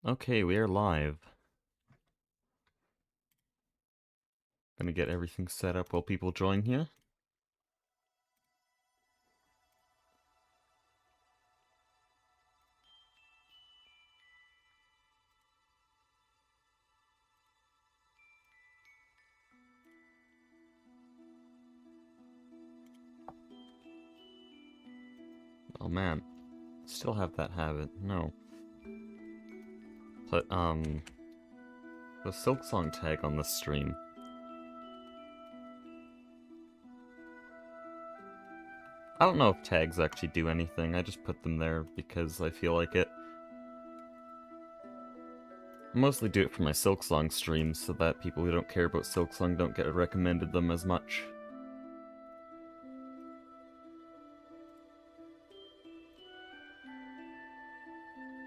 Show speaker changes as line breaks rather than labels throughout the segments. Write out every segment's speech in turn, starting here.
Okay, we are live. Gonna get everything set up while people join here. Oh man, still have that habit. No. Put, the Silksong tag on the stream. I don't know if tags actually do anything, I just put them there because I feel like it. I mostly do it for my Silksong streams so that people who don't care about Silksong don't get recommended them as much.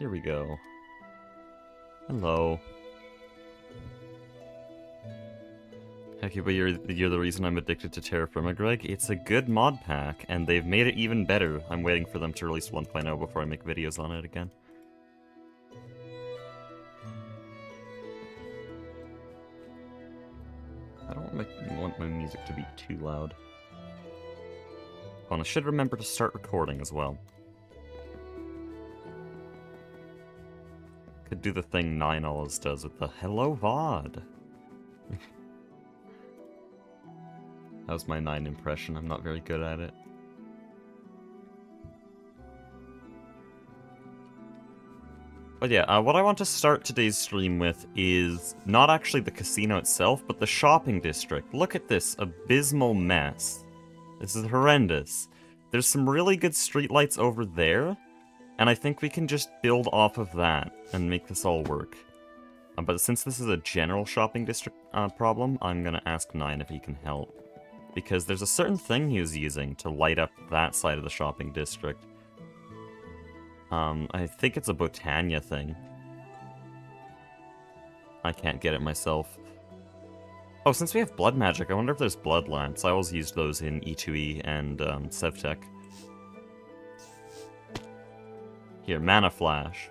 Here we go. Hello. Heck yeah, but you're the reason I'm addicted to Terra Firma, Greg. It's a good mod pack, and they've made it even better. I'm waiting for them to release 1.0 before I make videos on it again. I don't want my music to be too loud. Oh, and I should remember to start recording as well. Could do the thing 9 always does with the hello VOD. That was my 9 impression, I'm not very good at it. But yeah, what I want to start today's stream with is not actually the casino itself, but the shopping district. Look at this abysmal mess. This is horrendous. There's some really good streetlights over there, and I think we can just build off of that and make this all work. But since this is a general shopping district problem, I'm gonna ask 9 if he can help. Because there's a certain thing he was using to light up that side of the shopping district. I think it's a Botania thing. I can't get it myself. Oh, since we have blood magic, I wonder if there's blood lamps. I always used those in E2E and Sevtech. Here, Mana Flash.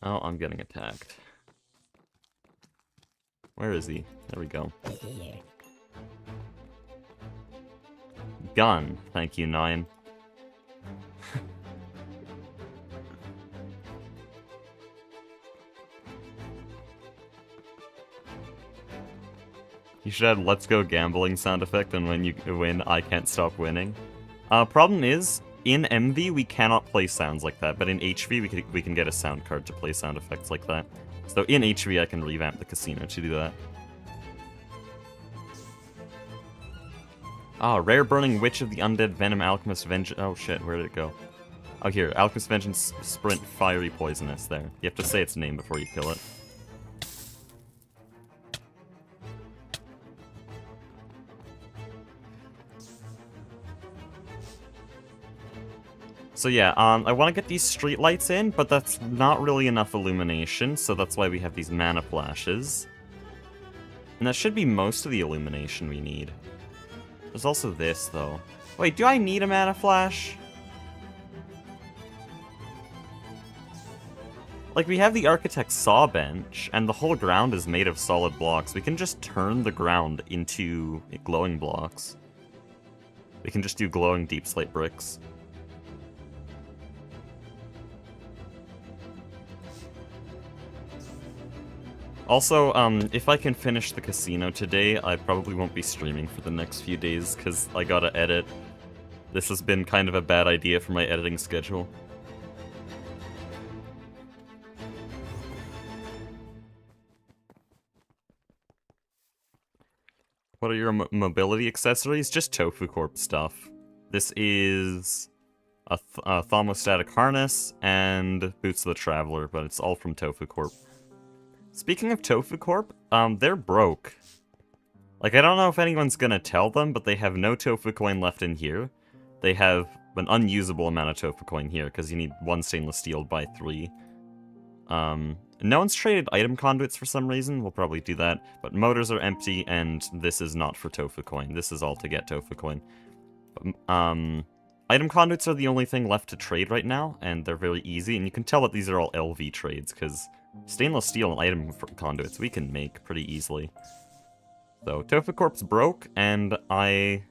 Oh, I'm getting attacked. Where is he? There we go. Gun. Thank you, 9. You should add "Let's Go Gambling" sound effect, and when you win, I can't stop winning. Problem is, in MV we cannot play sounds like that, but in HV we can get a sound card to play sound effects like that. So in HV I can revamp the casino to do that. Ah, Rare Burning Witch of the Undead Venom Alchemist Vengeance. Oh shit, where did it go? Oh, here, Alchemist Vengeance Sprint Fiery Poisonous, there. You have to say its name before you kill it. So yeah, I want to get these streetlights in, but that's not really enough illumination, so that's why we have these mana flashes. And that should be most of the illumination we need. There's also this, though. Wait, do I need a mana flash? Like, we have the Architect's Saw Bench, and the whole ground is made of solid blocks. We can just turn the ground into glowing blocks. We can just do glowing deep slate bricks. Also, if I can finish the casino today, I probably won't be streaming for the next few days, because I gotta edit. This has been kind of a bad idea for my editing schedule. What are your mobility accessories? Just Tofu Corp stuff. This is a thermostatic harness and Boots of the Traveler, but it's all from Tofu Corp. Speaking of Tofu Corp, they're broke. Like, I don't know if anyone's gonna tell them, but they have no tofu coin left in here. They have an unusable amount of tofu coin here, because you need 1 stainless steel by 3. No one's traded item conduits for some reason. We'll probably do that. But motors are empty, and this is not for tofu coin. This is all to get tofu coin. Item conduits are the only thing left to trade right now, and they're very easy. And you can tell that these are all LV trades, because stainless steel and item conduits we can make pretty easily. So, Tofu Corp's broke, and I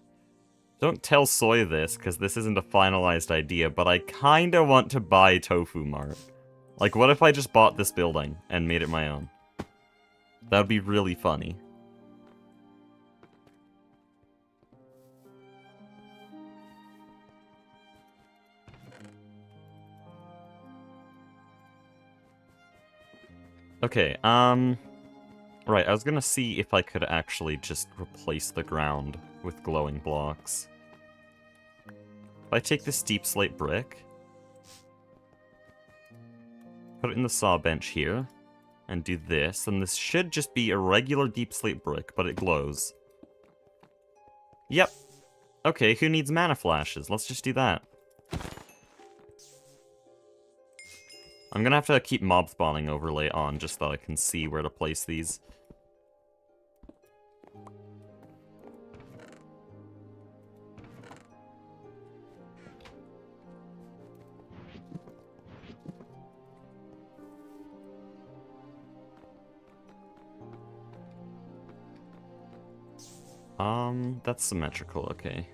don't tell Soy this, because this isn't a finalized idea, but I kinda want to buy Tofu Mart. Like, what if I just bought this building and made it my own? That would be really funny. Okay, right, I was gonna see if I could actually just replace the ground with glowing blocks. If I take this deep slate brick, put it in the saw bench here, and do this, and this should just be a regular deep slate brick, but it glows. Yep. Okay, who needs mana flashes? Let's just do that. I'm gonna have to keep mob spawning overlay on just so I can see where to place these. That's symmetrical, okay.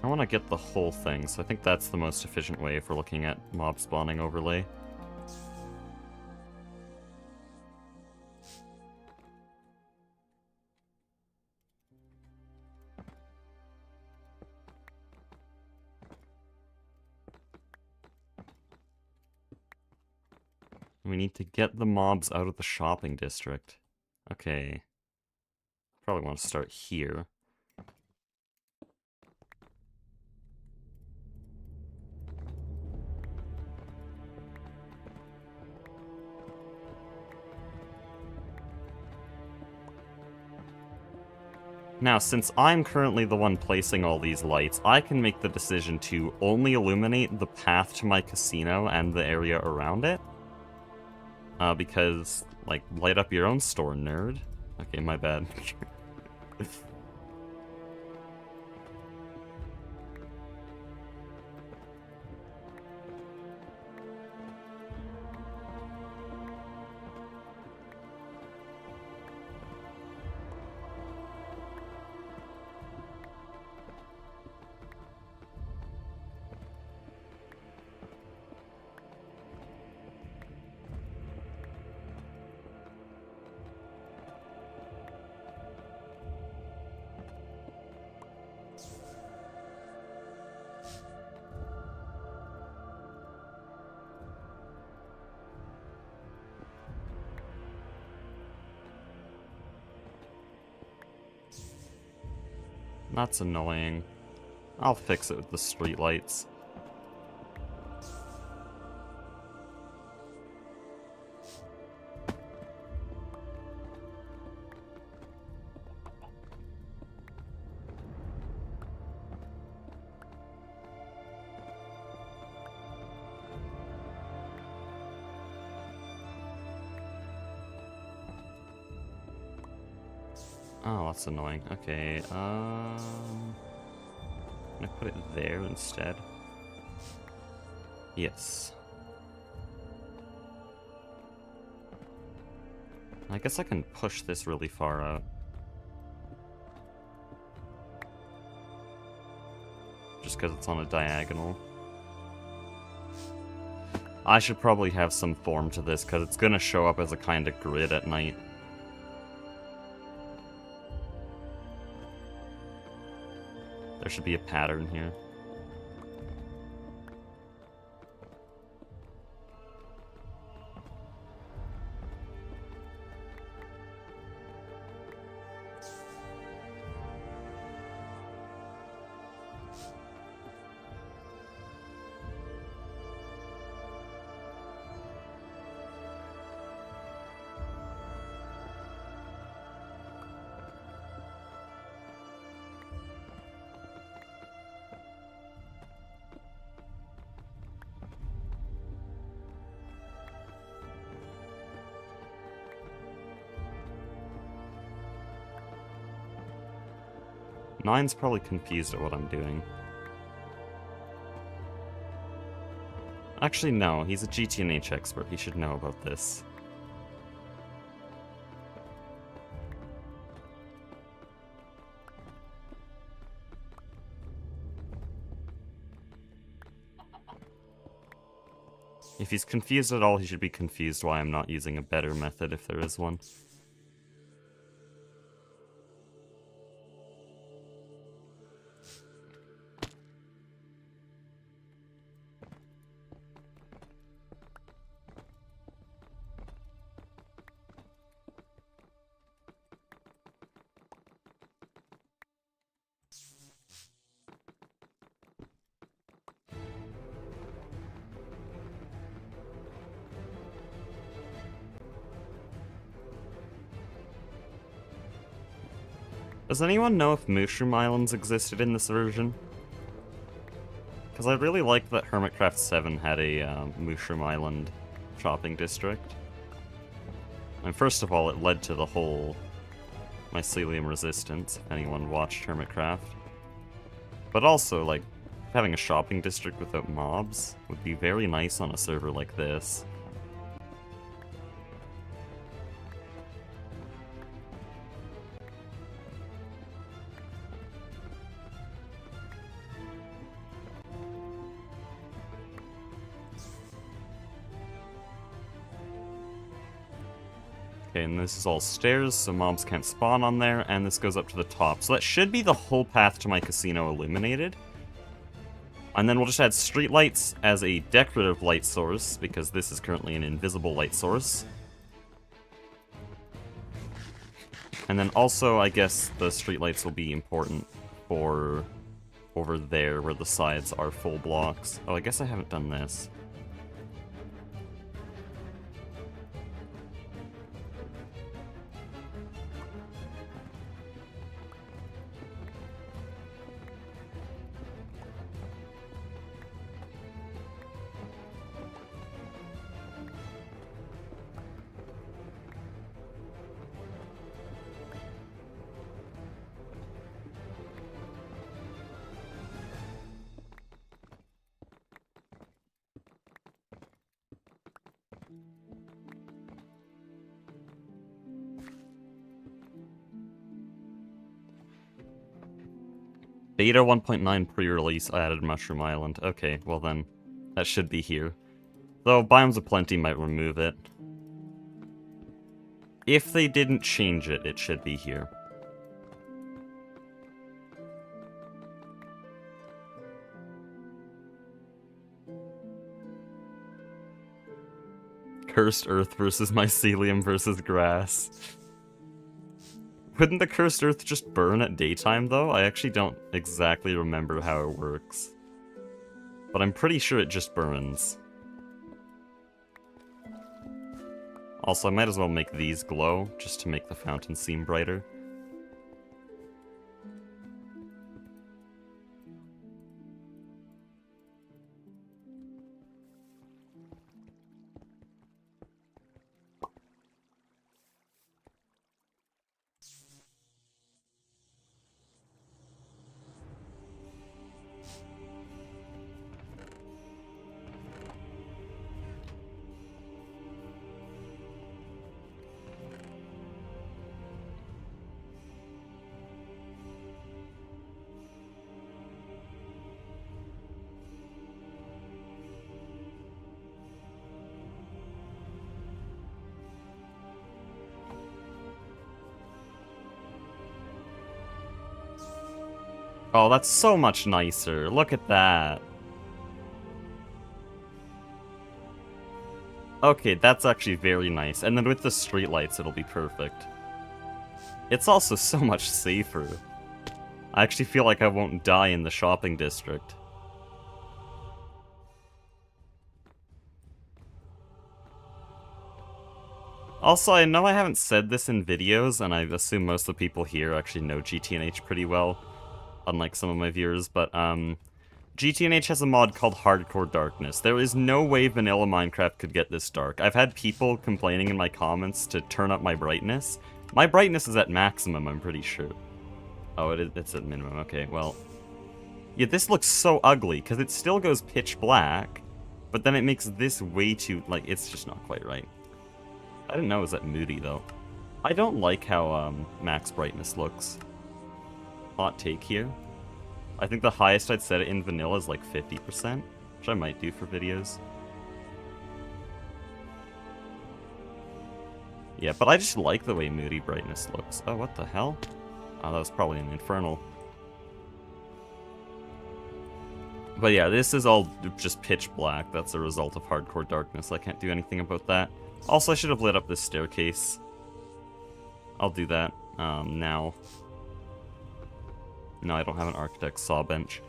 I want to get the whole thing, so I think that's the most efficient way if we're looking at mob spawning overlay. We need to get the mobs out of the shopping district. Okay. Probably want to start here. Now, since I'm currently the one placing all these lights, I can make the decision to only illuminate the path to my casino and the area around it. Because, like, light up your own store, nerd. Okay, my bad. That's annoying. I'll fix it with the streetlights. Oh, that's annoying. Okay, can I put it there instead? Yes. I guess I can push this really far out. Just because it's on a diagonal. I should probably have some form to this, because it's going to show up as a kind of grid at night. There should be a pattern here. Nine's probably confused at what I'm doing. Actually, no, he's a GTNH expert. He should know about this. If he's confused at all, he should be confused why I'm not using a better method if there is one. Does anyone know if Mushroom Islands existed in this version? Because I really liked that Hermitcraft 7 had a Mushroom Island shopping district. And first of all, it led to the whole mycelium resistance, if anyone watched Hermitcraft. But also, like, having a shopping district without mobs would be very nice on a server like this. Okay, and this is all stairs, so mobs can't spawn on there, and this goes up to the top. So that should be the whole path to my casino illuminated. And then we'll just add streetlights as a decorative light source, because this is currently an invisible light source. And then also, I guess, the streetlights will be important for over there, where the sides are full blocks. Oh, I guess I haven't done this. Beta 1.9 pre-release added Mushroom Island. Okay, well then, that should be here. Though Biomes of Plenty might remove it. If they didn't change it, it should be here. Cursed Earth versus Mycelium versus Grass. Wouldn't the Cursed Earth just burn at daytime, though? I actually don't exactly remember how it works. But I'm pretty sure it just burns. Also, I might as well make these glow, just to make the fountain seem brighter. Oh, that's so much nicer. Look at that. Okay, that's actually very nice. And then with the streetlights, it'll be perfect. It's also so much safer. I actually feel like I won't die in the shopping district. Also, I know I haven't said this in videos, and I assume most of the people here actually know GTNH pretty well, unlike some of my viewers, but GTNH has a mod called Hardcore Darkness. There is no way vanilla Minecraft could get this dark. I've had people complaining in my comments to turn up my brightness. My brightness is at maximum, I'm pretty sure. Oh, it's at minimum, okay, well. Yeah, this looks so ugly, because it still goes pitch black, but then it makes this way too, like, it's just not quite right. I didn't know it was that moody, though. I don't like how max brightness looks. Hot take here. I think the highest I'd set it in vanilla is like 50%, which I might do for videos. Yeah, but I just like the way moody brightness looks. Oh, what the hell? Oh, that was probably an infernal. But yeah, this is all just pitch black. That's a result of hardcore darkness. I can't do anything about that. Also, I should have lit up this staircase. I'll do that now. No, I don't have an architect's saw bench.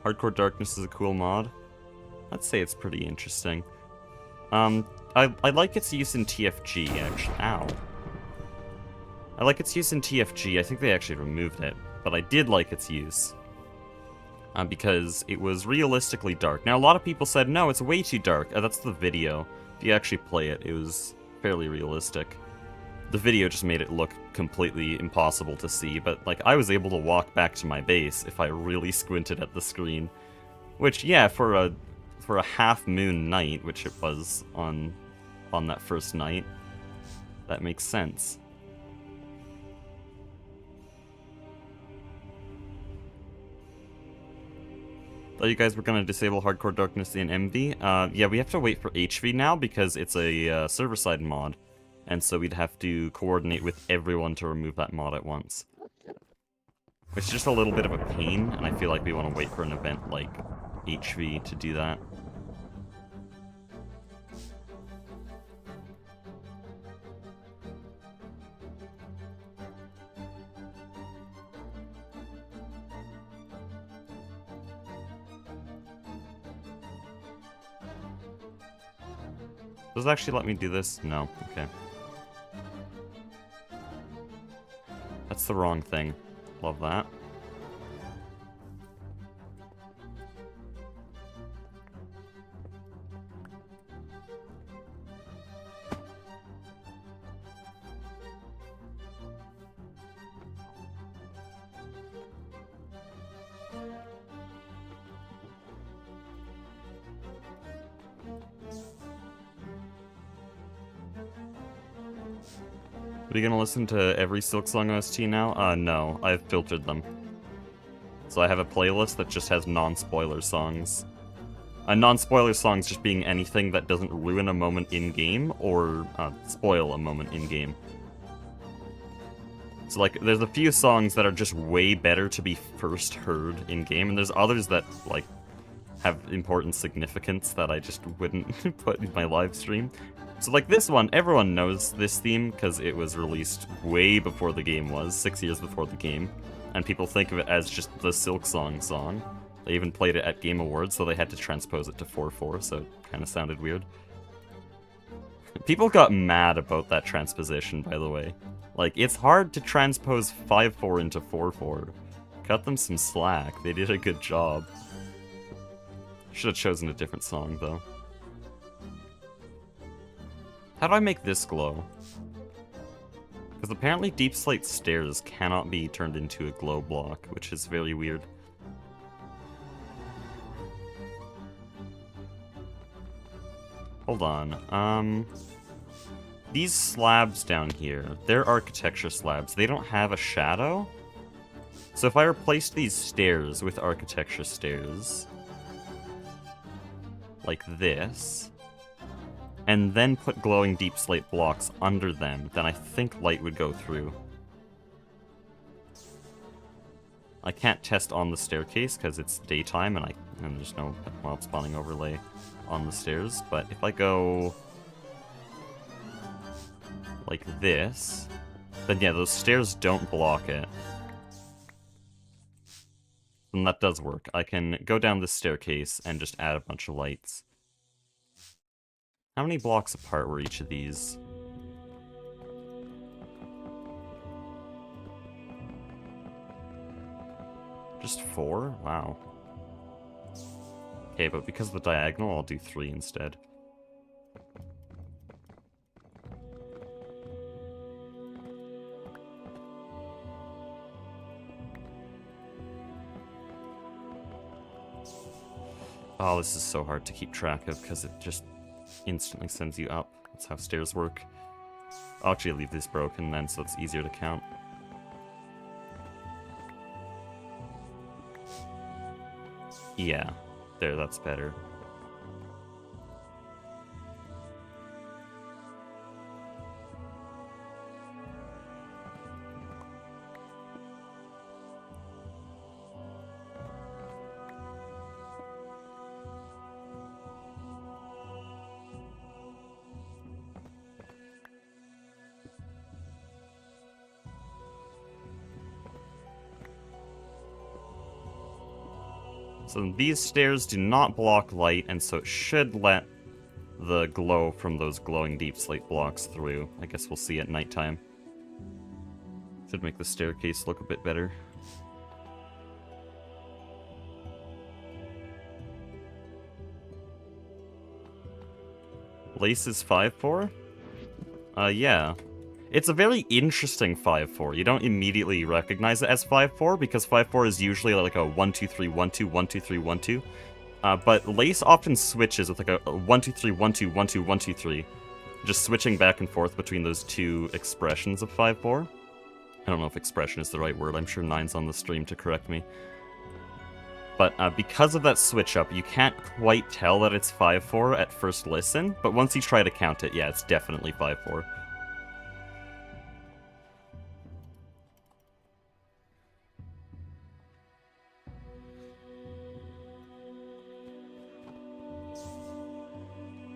Hardcore Darkness is a cool mod. I'd say it's pretty interesting. I like its use in TFG, actually. Ow. I like its use in TFG. I think they actually removed it, but I did like its use. Because it was realistically dark. Now, a lot of people said, no, it's way too dark. That's the video. If you actually play it, it was fairly realistic. The video just made it look completely impossible to see, but, like, I was able to walk back to my base if I really squinted at the screen. Which, yeah, for a half-moon night, which it was on that first night, that makes sense. Thought you guys were going to disable Hardcore Darkness in MV. Yeah, we have to wait for HV now because it's a server-side mod. And so we'd have to coordinate with everyone to remove that mod at once. Which is just a little bit of a pain, and I feel like we want to wait for an event like HV to do that. Does it actually let me do this? No. Okay. That's the wrong thing. Love that. Are you gonna listen to every Silksong OST now? No. I've filtered them. So I have a playlist that just has non-spoiler songs. Non-spoiler songs just being anything that doesn't ruin a moment in-game, or spoil a moment in-game. So, like, there's a few songs that are just way better to be first heard in-game, and there's others that, like, have important significance that I just wouldn't put in my live stream. So, like, this one, everyone knows this theme because it was released way before the game was, 6 years before the game, and people think of it as just the Silksong song. They even played it at Game Awards, so they had to transpose it to 4/4, so it kind of sounded weird. People got mad about that transposition, by the way. Like, it's hard to transpose 5/4 into 4/4. Cut them some slack, they did a good job. Should have chosen a different song, though. How do I make this glow? Because apparently Deep Slate Stairs cannot be turned into a glow block, which is very weird. Hold on, these slabs down here, they're architecture slabs. They don't have a shadow? So if I replace these stairs with architecture stairs, like this, and then put glowing deep slate blocks under them, then I think light would go through. I can't test on the staircase because it's daytime and there's no mob spawning overlay on the stairs. But if I go like this, then yeah, those stairs don't block it. And that does work. I can go down this staircase and just add a bunch of lights. How many blocks apart were each of these? Just 4? Wow. Okay, but because of the diagonal, I'll do 3 instead. Oh, this is so hard to keep track of because it just instantly sends you up. That's how stairs work. I'll actually leave this broken then, so it's easier to count. Yeah, there, that's better. So these stairs do not block light, and so it should let the glow from those glowing deep slate blocks through. I guess we'll see at nighttime. Should make the staircase look a bit better. Lace is 5-4? Yeah. It's a very interesting 5-4. You don't immediately recognize it as 5-4 because 5-4 is usually like a 1-2-3-1-2, 1-2-3, 1-2. But Lace often switches with like a 1-2-3, 1-2, 1-2, 1-2-3. Just switching back and forth between those two expressions of 5-4. I don't know if expression is the right word. I'm sure Nine's on the stream to correct me. But because of that switch up, you can't quite tell that it's 5-4 at first listen. But once you try to count it, yeah, it's definitely 5-4.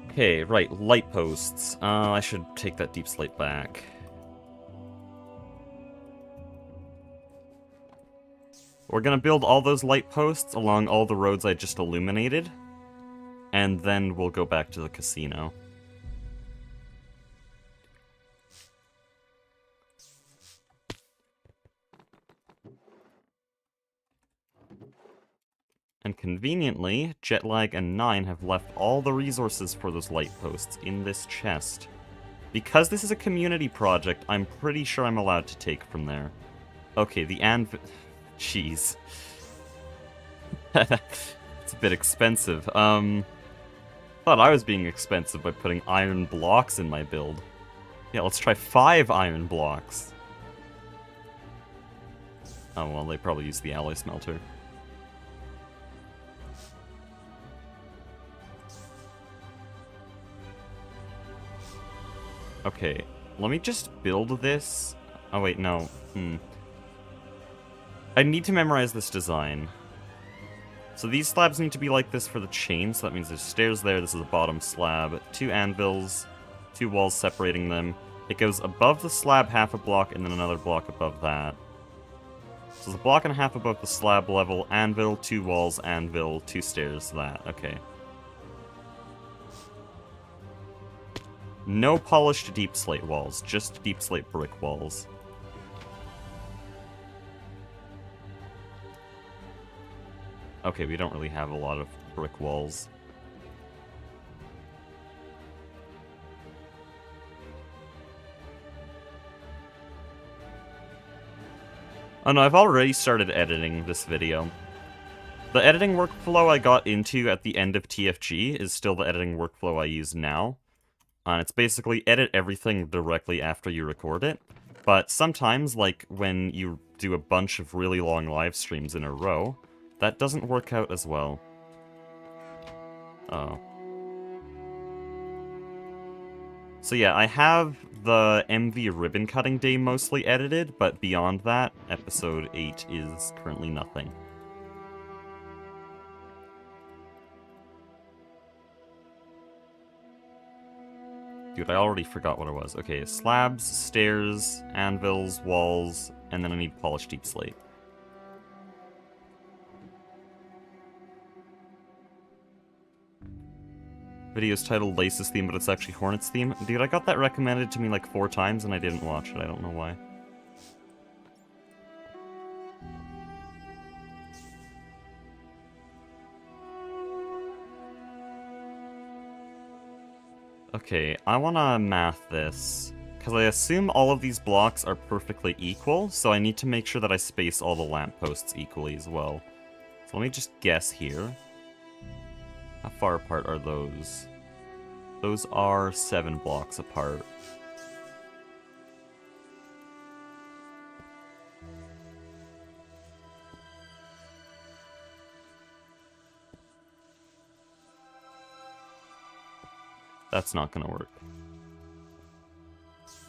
Okay, right, light posts. I should take that deep slate back. We're gonna build all those light posts along all the roads I just illuminated, and then we'll go back to the casino. And conveniently, Jetlag and Nine have left all the resources for those light posts in this chest. Because this is a community project, I'm pretty sure I'm allowed to take from there. Okay, the anvil... Jeez. It's a bit expensive. Thought I was being expensive by putting iron blocks in my build. Yeah, let's try 5 iron blocks. Oh, well, they probably use the alloy smelter. Okay, let me just build this. Oh wait, no. I need to memorize this design. So these slabs need to be like this for the chain, so that means there's stairs there, this is a bottom slab, 2 anvils, 2 walls separating them. It goes above the slab half a block and then another block above that. So there's a block and a half above the slab level, anvil, 2 walls, anvil, 2 stairs, that, okay. No polished deep slate walls, just deep slate brick walls. Okay, we don't really have a lot of brick walls. Oh no, I've already started editing this video. The editing workflow I got into at the end of TFG is still the editing workflow I use now. It's basically edit everything directly after you record it. But sometimes, like when you do a bunch of really long live streams in a row, that doesn't work out as well. Oh. So yeah, I have the MV ribbon cutting day mostly edited, but beyond that, episode 8 is currently nothing. Dude, I already forgot what it was. Okay, slabs, stairs, anvils, walls, and then I need polished deep slate. Video's titled Lace's theme, but it's actually Hornet's theme. Dude, I got that recommended to me like 4 times and I didn't watch it. I don't know why. Okay, I wanna math this, because I assume all of these blocks are perfectly equal, so I need to make sure that I space all the lampposts equally as well. So let me just guess here. How far apart are those? Those are 7 blocks apart. That's not gonna work.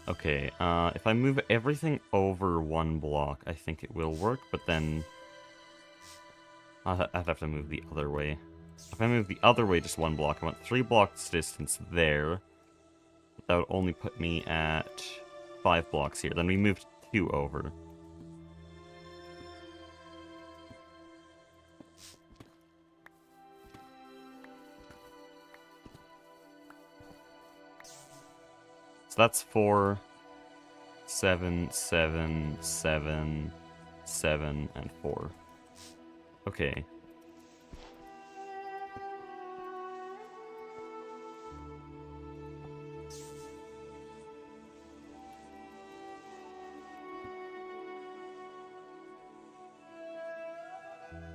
Okay, if I move everything over 1 block, I think it will work, but then I'd have to move the other way. If I move the other way just 1 block, I want 3 blocks distance there. That would only put me at 5 blocks here. Then we moved 2 over. So that's 4, 7, 7, 7, 7, and 4. Okay.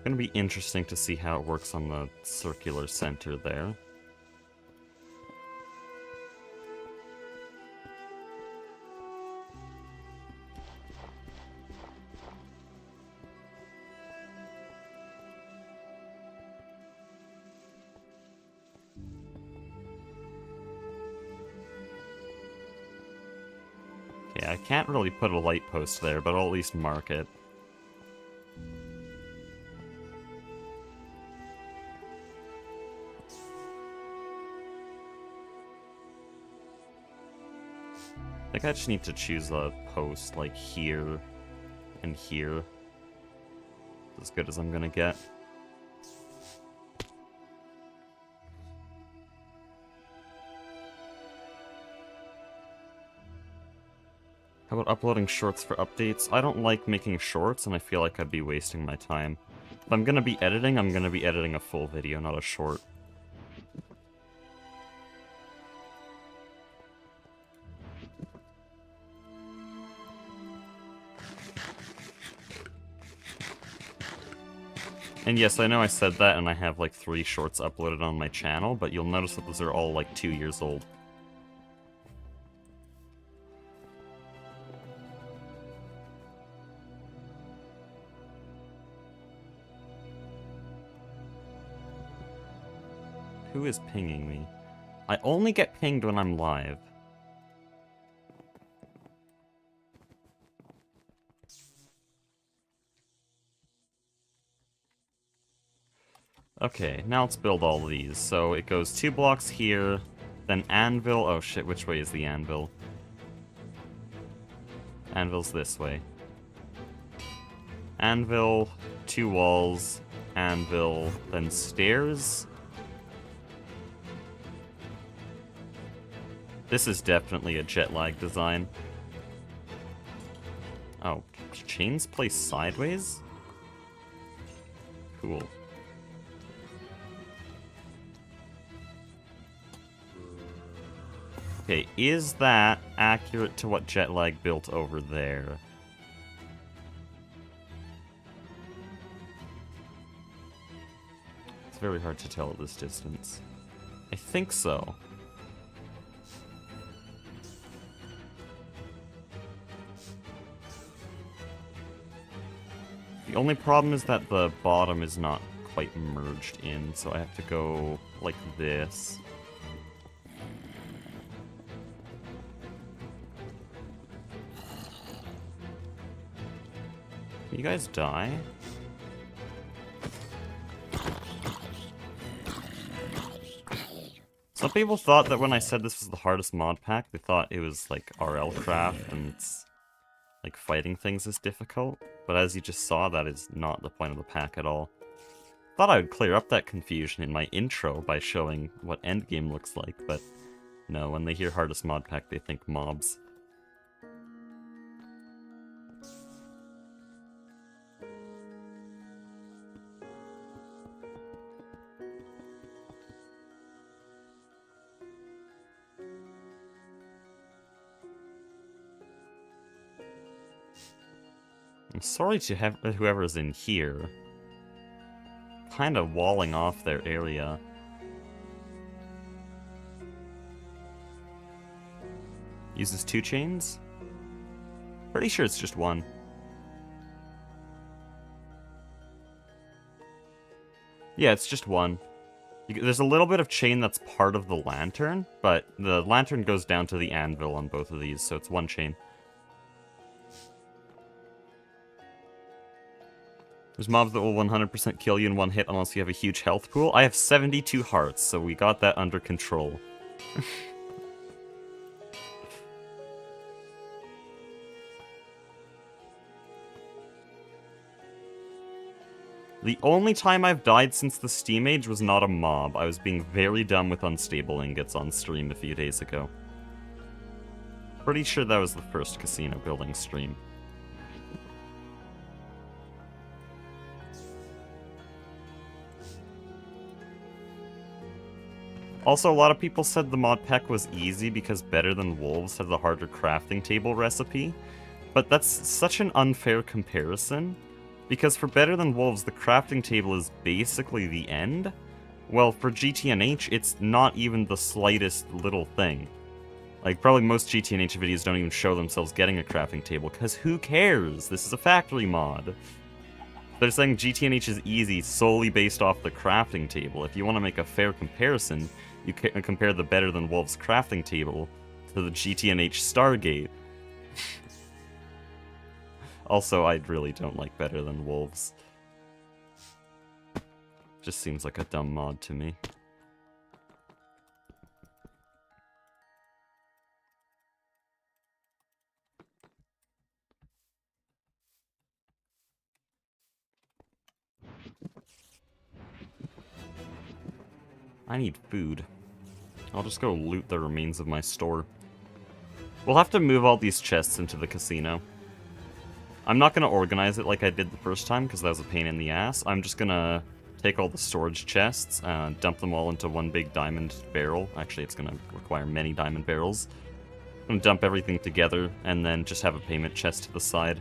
Gonna be interesting to see how it works on the circular center there. Okay, I can't really put a light post there, but I'll at least mark it. I think I just need to choose a post, like, here and here. As good as I'm gonna get. How about uploading shorts for updates? I don't like making shorts, and I feel like I'd be wasting my time. If I'm gonna be editing, I'm gonna be editing a full video, not a short. And yes, I know I said that and I have like 3 shorts uploaded on my channel, but you'll notice that those are all like 2 years old. Who is pinging me? I only get pinged when I'm live. Okay, now let's build all of these. So it goes 2 blocks here, then anvil. Oh shit, which way is the anvil? Anvil's this way. Anvil, 2 walls, anvil, then stairs. This is definitely a jet lag design. Oh, chains placed sideways? Cool. Okay, is that accurate to what jet lag built over there? It's very hard to tell at this distance. I think so. The only problem is that the bottom is not quite merged in, so I have to go like this. You guys die? Some people thought that when I said this was the hardest mod pack, they thought it was like RL craft and it's like fighting things is difficult. But as you just saw, that is not the point of the pack at all. Thought I would clear up that confusion in my intro by showing what endgame looks like, but no, when they hear hardest mod pack, they think mobs. I'm sorry to have whoever's in here. Kind of walling off their area. Uses 2 chains? Pretty sure it's just 1. Yeah, it's just 1. There's a little bit of chain that's part of the lantern, but the lantern goes down to the anvil on both of these, so it's 1 chain. There's mobs that will 100% kill you in 1 hit unless you have a huge health pool. I have 72 hearts, so we got that under control. The only time I've died since the Steam Age was not a mob. I was being very dumb with unstable ingots on stream a few days ago. Pretty sure that was the first casino building stream. Also, a lot of people said the mod pack was easy because Better Than Wolves had the harder crafting table recipe, but that's such an unfair comparison, because for Better Than Wolves, the crafting table is basically the end. Well, for GTNH, it's not even the slightest little thing. Like, probably most GTNH videos don't even show themselves getting a crafting table, because who cares? This is a factory mod. They're saying GTNH is easy solely based off the crafting table. If you want to make a fair comparison, you can compare the Better Than Wolves crafting table to the GTNH Stargate. Also, I really don't like Better Than Wolves. Just seems like a dumb mod to me. I need food. I'll just go loot the remains of my store. We'll have to move all these chests into the casino. I'm not going to organize it like I did the first time, because that was a pain in the ass. I'm just going to take all the storage chests, dump them all into one big diamond barrel. Actually, it's going to require many diamond barrels. I'm going to dump everything together, and then just have a payment chest to the side.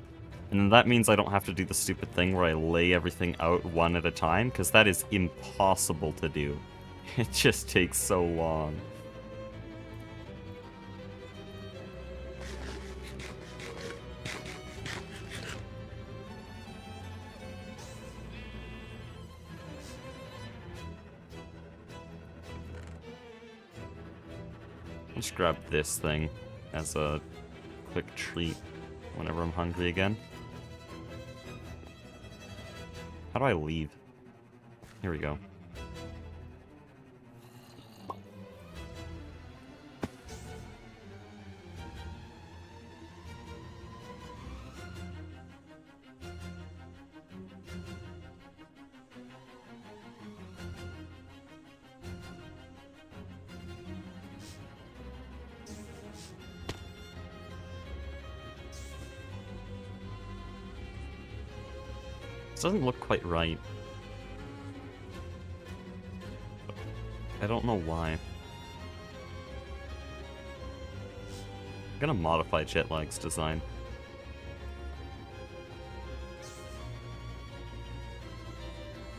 And then that means I don't have to do the stupid thing where I lay everything out one at a time, because that is impossible to do. It just takes so long. Just grab this thing as a quick treat whenever I'm hungry again. How do I leave? Here we go. This doesn't look quite right. I don't know why. I'm gonna modify Jetlag's design.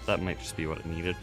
That might just be what it needed.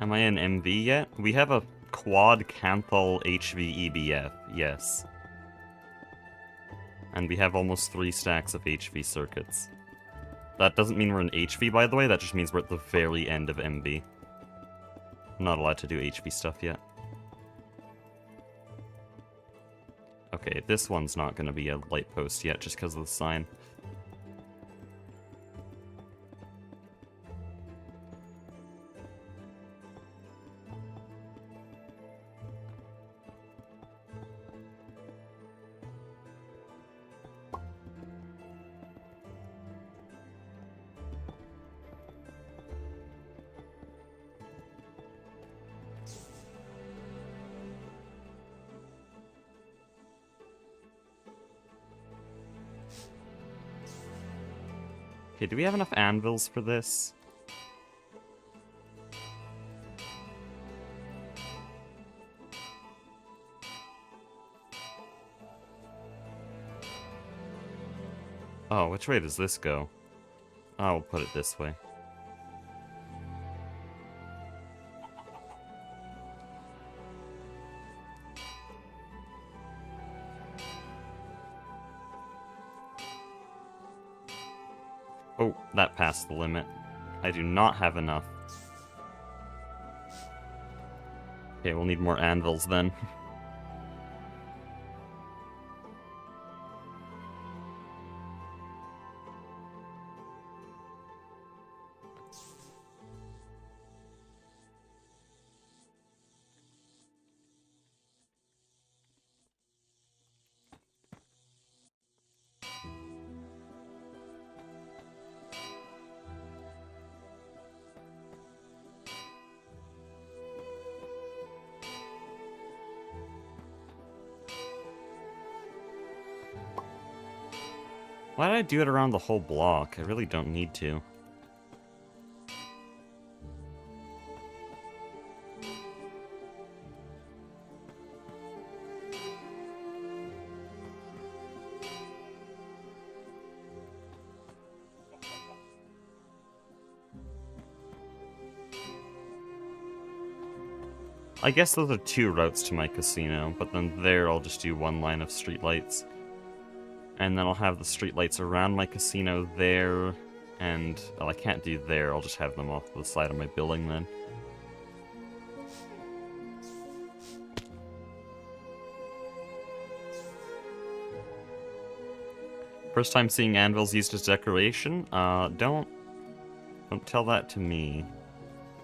Am I in MV yet? We have a quad Canthal HV-EBF, yes. And we have almost 3 stacks of HV circuits. That doesn't mean we're in HV, by the way, that just means we're at the very end of MV. I'm not allowed to do HV stuff yet. Okay, this one's not going to be a light post yet, just because of the sign. Okay, do we have enough anvils for this? Oh, which way does this go? Oh, we'll put it this way. Oh, that passed the limit. I do not have enough. Okay, we'll need more anvils then. Why did I do it around the whole block? I really don't need to. I guess those are 2 routes to my casino, but then there I'll just do 1 line of streetlights. And then I'll have the streetlights around my casino there, and, well, I can't do there, I'll just have them off to the side of my building then. First time seeing anvils used as decoration? Don't tell that to me.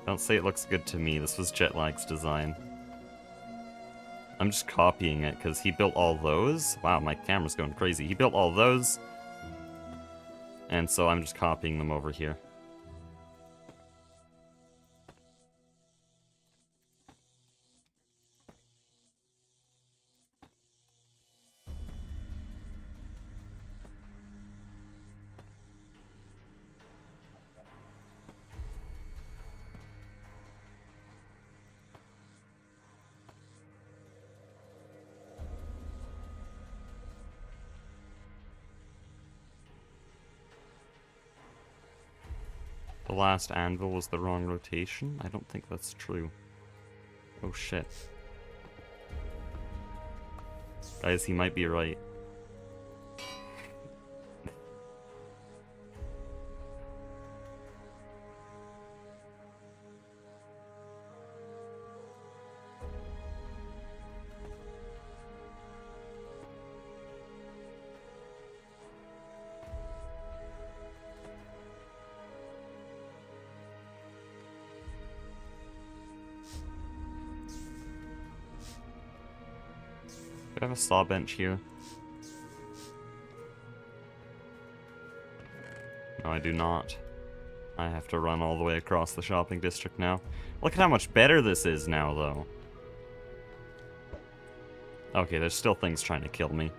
Don't say it looks good to me, this was Jetlag's design. I'm just copying it, because he built all those. Wow, my camera's going crazy. He built all those, and so I'm just copying them over here. The last anvil was the wrong rotation? I don't think that's true. Oh shit. Guys, he might be right. Do I have a saw bench here? No, I do not. I have to run all the way across the shopping district now. Look at how much better this is now, though. Okay, there's still things trying to kill me.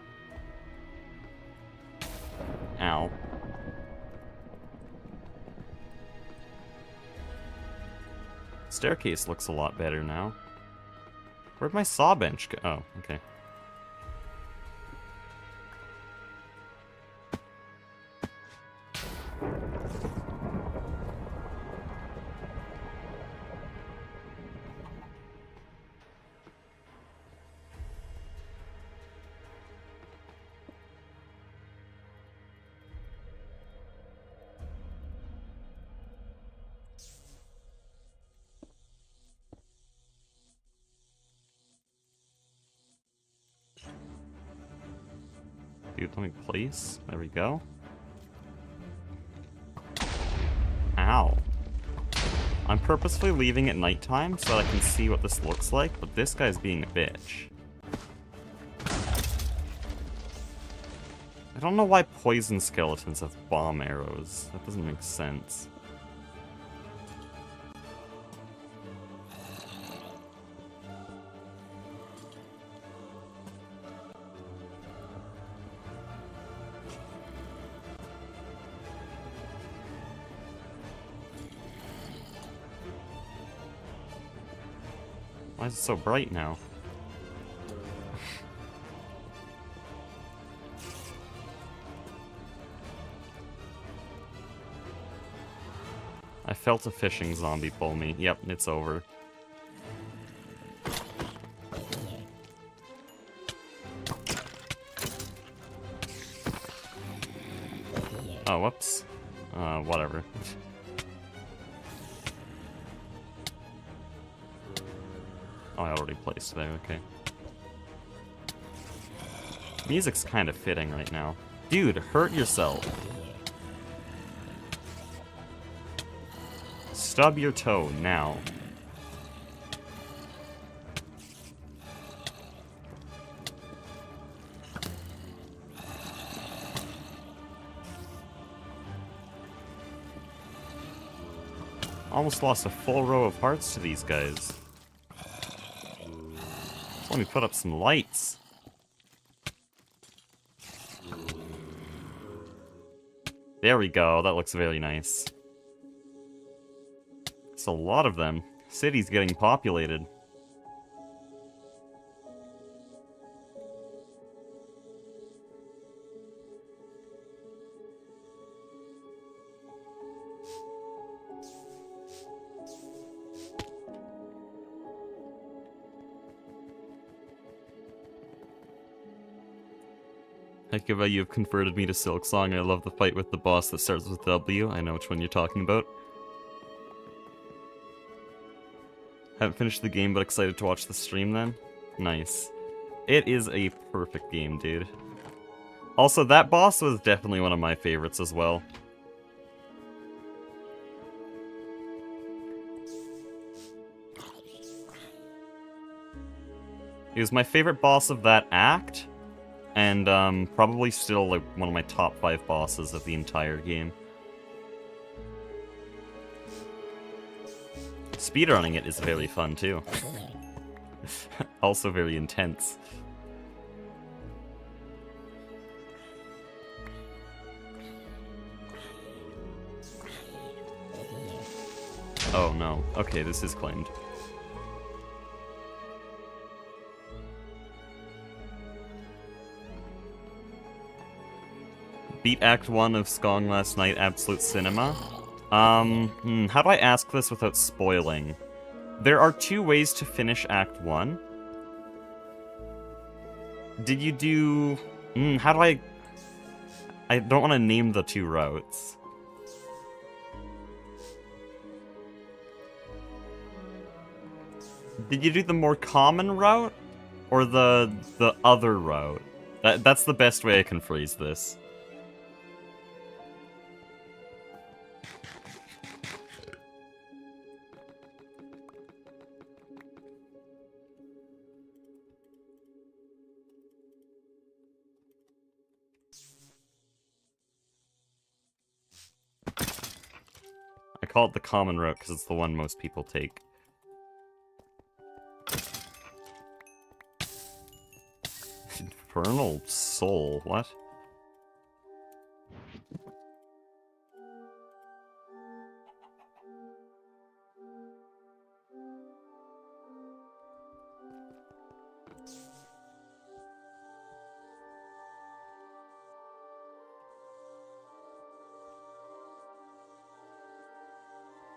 Ow. Staircase looks a lot better now. Where'd my saw bench go? Oh, okay. Dude, let me place. There we go. Ow. I'm purposefully leaving it nighttime so that I can see what this looks like, but this guy's being a bitch. I don't know why poison skeletons have bomb arrows. That doesn't make sense. Why is it so bright now? I felt a fishing zombie pull me. Yep, it's over. Oh, whoops. Whatever. Oh, I already placed there, okay. Music's kind of fitting right now. Dude, hurt yourself. Stub your toe, now. Almost lost a full row of hearts to these guys. Let me put up some lights. There we go, that looks very nice. It's a lot of them. City's getting populated. Heck, you have converted me to Silksong. I love the fight with the boss that starts with W. I know which one you're talking about. Haven't finished the game, but excited to watch the stream then? Nice. It is a perfect game, dude. Also, that boss was definitely one of my favorites as well. He was my favorite boss of that act, and probably still like one of my top 5 bosses of the entire game. Speedrunning it is very fun too. Also very intense. Oh no. Okay, this is claimed. Beat Act 1 of Skong last night, absolute cinema. How do I ask this without spoiling? There are 2 ways to finish Act 1. Did you do... how do I... I don't want to name the 2 routes. Did you do the more common route? Or the other route? That's the best way I can phrase this. I call it the common route because it's the one most people take. Infernal Soul, what?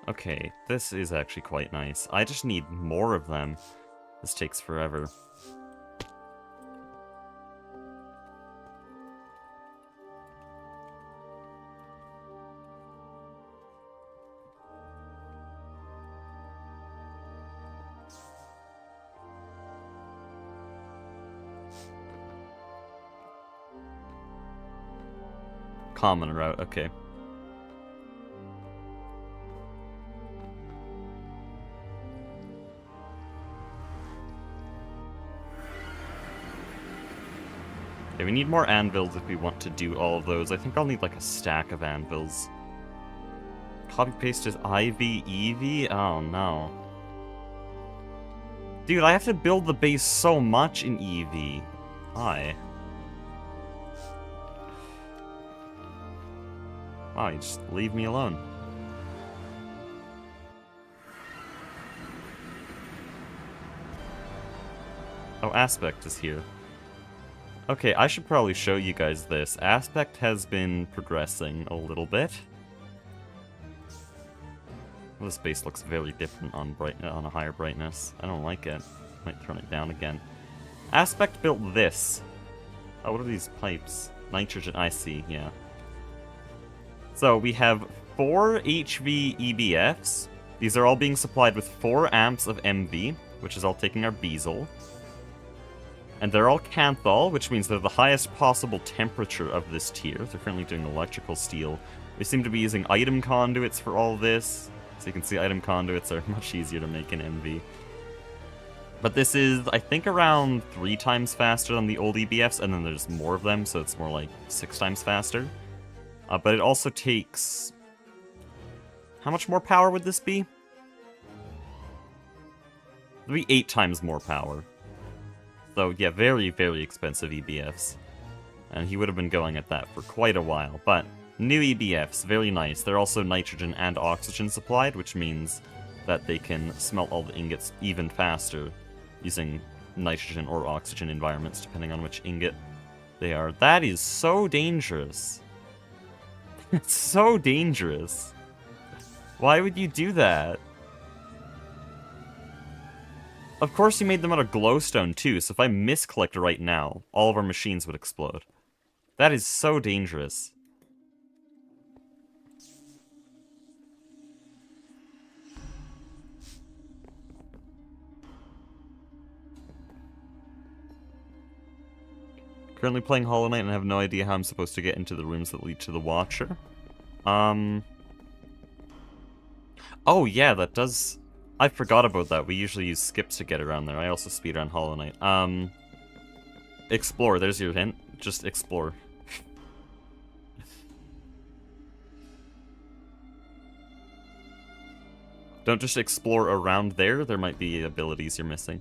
Okay, this is actually quite nice. I just need more of them. This takes forever. commoner route, okay. Okay, we need more anvils if we want to do all of those. I think I'll need like a stack of anvils. Copy paste is IV, EV? Oh no. Dude, I have to build the base so much in EV. Why? Wow, you just leave me alone. Oh, Aspect is here. Okay, I should probably show you guys this. Aspect has been progressing a little bit. Well, this base looks very different on on a higher brightness. I don't like it. Might turn it down again. Aspect built this. Oh, what are these pipes? Nitrogen, I see, yeah. So we have 4 HV EBFs. These are all being supplied with 4 amps of MV, which is all taking our Beazle. And they're all Canthal, which means they're the highest possible temperature of this tier. They're currently doing electrical steel. We seem to be using item conduits for all this. So you can see item conduits are much easier to make in MV. But this is, I think, around 3 times faster than the old EBFs, and then there's more of them, so it's more like 6 times faster. But it also takes... How much more power would this be? It would be 8 times more power. So yeah, very, very expensive EBFs. And he would have been going at that for quite a while. But new EBFs, very nice. They're also nitrogen and oxygen supplied, which means that they can smelt all the ingots even faster using nitrogen or oxygen environments, depending on which ingot they are. That is so dangerous. It's so dangerous. Why would you do that? Of course you made them out of glowstone too, so if I misclicked right now, all of our machines would explode. That is so dangerous. Currently playing Hollow Knight and I have no idea how I'm supposed to get into the rooms that lead to the Watcher. Oh yeah, that does... I forgot about that. We usually use skips to get around there. I also speedrun Hollow Knight. Explore, there's your hint. Just explore. Don't just explore around there. There might be abilities you're missing.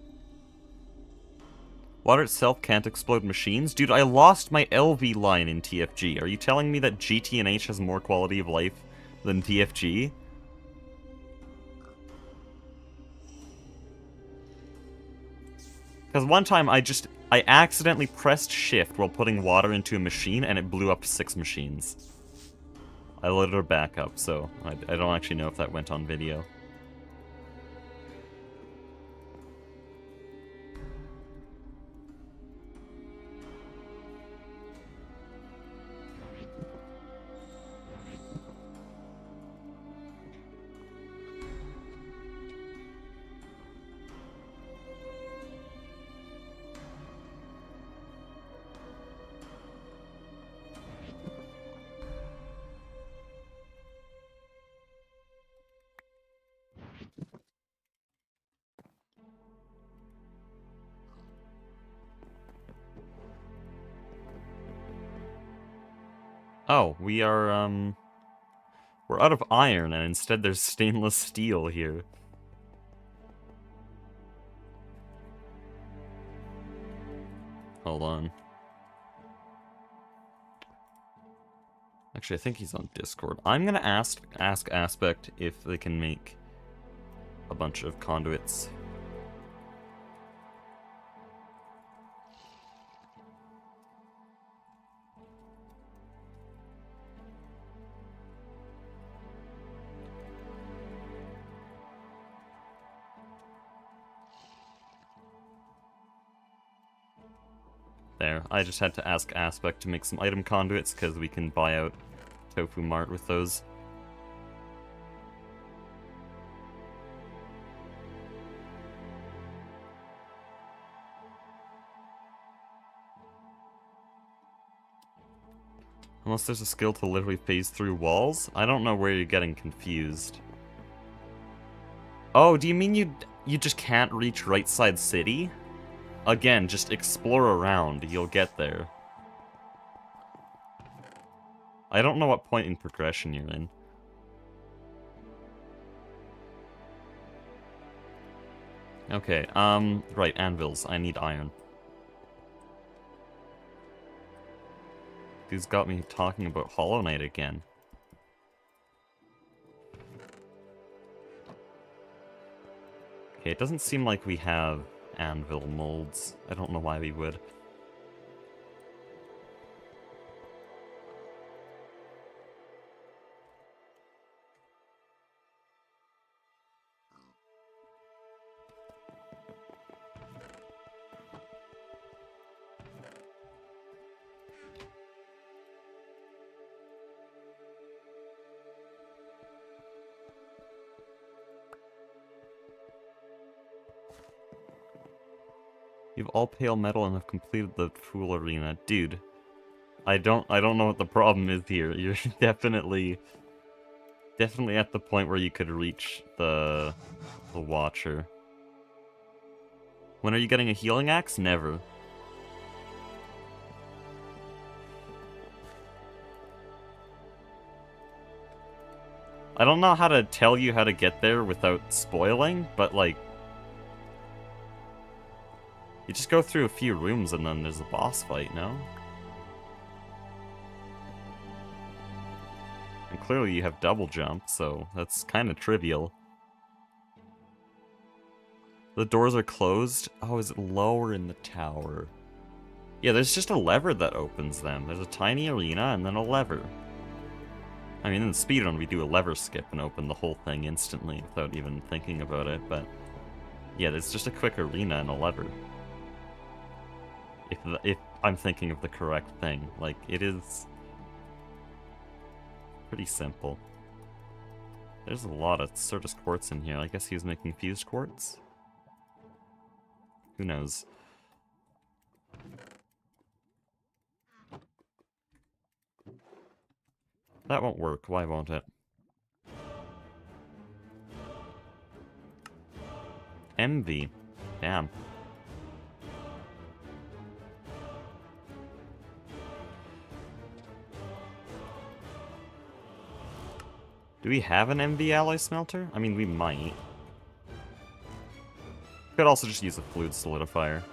Water itself can't explode machines? Dude, I lost my LV line in TFG. Are you telling me that GT&H has more quality of life than TFG? Because one time I accidentally pressed shift while putting water into a machine and it blew up 6 machines. I loaded her back up, so I don't actually know if that went on video. Oh, we are, we're out of iron, and instead there's stainless steel here. Hold on. Actually, I think he's on Discord. I'm gonna ask Aspect if they can make a bunch of conduits. There, I just had to ask Aspect to make some item conduits, because we can buy out Tofu Mart with those. Unless there's a skill to literally phase through walls? I don't know where you're getting confused. Oh, do you mean you just can't reach Right Side City? Again, just explore around, you'll get there. I don't know what point in progression you're in. Okay, right, anvils. I need iron. Dude's got me talking about Hollow Knight again. Okay, it doesn't seem like we have anvil molds. I don't know why we would. You've all pale metal and have completed the Fool Arena. Dude, I don't know what the problem is here. You're definitely at the point where you could reach the Watcher. When are you getting a healing axe? Never. I don't know how to tell you how to get there without spoiling, but like, you just go through a few rooms and then there's a boss fight, no? And clearly you have double jump, so that's kind of trivial. The doors are closed? Oh, is it lower in the tower? Yeah, there's just a lever that opens them. There's a tiny arena and then a lever. I mean, in speedrun we do a lever skip and open the whole thing instantly without even thinking about it, but yeah, there's just a quick arena and a lever. If I'm thinking of the correct thing. Like, it is pretty simple. There's a lot of Certus quartz in here. I guess he was making fused quartz? Who knows? That won't work. Why won't it? Envy. Damn. Do we have an MV alloy smelter? I mean, we might. Could also just use a fluid solidifier.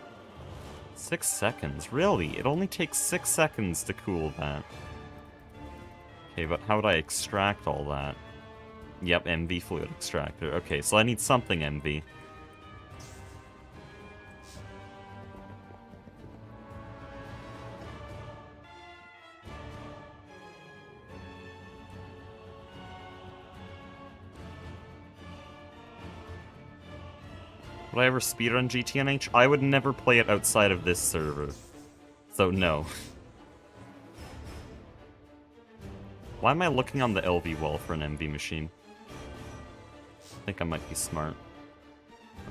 6 seconds? Really? It only takes 6 seconds to cool that. Okay, but how would I extract all that? Yep, MV fluid extractor. Okay, so I need something MV. Would I ever speedrun GTNH? I would never play it outside of this server. So, no. Why am I looking on the LV wall for an MV machine? I think I might be smart.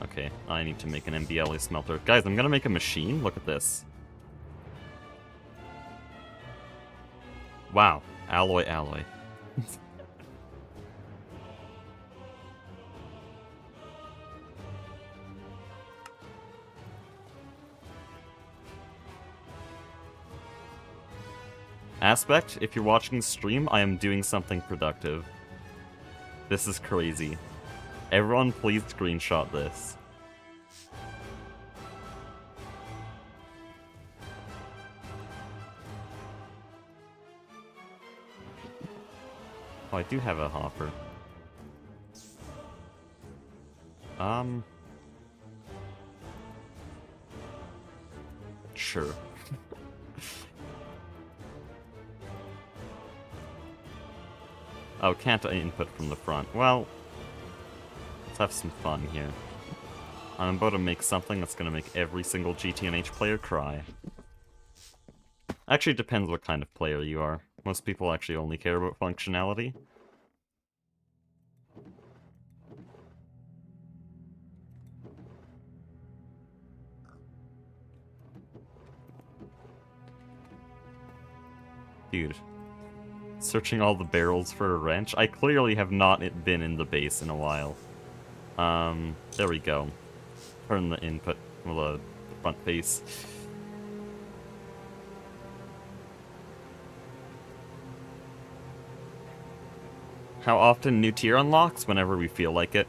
Okay, I need to make an MV alloy smelter. Guys, I'm gonna make a machine? Look at this. Wow. Alloy. Aspect, if you're watching the stream, I am doing something productive. This is crazy. Everyone please screenshot this. Oh, I do have a hopper. Sure. Oh, can't I input from the front? Well, let's have some fun here. I'm about to make something that's gonna make every single GTNH player cry. Actually, it depends what kind of player you are. Most people actually only care about functionality. Dude, Searching all the barrels for a wrench. I clearly have not been in the base in a while. There we go. Turn the input, well, the front face. How often new tier unlocks? Whenever we feel like it.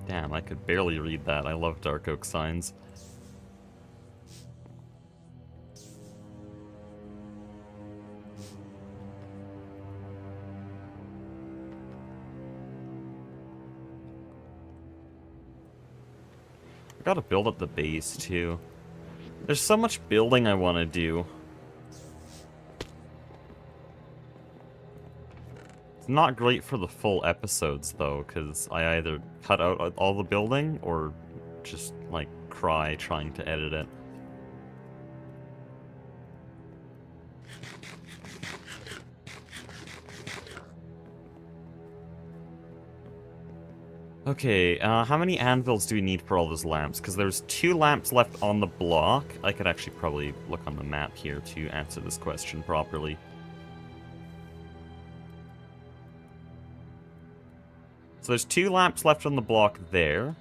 Damn, I could barely read that. I love dark oak signs. I gotta build up the base, too. There's so much building I want to do. It's not great for the full episodes, though, because I either cut out all the building or just, like, cry trying to edit it. Okay, how many anvils do we need for all those lamps? Because there's 2 lamps left on the block. I could actually probably look on the map here to answer this question properly. So there's 2 lamps left on the block there.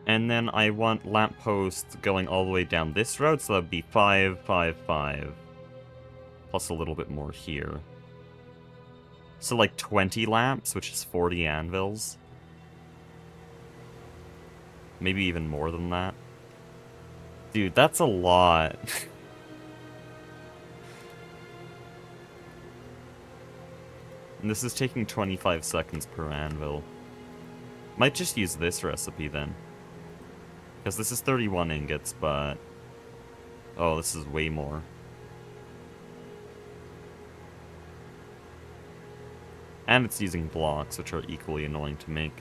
And then I want lampposts going all the way down this road, so that'd be 5, 5, 5. Plus a little bit more here. So like 20 lamps, which is 40 anvils. Maybe even more than that. Dude, that's a lot. And this is taking 25 seconds per anvil. Might just use this recipe then. Because this is 31 ingots, but... oh, this is way more. And it's using blocks, which are equally annoying to make.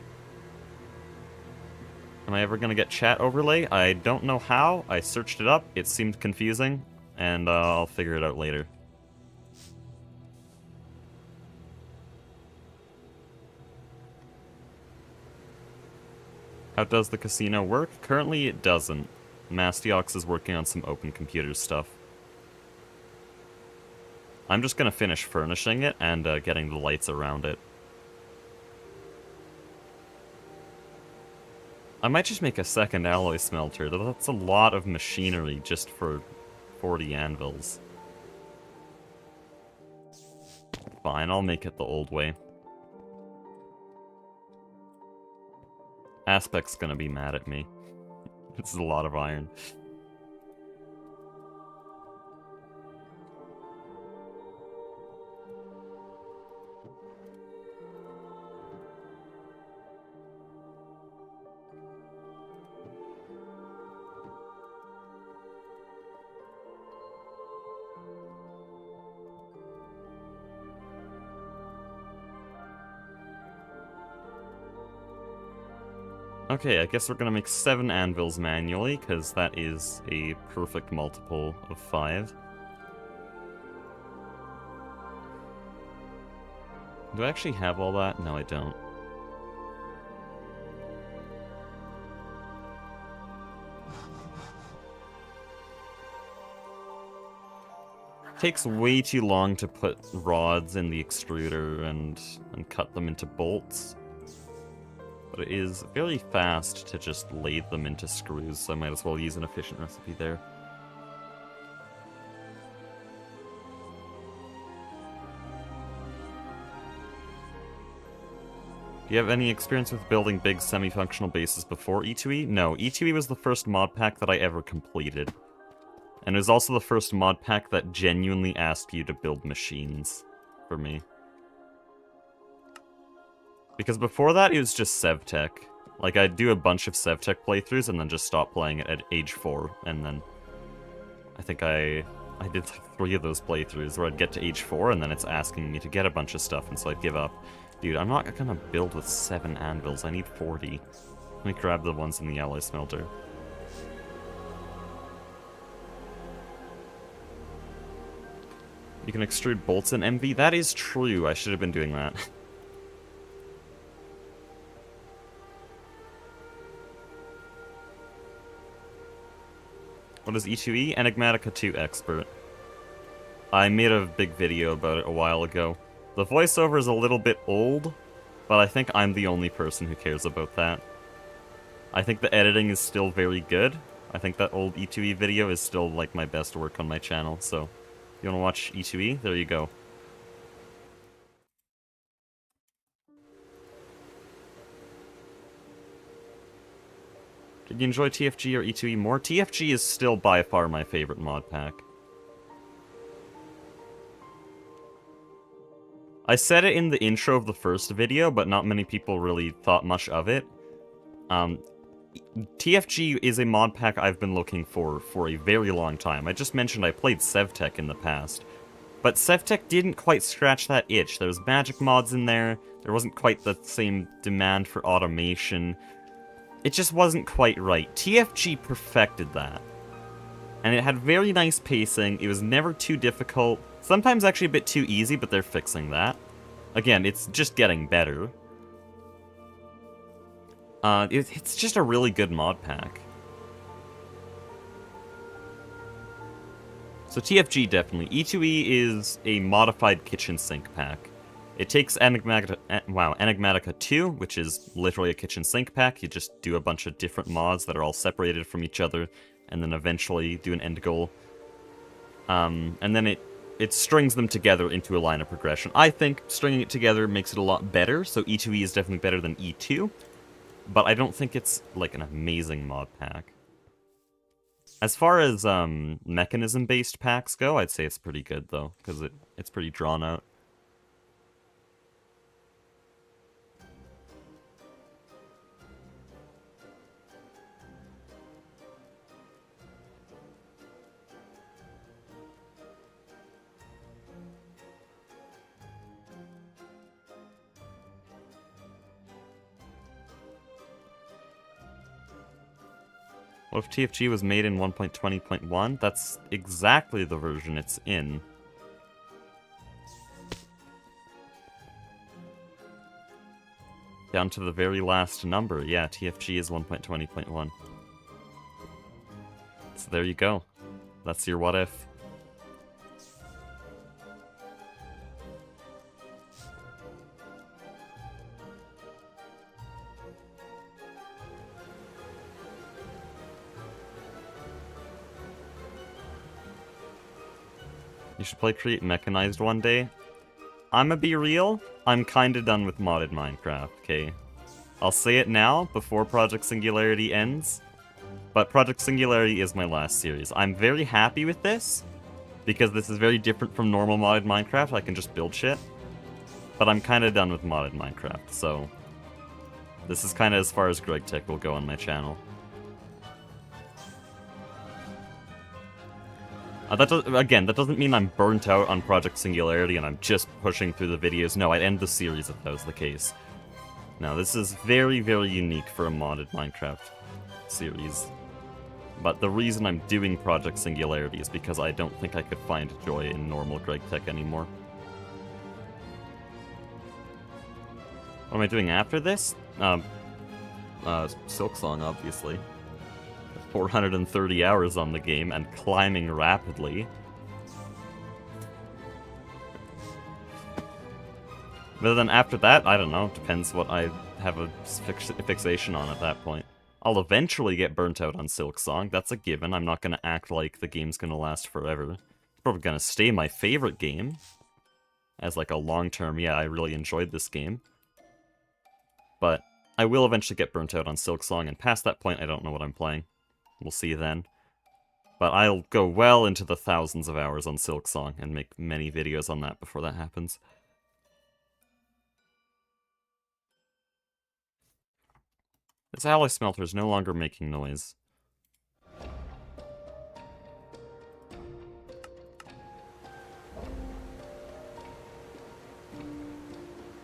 Am I ever going to get chat overlay? I don't know how. I searched it up. It seemed confusing. And I'll figure it out later. How does the casino work? Currently it doesn't. Mastiox is working on some open computer stuff. I'm just gonna finish furnishing it and getting the lights around it. I might just make a second alloy smelter, though that's a lot of machinery just for 40 anvils. Fine, I'll make it the old way. Aspect's gonna be mad at me. This is a lot of iron. Okay, I guess we're gonna make 7 anvils manually, because that is a perfect multiple of 5. Do I actually have all that? No, I don't. Takes way too long to put rods in the extruder and cut them into bolts. But it is very fast to just lathe them into screws, so I might as well use an efficient recipe there. Do you have any experience with building big semi-functional bases before E2E? No, E2E was the first mod pack that I ever completed. And it was also the first mod pack that genuinely asked you to build machines for me. Because before that, it was just SevTech. Like, I'd do a bunch of SevTech playthroughs and then just stop playing it at age 4. And then I think I did like 3 of those playthroughs where I'd get to age 4 and then it's asking me to get a bunch of stuff, and so I'd give up. Dude, I'm not gonna build with 7 anvils. I need 40. Let me grab the ones in the alloy smelter. You can extrude bolts in MV. That is true. I should have been doing that. What is E2E? Enigmatica 2 Expert. I made a big video about it a while ago. The voiceover is a little bit old, but I think I'm the only person who cares about that. I think the editing is still very good. I think that old E2E video is still like my best work on my channel, so if you want to watch E2E, there you go. Did you enjoy TFG or E2E more? TFG is still by far my favorite mod pack. I said it in the intro of the first video, but not many people really thought much of it. TFG is a mod pack I've been looking for a very long time. I just mentioned I played Sevtech in the past. But Sevtech didn't quite scratch that itch. There's magic mods in there, there wasn't quite the same demand for automation. It just wasn't quite right. TFG perfected that. And it had very nice pacing, it was never too difficult, sometimes actually a bit too easy, but they're fixing that. Again, it's just getting better. It's just a really good mod pack. So TFG definitely. E2E is a modified kitchen sink pack. It takes Enigmatica 2, which is literally a kitchen sink pack. You just do a bunch of different mods that are all separated from each other, and then eventually do an end goal. And then it strings them together into a line of progression. I think stringing it together makes it a lot better, so E2E is definitely better than E2. But I don't think it's, like, an amazing mod pack. As far as mechanism-based packs go, I'd say it's pretty good, though, because it's pretty drawn out. What if TFG was made in 1.20.1? That's exactly the version it's in. Down to the very last number. Yeah, TFG is 1.20.1. So there you go. That's your what if. You should play Create Mechanized one day. I'ma be real, I'm kinda done with modded Minecraft, okay? I'll say it now, before Project Singularity ends, but Project Singularity is my last series. I'm very happy with this, because this is very different from normal modded Minecraft, I can just build shit. But I'm kinda done with modded Minecraft, so... this is kinda as far as GregTech will go on my channel. That doesn't mean I'm burnt out on Project Singularity and I'm just pushing through the videos. No, I'd end the series if that was the case. No, this is very, very unique for a modded Minecraft series. But the reason I'm doing Project Singularity is because I don't think I could find joy in normal GregTech anymore. What am I doing after this? Silksong, obviously. 430 hours on the game and climbing rapidly. But then after that, I don't know, depends what I have a fixation on at that point. I'll eventually get burnt out on Silksong, that's a given. I'm not gonna act like the game's gonna last forever. It's probably gonna stay my favorite game. As like a long-term, yeah, I really enjoyed this game. But I will eventually get burnt out on Silksong, and past that point I don't know what I'm playing. We'll see then. But I'll go well into the thousands of hours on Silksong and make many videos on that before that happens. This alloy smelter is no longer making noise.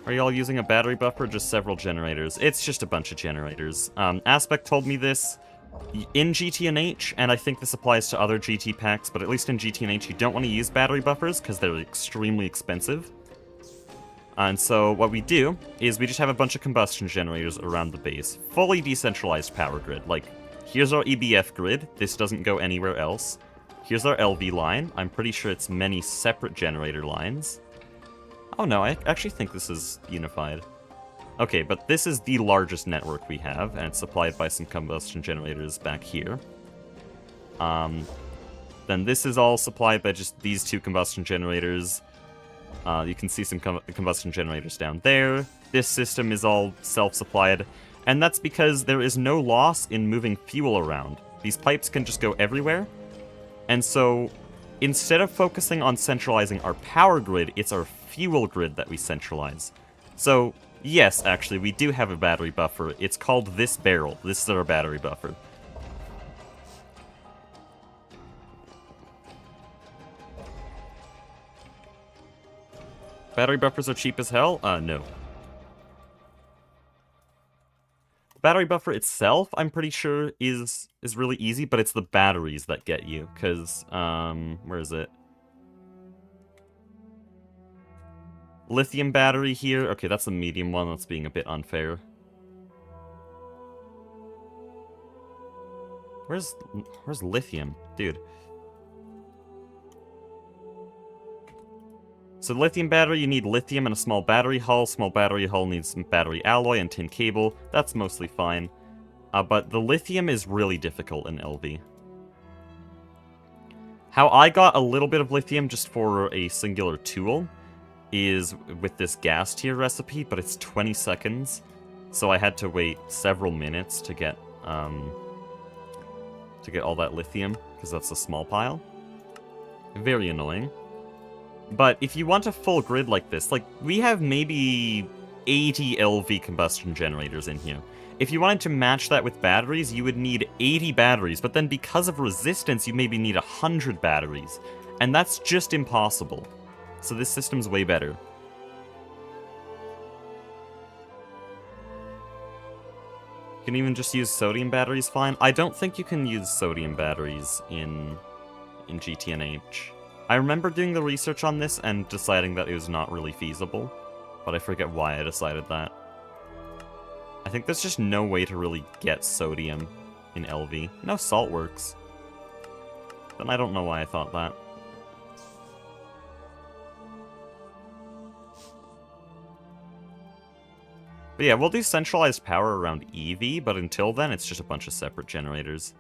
Are y'all using a battery buffer or just several generators? It's just a bunch of generators. Aspect told me this In GT&H, and I think this applies to other GT packs, but at least in GT&H, you don't want to use battery buffers because they're extremely expensive. And so what we do is we just have a bunch of combustion generators around the base. Fully decentralized power grid. Like, here's our EBF grid. This doesn't go anywhere else. Here's our LV line. I'm pretty sure it's many separate generator lines. Oh no, I actually think this is unified. Okay, but this is the largest network we have, and it's supplied by some combustion generators back here. Then this is all supplied by just these two combustion generators. You can see some combustion generators down there. This system is all self-supplied, and that's because there is no loss in moving fuel around. These pipes can just go everywhere, and so instead of focusing on centralizing our power grid, it's our fuel grid that we centralize. So, yes, actually, we do have a battery buffer. It's called this barrel. This is our battery buffer. Battery buffers are cheap as hell? No. The battery buffer itself, I'm pretty sure, is really easy, but it's the batteries that get you, because, where is it? Lithium battery here. Okay, that's the medium one. That's being a bit unfair. Where's lithium? Dude. So lithium battery, you need lithium and a small battery hull. Small battery hull needs some battery alloy and tin cable. That's mostly fine. But the lithium is really difficult in LV. How I got a little bit of lithium just for a singular tool is with this gas tier recipe, but it's 20 seconds. So I had to wait several minutes to get all that lithium, because that's a small pile. Very annoying. But if you want a full grid like this, like, we have maybe 80 LV combustion generators in here. If you wanted to match that with batteries, you would need 80 batteries, but then because of resistance, you maybe need 100 batteries. And that's just impossible. So this system's way better. You can even just use sodium batteries fine. I don't think you can use sodium batteries in GT&H. I remember doing the research on this and deciding that it was not really feasible, but I forget why I decided that. I think there's just no way to really get sodium in LV. No, salt works. Then I don't know why I thought that. But yeah, we'll do centralized power around EV, but until then, it's just a bunch of separate generators.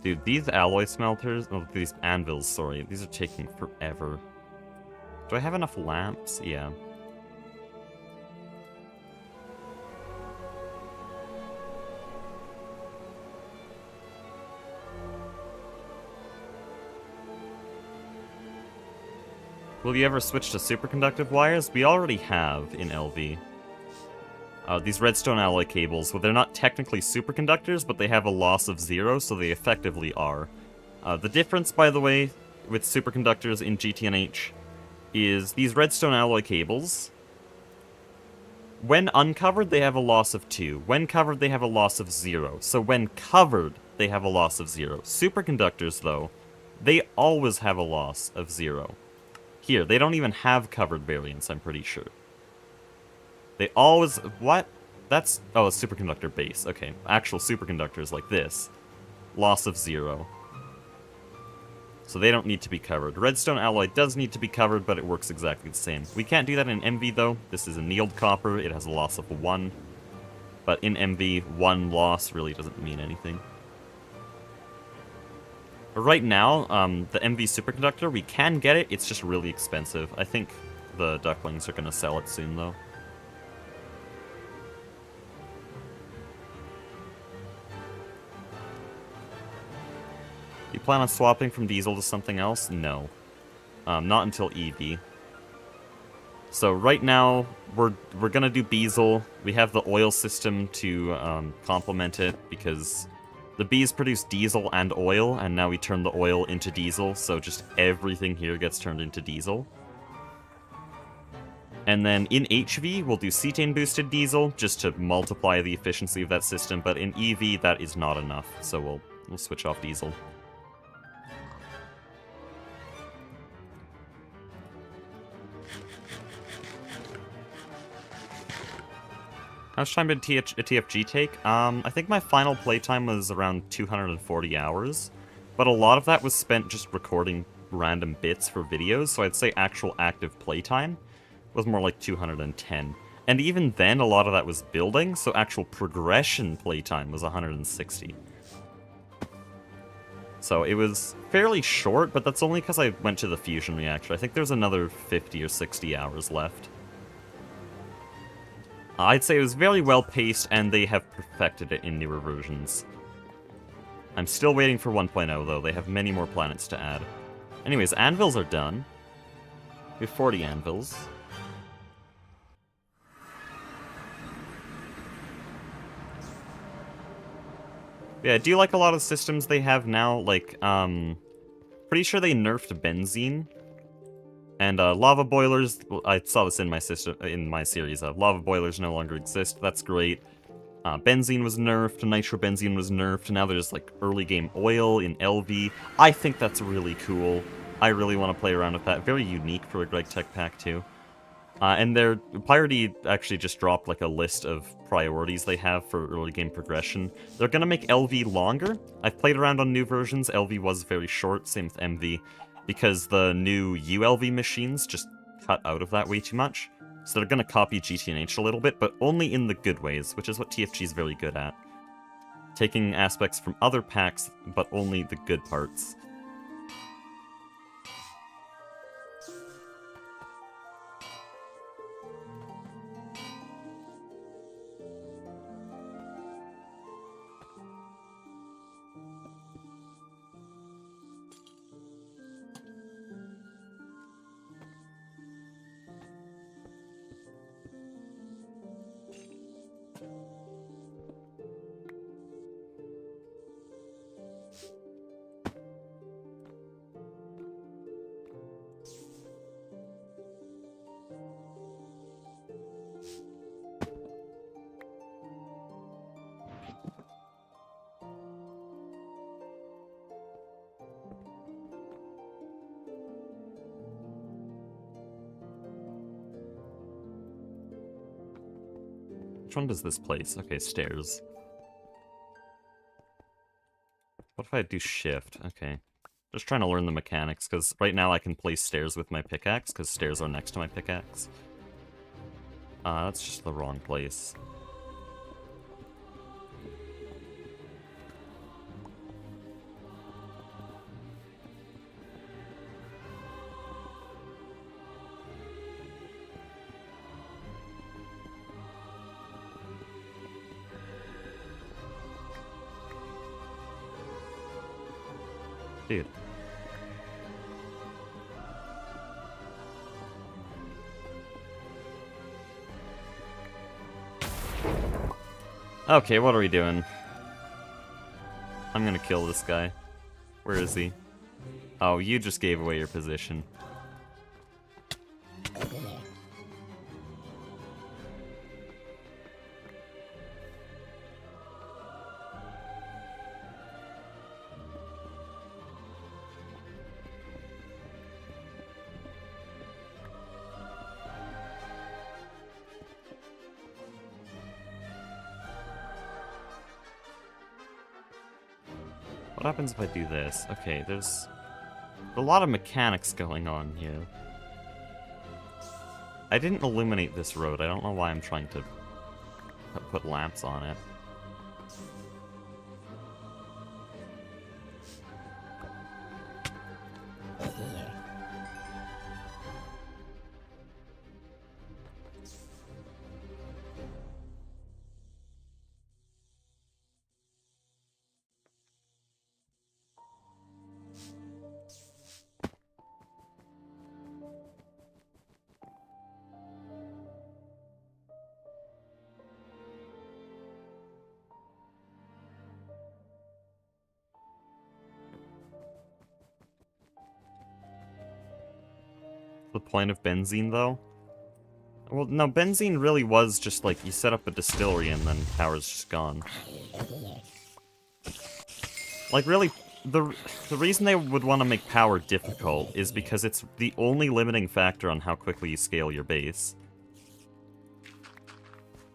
Dude, these alloy smelters, oh, these anvils, sorry, these are taking forever. Do I have enough lamps? Yeah. Will you ever switch to superconductive wires? We already have in LV. These redstone alloy cables, well, they're not technically superconductors, but they have a loss of 0, so they effectively are. The difference, by the way, with superconductors in GT&H is these redstone alloy cables, when uncovered, they have a loss of 2. When covered, they have a loss of 0. So when covered, they have a loss of 0. Superconductors, though, they always have a loss of 0. Here, they don't even have covered variants, I'm pretty sure. They always... What? That's... Oh, a superconductor base. Okay. Actual superconductors like this. Loss of 0. So they don't need to be covered. Redstone alloy does need to be covered, but it works exactly the same. We can't do that in MV, though. This is annealed copper. It has a loss of 1. But in MV, 1 loss really doesn't mean anything. But right now, the MV superconductor, we can get it. It's just really expensive. I think the ducklings are going to sell it soon, though. You plan on swapping from diesel to something else? No. Not until EV. So right now, we're gonna do diesel. We have the oil system to complement it, because The bees produce diesel and oil, and now we turn the oil into diesel, so just everything here gets turned into diesel. And then in HV, we'll do cetane-boosted diesel, just to multiply the efficiency of that system, but in EV, that is not enough, so we'll switch off diesel. How much time did TFG take? I think my final playtime was around 240 hours, but a lot of that was spent just recording random bits for videos, so I'd say actual active playtime was more like 210. And even then, a lot of that was building, so actual progression playtime was 160. So it was fairly short, but that's only because I went to the fusion reactor. I think there's another 50 or 60 hours left. I'd say it was very well paced, and they have perfected it in newer versions. I'm still waiting for 1.0, though. They have many more planets to add. Anyways, anvils are done. We have 40 anvils. Yeah, I do like a lot of systems they have now, like, pretty sure they nerfed benzene. And lava boilers, I saw this in my series. Lava boilers no longer exist. That's great. Benzene was nerfed. Nitrobenzene was nerfed. Now there's like early game oil in LV. I think that's really cool. I really want to play around with that. Very unique for a Greg Tech pack too. And their Priority actually just dropped like a list of priorities they have for early game progression. They're gonna make LV longer. I've played around on new versions. LV was very short. Same with MV. Because the new ULV machines just cut out of that way too much. So they're going to copy GTNH a little bit, but only in the good ways, which is what TFG is very good at. Taking aspects from other packs, but only the good parts. Which one does this place? Okay, stairs. What if I do shift? Okay. Just trying to learn the mechanics, because right now I can place stairs with my pickaxe, because stairs are next to my pickaxe. That's just the wrong place. Dude. Okay, what are we doing? I'm gonna kill this guy. Where is he? Oh, you just gave away your position. What happens if I do this? Okay, there's a lot of mechanics going on here. I didn't illuminate this road. I don't know why I'm trying to put lamps on it. the point of benzene, though? Well, no, benzene really was just like, you set up a distillery and then power's just gone. Like, really, the reason they would want to make power difficult is because it's the only limiting factor on how quickly you scale your base.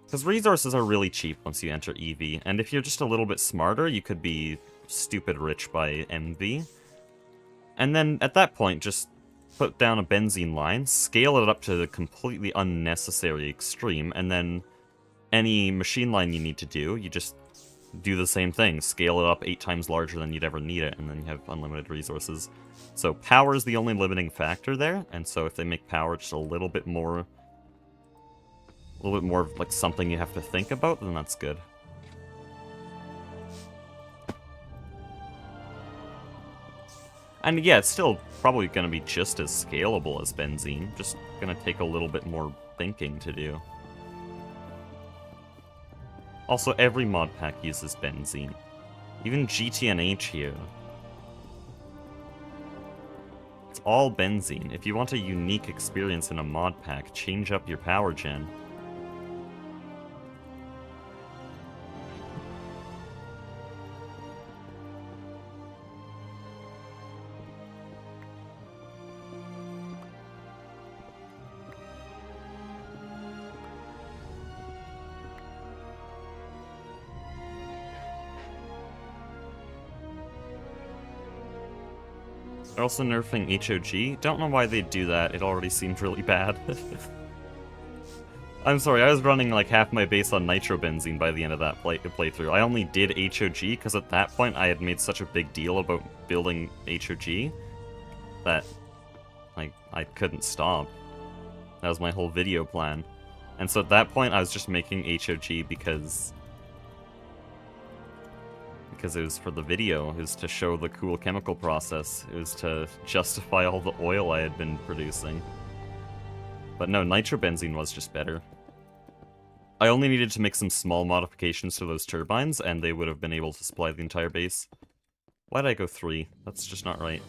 Because resources are really cheap once you enter EV, and if you're just a little bit smarter, you could be stupid rich by MV. And then, at that point, just put down a benzene line, scale it up to the completely unnecessary extreme, and then any machine line you need to do, you just do the same thing. Scale it up 8 times larger than you'd ever need it, and then you have unlimited resources. So power is the only limiting factor there, and so if they make power just a little bit more like something you have to think about, then that's good. And yeah, it's still probably going to be just as scalable as benzene, just going to take a little bit more thinking to do. Also, every mod pack uses benzene. Even GTNH here. It's all benzene. If you want a unique experience in a mod pack, change up your power gen. They're also nerfing HOG. Don't know why they'd do that, it already seemed really bad. I'm sorry, I was running like half my base on nitrobenzene by the end of that playthrough. I only did HOG because at that point I had made such a big deal about building HOG that like I couldn't stop. That was my whole video plan. And so at that point I was just making HOG because it was for the video, it was to show the cool chemical process, it was to justify all the oil I had been producing. But no, nitrobenzene was just better. I only needed to make some small modifications to those turbines, and they would have been able to supply the entire base. Why did I go 3? That's just not right.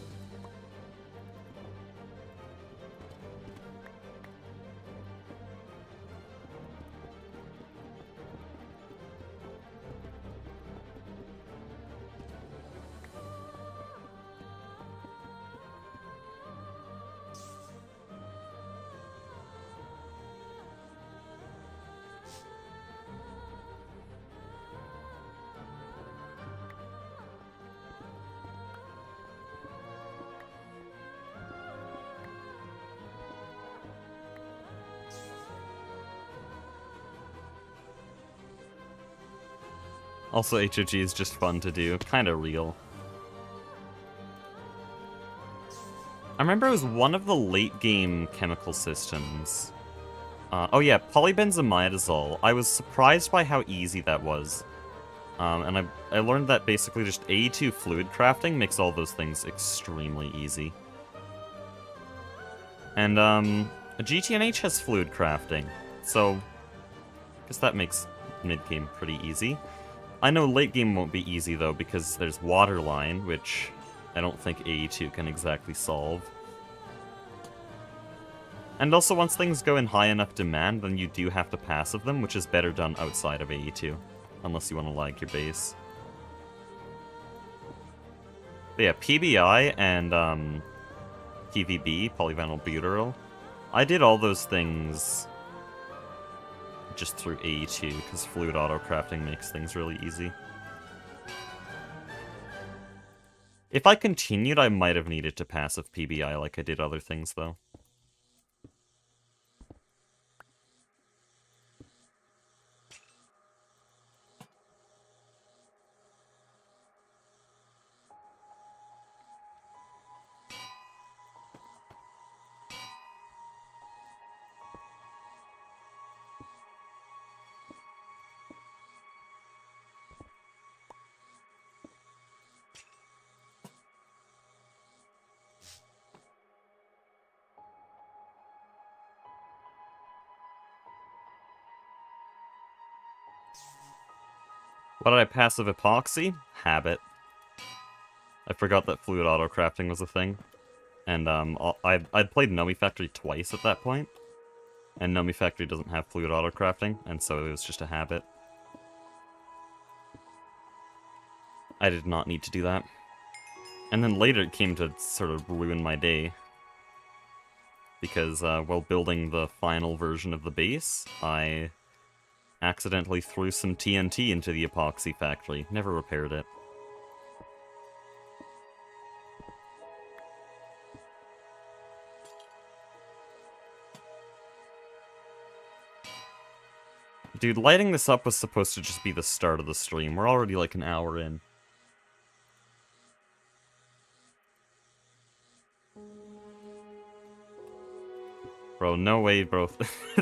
Also, HOG is just fun to do, kinda real. I remember it was one of the late-game chemical systems. Oh yeah, polybenzamiadazole. I was surprised by how easy that was. And I learned that basically just A2 fluid crafting makes all those things extremely easy. And, GTNH has fluid crafting, so I guess that makes mid-game pretty easy. I know late game won't be easy, though, because there's Waterline, which I don't think AE2 can exactly solve. And also, once things go in high enough demand, then you do have to passive them, which is better done outside of AE2, unless you want to lag your base. But yeah, PBI and PVB, polyvinyl butyryl, I did all those things just through AE2, because fluid auto-crafting makes things really easy. If I continued, I might have needed to passive PBI like I did other things, though. What did I passive epoxy? Habit. I forgot that fluid auto-crafting was a thing. And I'd played Nomi Factory twice at that point, and Nomi Factory doesn't have fluid auto-crafting, and so it was just a habit. I did not need to do that. And then later it came to sort of ruin my day, because while building the final version of the base, I accidentally threw some TNT into the epoxy factory. Never repaired it. Dude, lighting this up was supposed to just be the start of the stream. We're already like an hour in. Bro, no way, bro.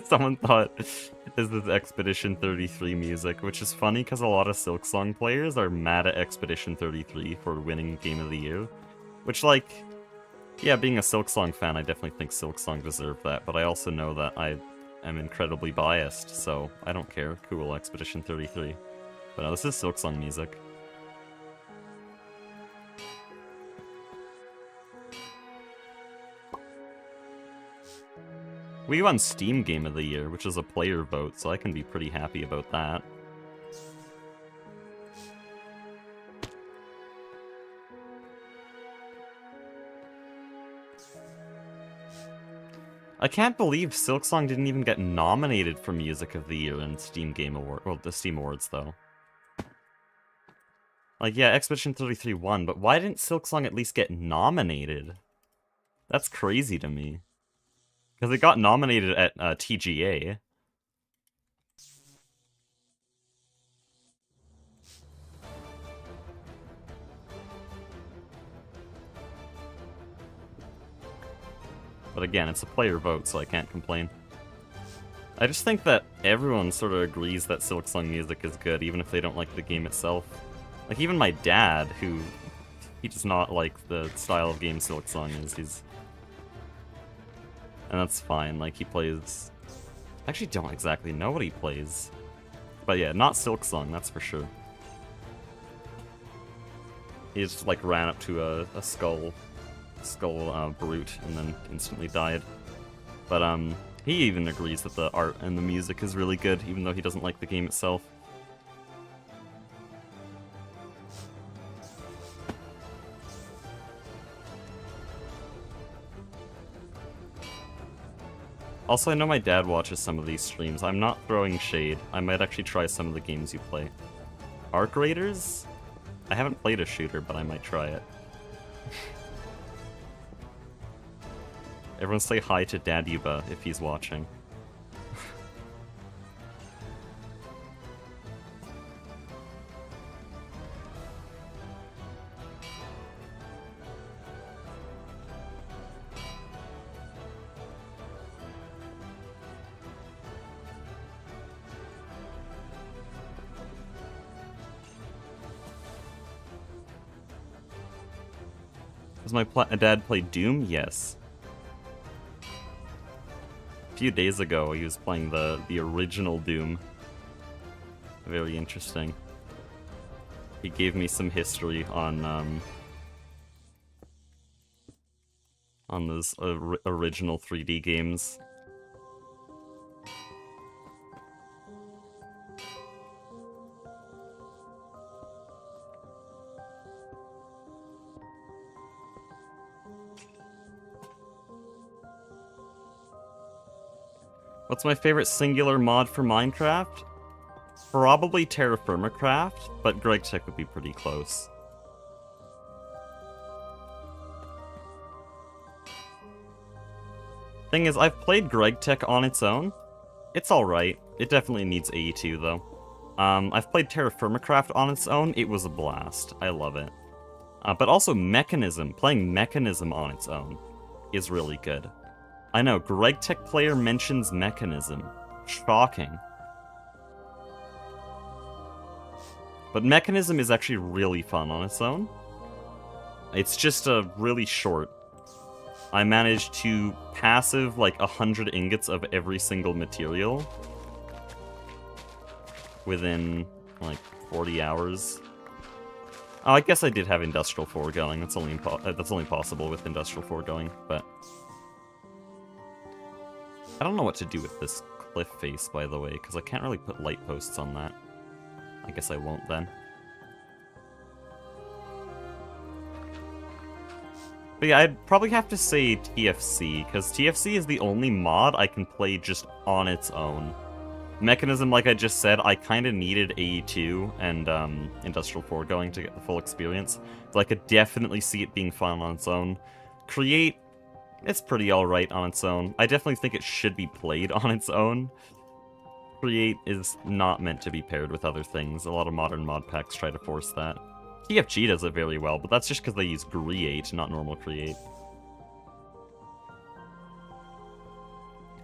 Someone thought this is Expedition 33 music, which is funny because a lot of Silksong players are mad at Expedition 33 for winning Game of the Year. Which, like, yeah, being a Silksong fan, I definitely think Silksong deserved that, but I also know that I am incredibly biased, so I don't care. Cool, Expedition 33. But no, this is Silksong music. We won Steam Game of the Year, which is a player vote, so I can be pretty happy about that. I can't believe Silksong didn't even get nominated for Music of the Year in Steam Game Award. Well, the Steam Awards, though. Like, yeah, Expedition 33 won, but why didn't Silksong at least get nominated? That's crazy to me. Because it got nominated at TGA. But again, it's a player vote, so I can't complain. I just think that everyone sort of agrees that Silksong music is good, even if they don't like the game itself. Like, even my dad, who... he does not like the style of game Silksong is. He's... and that's fine, like, he plays... I actually don't exactly know what he plays. But yeah, not Silksong, that's for sure. He just, like, ran up to a skull brute and then instantly died. But, he even agrees that the art and the music is really good, even though he doesn't like the game itself. Also, I know my dad watches some of these streams. I'm not throwing shade. I might actually try some of the games you play. Arc Raiders? I haven't played a shooter, but I might try it. Everyone say hi to Dadyba if he's watching. Does my dad play Doom? Yes. A few days ago, he was playing the original Doom. Very interesting. He gave me some history on those original 3D games. What's my favorite singular mod for Minecraft? Probably Terraformacraft, but GregTech would be pretty close. Thing is, I've played GregTech on its own. It's alright. It definitely needs AE2, though. I've played Terraformacraft on its own. It was a blast. I love it. But also Mechanism. Playing Mechanism on its own is really good. I know, GregTech player mentions Mechanism. Shocking. But Mechanism is actually really fun on its own. It's just really short. I managed to passive like 100 ingots of every single material within like 40 hours. Oh, I guess I did have Industrial 4 going. That's only possible with Industrial 4 going, but... I don't know what to do with this cliff face, by the way, because I can't really put light posts on that. I guess I won't then. But yeah, I'd probably have to say TFC, because TFC is the only mod I can play just on its own. Mechanism, like I just said, I kind of needed AE2 and Industrial 4 going to get the full experience. So I could definitely see it being fun on its own. Create, it's pretty alright on its own. I definitely think it should be played on its own. Create is not meant to be paired with other things. A lot of modern mod packs try to force that. TFG does it very well, but that's just because they use Create, not normal Create.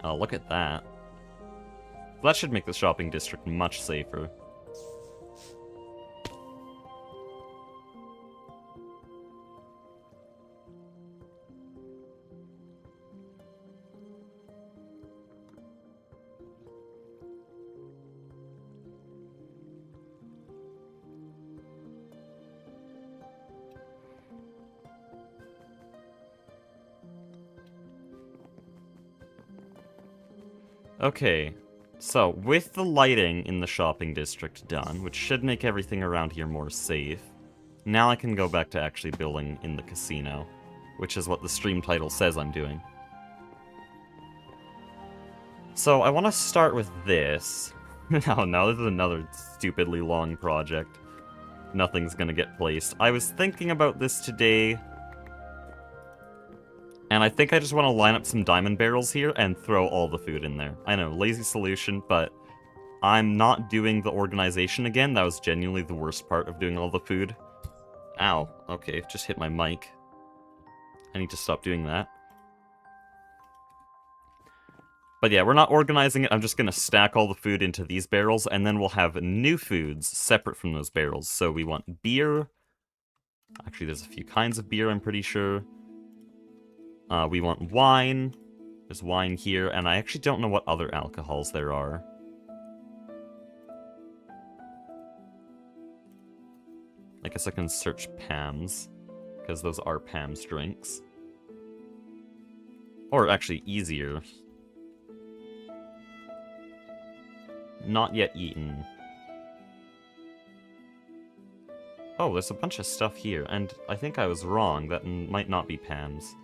Oh, look at that. That should make the shopping district much safer. Okay, so with the lighting in the shopping district done, which should make everything around here more safe, now I can go back to actually building in the casino, which is what the stream title says I'm doing. So I want to start with this. Oh no, this is another stupidly long project. Nothing's gonna get placed. I was thinking about this today, and I think I just want to line up some diamond barrels here and throw all the food in there. I know, lazy solution, but I'm not doing the organization again. That was genuinely the worst part of doing all the food. Ow. Okay, just hit my mic. I need to stop doing that. But yeah, we're not organizing it. I'm just going to stack all the food into these barrels, and then we'll have new foods separate from those barrels. So we want beer. Actually, there's a few kinds of beer, I'm pretty sure. We want wine. There's wine here, and I actually don't know what other alcohols there are. I guess I can search Pam's, because those are Pam's drinks. Or actually, easier. Not yet eaten. Oh, there's a bunch of stuff here, and I think I was wrong. That might not be Pam's.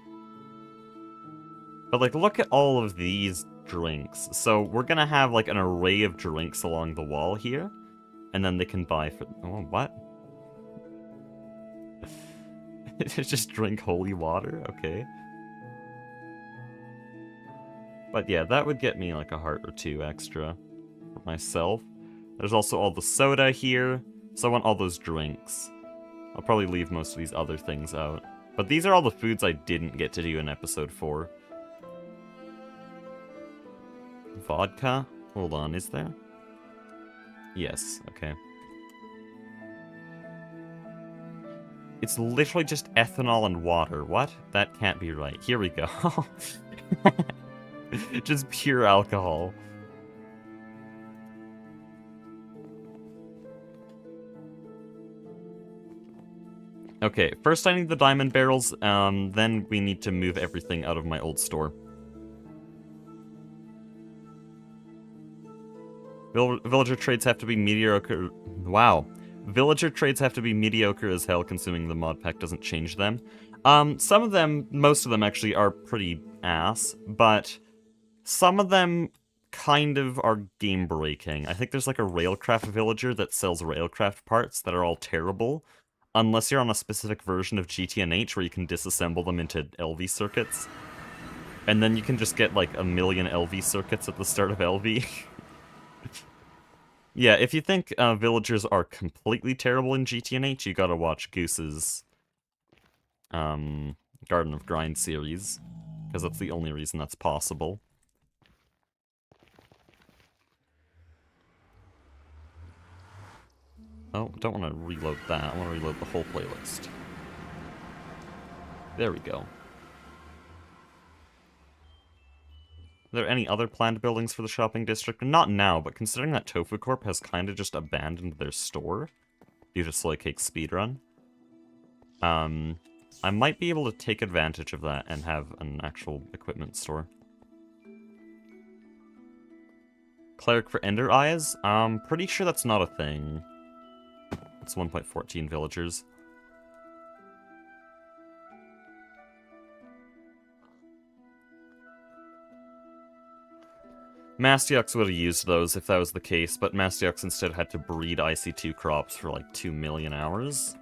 But, like, look at all of these drinks. So we're gonna have, like, an array of drinks along the wall here. And then they can buy for... Oh, what? Just drink holy water? Okay. But yeah, that would get me, like, a heart or two extra for myself. There's also all the soda here. So I want all those drinks. I'll probably leave most of these other things out. But these are all the foods I didn't get to do in episode 4. Vodka? Hold on, is there? Yes, okay. It's literally just ethanol and water. What? That can't be right. Here we go. Just pure alcohol. Okay, first I need the diamond barrels, then we need to move everything out of my old store. Villager trades have to be mediocre. Wow. Villager trades have to be mediocre as hell, consuming the mod pack doesn't change them. Some of them, most of them actually are pretty ass, but some of them kind of are game-breaking. I think there's like a Railcraft villager that sells Railcraft parts that are all terrible, unless you're on a specific version of GTNH where you can disassemble them into LV circuits. And then you can just get like a million LV circuits at the start of LV. Yeah, if you think villagers are completely terrible in GTNH, you gotta watch Goose's Garden of Grind series, because that's the only reason that's possible. Oh, don't want to reload that. I want to reload the whole playlist. There we go. Are there any other planned buildings for the shopping district? Not now, but considering that Tofu Corp has kind of just abandoned their store due to Soy Cake's speedrun, I might be able to take advantage of that and have an actual equipment store. Cleric for Ender Eyes? Pretty sure that's not a thing. It's 1.14 villagers. Mastiox would have used those if that was the case, but Mastiox instead had to breed IC2 crops for like 2 million hours.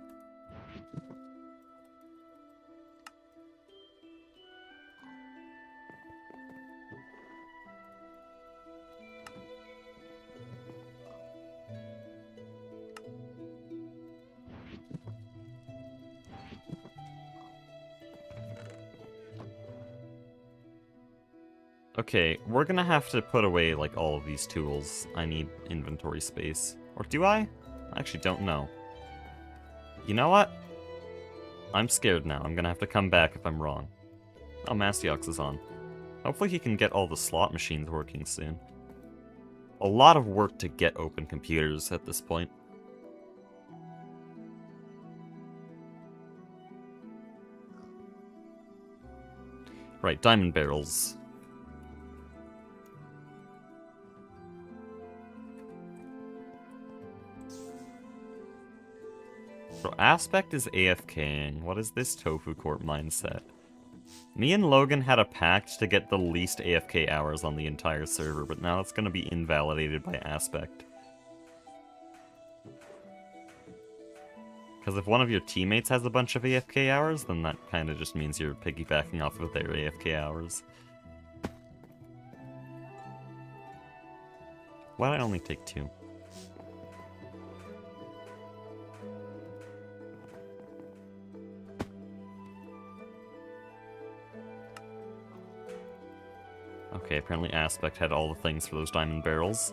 Okay, we're gonna have to put away, like, all of these tools. I need inventory space. Or do I? I actually don't know. You know what? I'm scared now. I'm gonna have to come back if I'm wrong. Oh, Mastiox is on. Hopefully he can get all the slot machines working soon. A lot of work to get open computers at this point. Right, diamond barrels. So Aspect is AFKing. What is this Tofu Corp mindset? Me and Logan had a pact to get the least AFK hours on the entire server, but now it's gonna be invalidated by Aspect. Because if one of your teammates has a bunch of AFK hours, then that kind of just means you're piggybacking off of their AFK hours. Why'd I only take 2? Okay, apparently Aspect had all the things for those diamond barrels.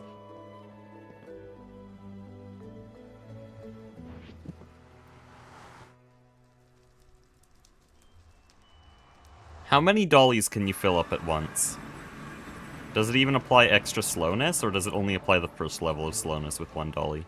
How many dollies can you fill up at once? Does it even apply extra slowness, or does it only apply the first level of slowness with 1 dolly?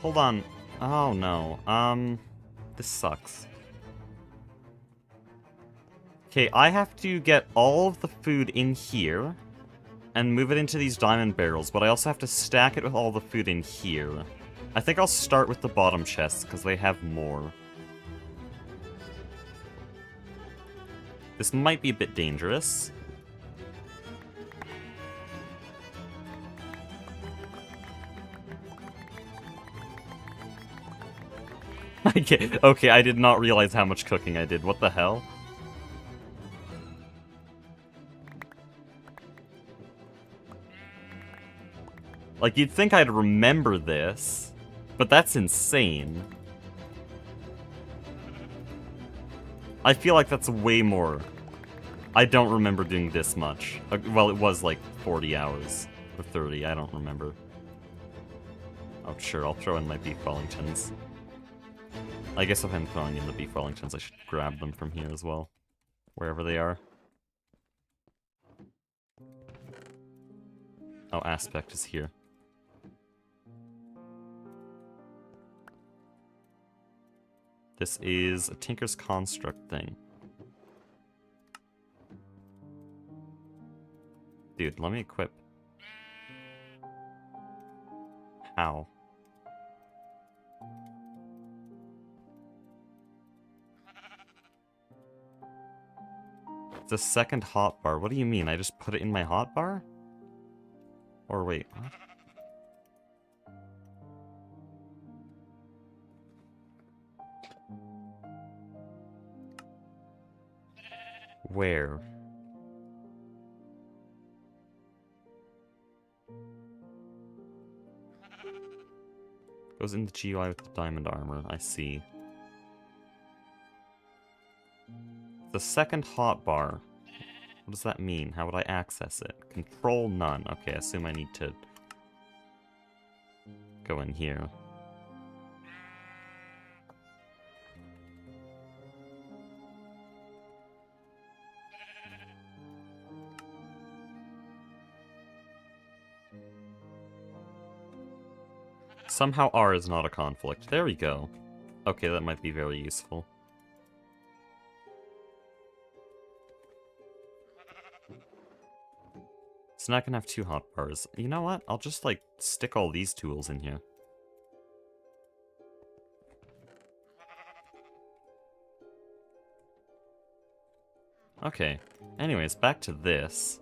Hold on. Oh no. This sucks. Okay, I have to get all of the food in here and move it into these diamond barrels, but I also have to stack it with all the food in here. I think I'll start with the bottom chests, because they have more. This might be a bit dangerous. Okay, I did not realize how much cooking I did. What the hell? Like, you'd think I'd remember this, but that's insane. I feel like that's way more. I don't remember doing this much. Well, it was like 40 hours. Or 30, I don't remember. Oh, sure, I'll throw in my beef Wellingtons. I guess if I'm throwing in the beef Wellingtons, I should grab them from here as well. Wherever they are. Oh, Aspect is here. This is a Tinker's Construct thing. Dude, let me equip. How? It's a second hotbar. What do you mean? I just put it in my hotbar? Or wait, what? Where? Goes in the GUI with the diamond armor, I see. The second hotbar. What does that mean? How would I access it? Control none. Okay, I assume I need to go in here. Somehow R is not a conflict. There we go. Okay, that might be very useful. So now I can have 2 hotbars. You know what? I'll just, like, stick all these tools in here. Okay. Anyways, back to this.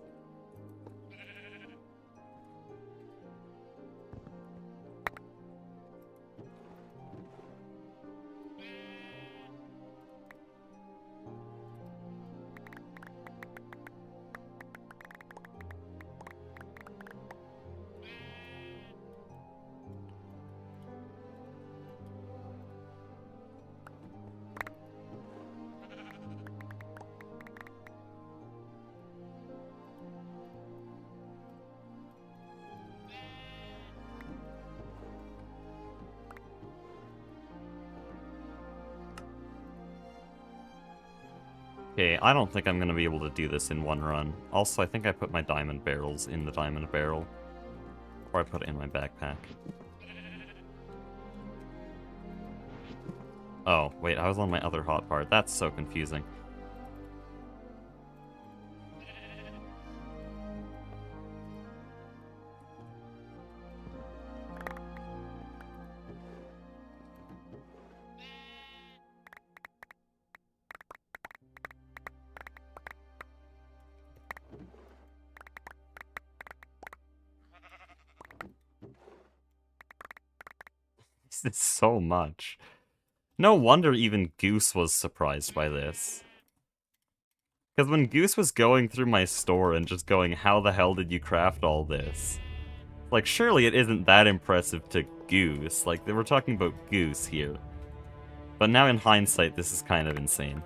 Okay, I don't think I'm going to be able to do this in one run. Also, I think I put my diamond barrels in the diamond barrel. Or I put it in my backpack. Oh, wait, I was on my other hotbar. That's so confusing. This is so much. No wonder even Goose was surprised by this. Because when Goose was going through my store and just going, how the hell did you craft all this? Like, surely it isn't that impressive to Goose. Like, we're talking about Goose here. But now in hindsight, this is kind of insane.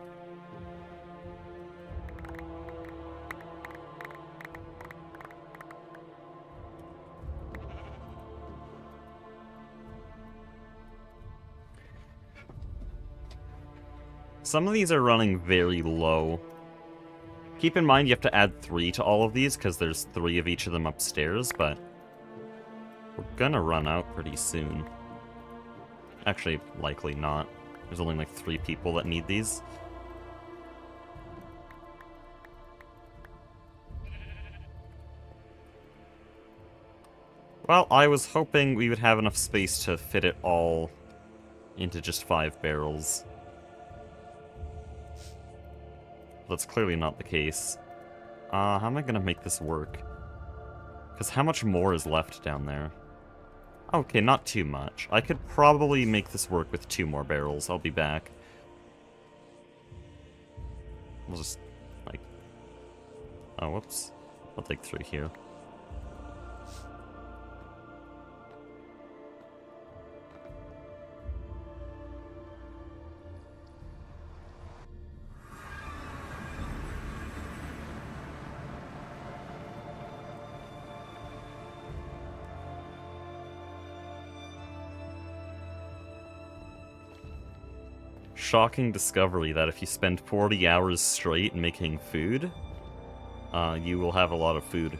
Some of these are running very low. Keep in mind you have to add 3 to all of these, because there's 3 of each of them upstairs, but we're gonna run out pretty soon. Actually, likely not. There's only like 3 people that need these. Well, I was hoping we would have enough space to fit it all into just 5 barrels. That's clearly not the case. How am I gonna make this work? Because how much more is left down there? Okay, not too much. I could probably make this work with 2 more barrels. I'll be back. We'll just, like... Oh, whoops. I'll take 3 here. Shocking discovery that if you spend 40 hours straight making food, you will have a lot of food.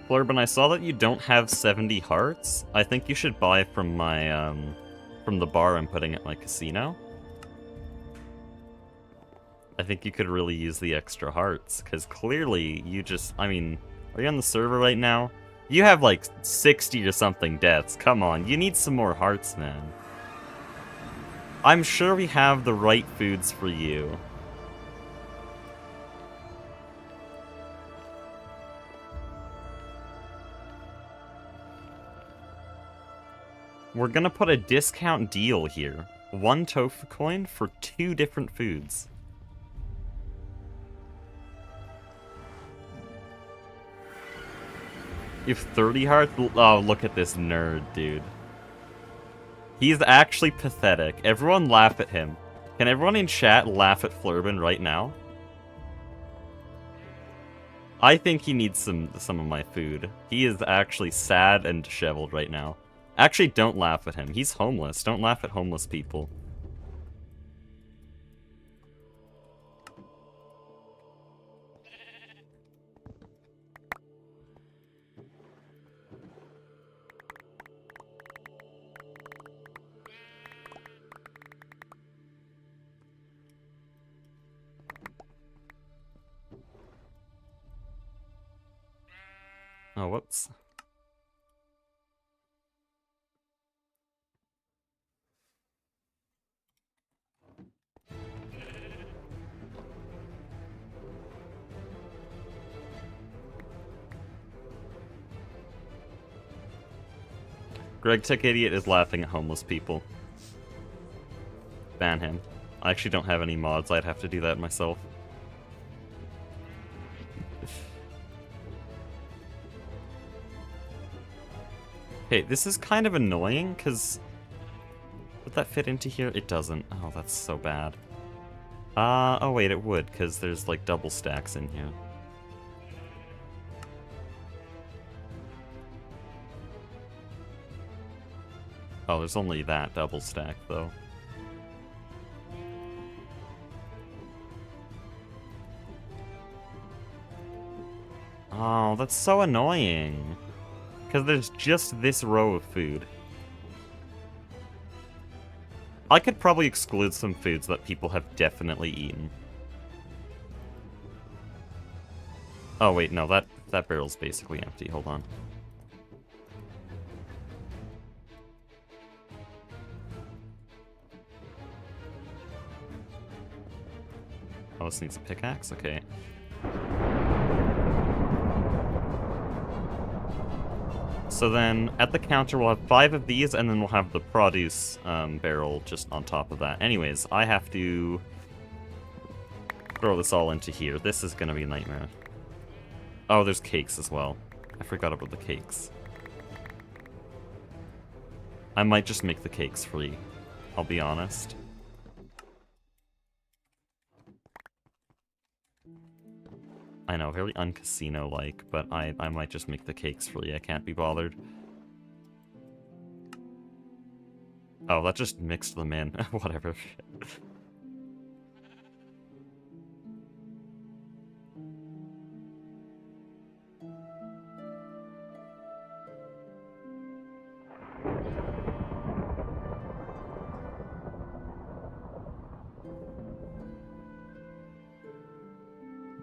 Blurban, I saw that you don't have 70 hearts. I think you should buy from my, from the bar I'm putting at my casino. I think you could really use the extra hearts, because clearly you just, I mean, are you on the server right now? You have like 60 or something deaths. Come on, you need some more hearts, man. I'm sure we have the right foods for you. we're gonna put a discount deal here. 1 tofu coin for 2 different foods. You have 30 hearts? Oh, look at this nerd, dude. He's actually pathetic. Everyone laugh at him. Can everyone in chat laugh at Flurbin right now? I think he needs some of my food. He is actually sad and disheveled right now. Actually, don't laugh at him. He's homeless. Don't laugh at homeless people. Oh, whoops. Greg Tech Idiot is laughing at homeless people. Ban him. I actually don't have any mods. I'd have to do that myself. Okay, this is kind of annoying, because... Would that fit into here? It doesn't. Oh, that's so bad. Oh wait, it would, because there's, like, double stacks in here. Oh, there's only that double stack, though. Oh, that's so annoying. Because there's just this row of food. I could probably exclude some foods that people have definitely eaten. Oh wait, no, that barrel's basically empty. Hold on. Oh, this needs a pickaxe? Okay. So then, at the counter, we'll have 5 of these, and then we'll have the produce barrel just on top of that. Anyways, I have to throw this all into here. This is gonna be a nightmare. Oh, there's cakes as well. I forgot about the cakes. I might just make the cakes free. I'll be honest. I know, very un-casino-like, but I might just make the cakes free. I can't be bothered. Oh, that just mixed them in. Whatever.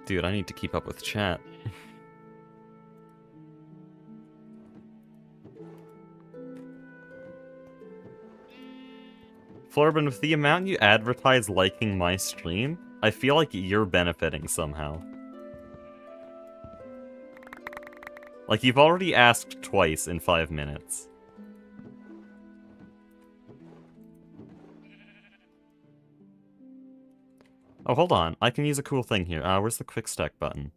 Dude, I need to keep up with chat. Florbin, with the amount you advertise liking my stream, I feel like you're benefiting somehow. Like, you've already asked twice in 5 minutes. Oh, hold on. I can use a cool thing here. Where's the quick stack button?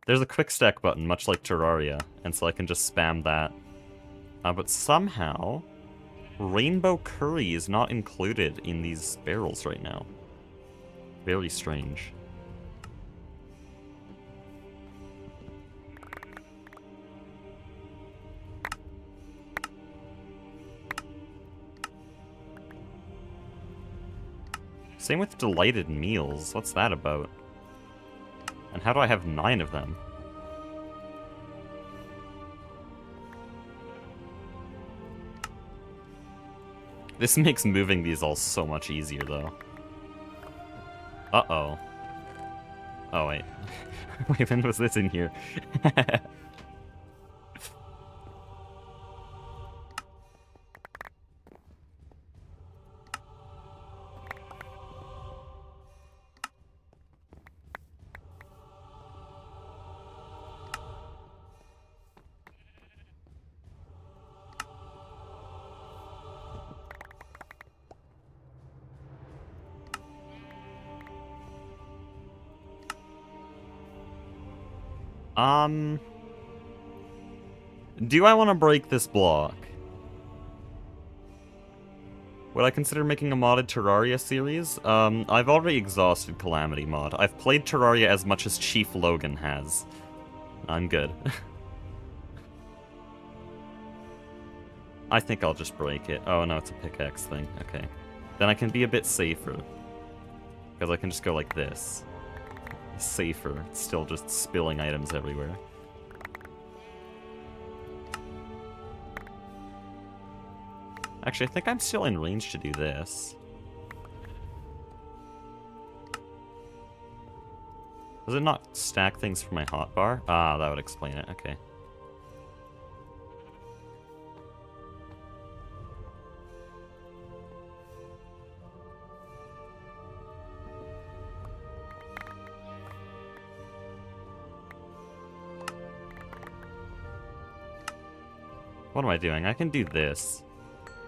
There's a quick stack button, much like Terraria, and so I can just spam that. But somehow, rainbow curry is not included in these barrels right now. Very strange. Same with delighted meals. What's that about? And how do I have 9 of them? This makes moving these all so much easier, though. Uh-oh. Oh, wait. Wait, when was this in here? Do I want to break this block? Would I consider making a modded Terraria series? I've already exhausted Calamity mod. I've played Terraria as much as Chief Logan has. I'm good. I think I'll just break it. Oh no, it's a pickaxe thing. Okay. Then I can be a bit safer. Because I can just go like this. Safer. It's still just spilling items everywhere. Actually, I think I'm still in range to do this. Does it not stack things for my hotbar? Ah, that would explain it. Okay. What am I doing? I can do this.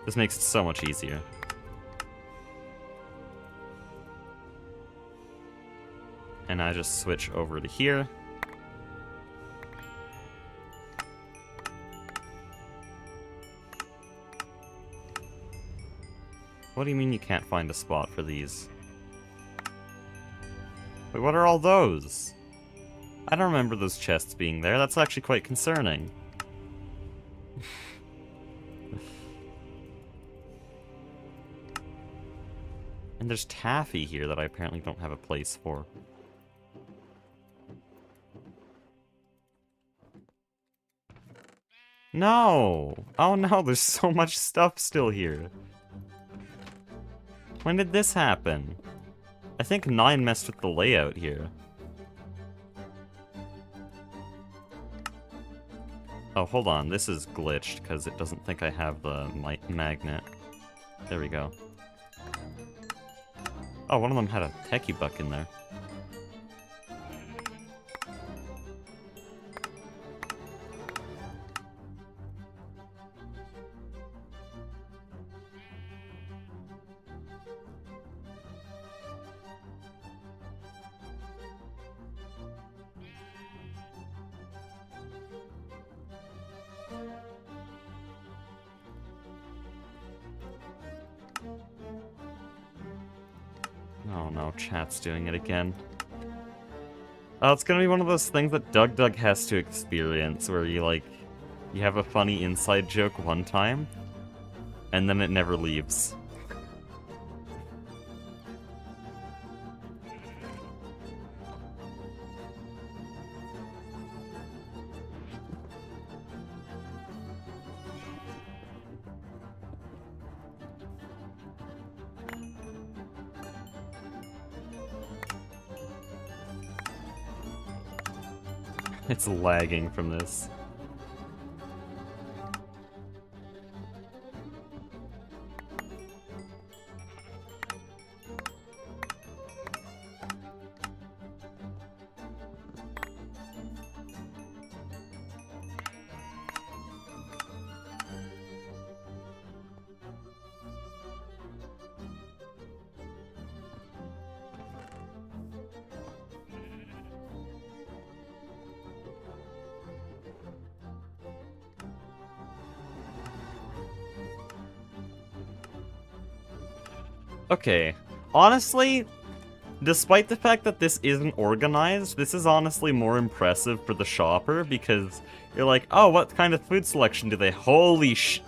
This makes it so much easier. And I just switch over to here. What do you mean you can't find a spot for these? Wait, what are all those? I don't remember those chests being there. That's actually quite concerning. And there's taffy here that I apparently don't have a place for. No! Oh no, there's so much stuff still here. When did this happen? I think 9 messed with the layout here. Oh, hold on. This is glitched because it doesn't think I have the magnet. There we go. Oh, one of them had a techie buck in there. Oh no, chat's doing it again. Oh, it's gonna be one of those things that Doug has to experience, where you have a funny inside joke one time, and then it never leaves. It's lagging from this. Okay, honestly, despite the fact that this isn't organized, this is honestly more impressive for the shopper, because you're like, oh, what kind of food selection do they? Holy sh...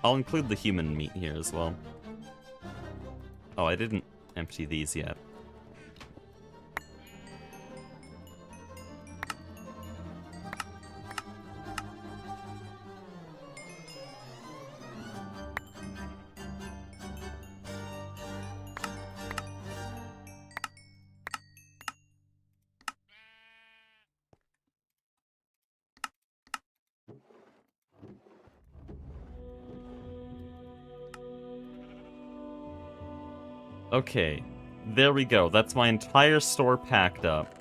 I'll include the human meat here as well. Oh, I didn't empty these yet. Okay, there we go. That's my entire store packed up.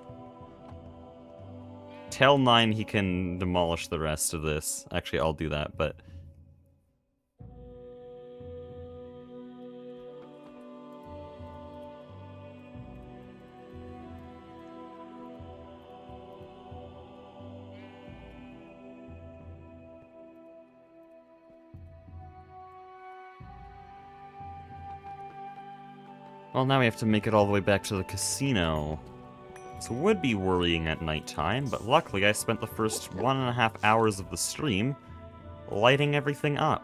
Tell 9 he can demolish the rest of this. Actually, I'll do that, but... Well, now we have to make it all the way back to the casino. So it would be worrying at nighttime, but luckily I spent the first 1.5 hours of the stream lighting everything up.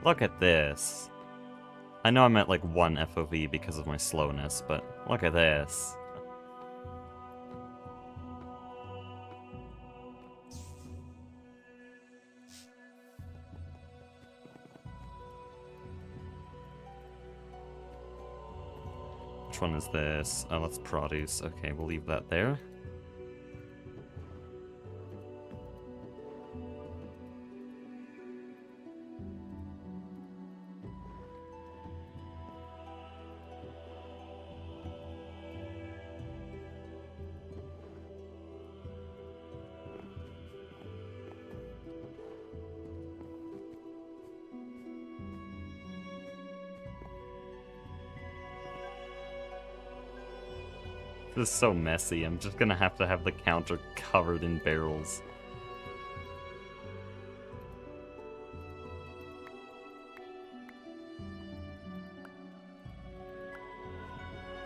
Look at this. I know I'm at like 1 FOV because of my slowness, but look at this. Which one is this? Oh, that's produce. Okay, we'll leave that there. This is so messy. I'm just gonna have to have the counter covered in barrels.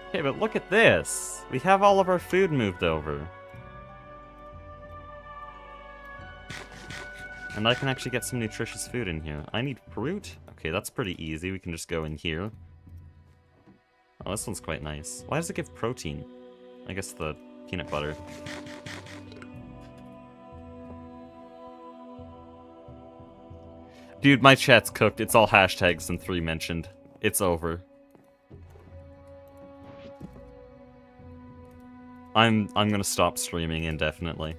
Okay, but look at this! We have all of our food moved over. And I can actually get some nutritious food in here. I need fruit? Okay, that's pretty easy. We can just go in here. Oh, this one's quite nice. Why does it give protein? I guess the peanut butter. Dude, my chat's cooked. It's all hashtags and 3 mentioned. It's over. I'm gonna stop streaming indefinitely.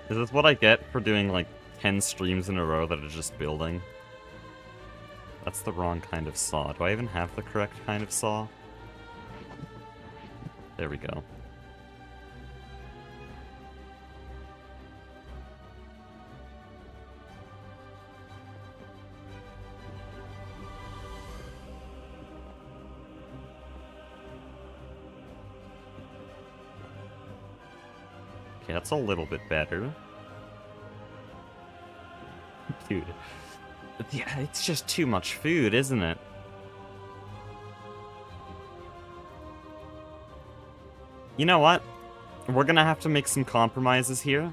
Is this what I get for doing like 10 streams in a row that are just building? That's the wrong kind of saw. Do I even have the correct kind of saw? There we go. Okay, that's a little bit better. Dude. Yeah, it's just too much food, isn't it? You know what? We're gonna have to make some compromises here.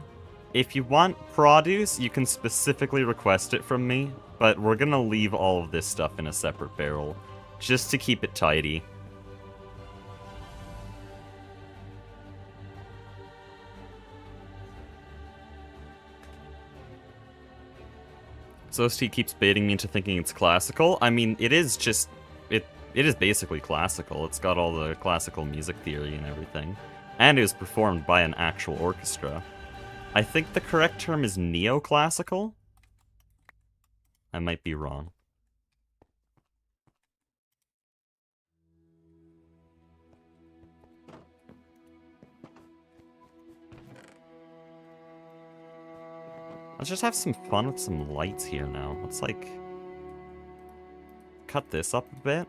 If you want produce, you can specifically request it from me, but we're gonna leave all of this stuff in a separate barrel, just to keep it tidy. Zosti keeps baiting me into thinking it's classical. I mean, it is just... It is basically classical. It's got all the classical music theory and everything. And it was performed by an actual orchestra. I think the correct term is neoclassical? I might be wrong. Let's just have some fun with some lights here now. Let's, like, cut this up a bit.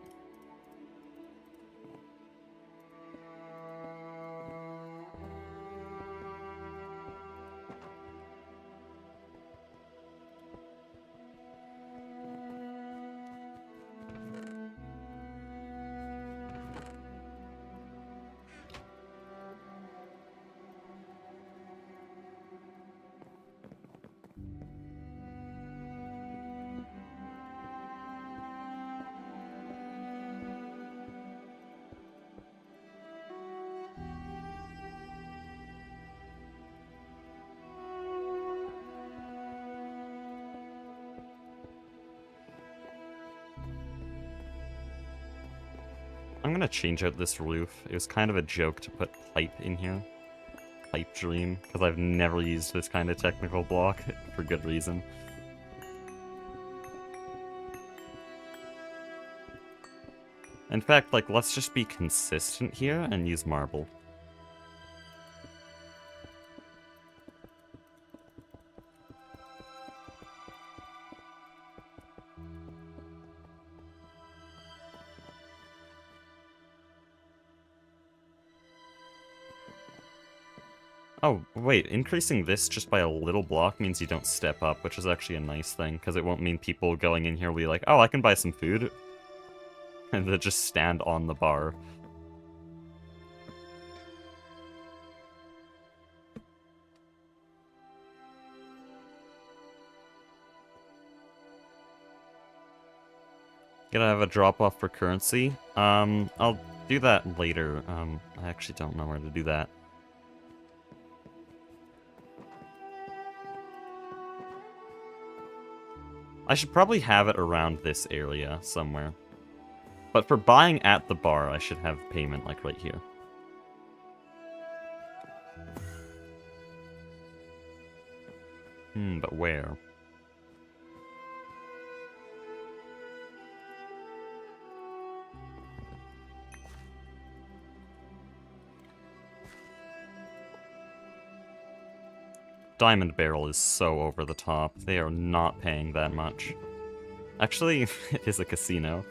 I'm gonna change out this roof. It was kind of a joke to put pipe in here. Pipe dream, because I've never used this kind of technical block, for good reason. In fact, like, let's just be consistent here and use marble. Oh, wait, increasing this just by a little block means you don't step up, which is actually a nice thing, because it won't mean people going in here will be like, oh, I can buy some food. And they'll just stand on the bar. Gonna have a drop-off for currency. I'll do that later. I actually don't know where to do that. I should probably have it around this area somewhere. But for buying at the bar, I should have payment, like, right here. But where? Diamond Barrel is so over the top. They are not paying that much. Actually, it is a casino.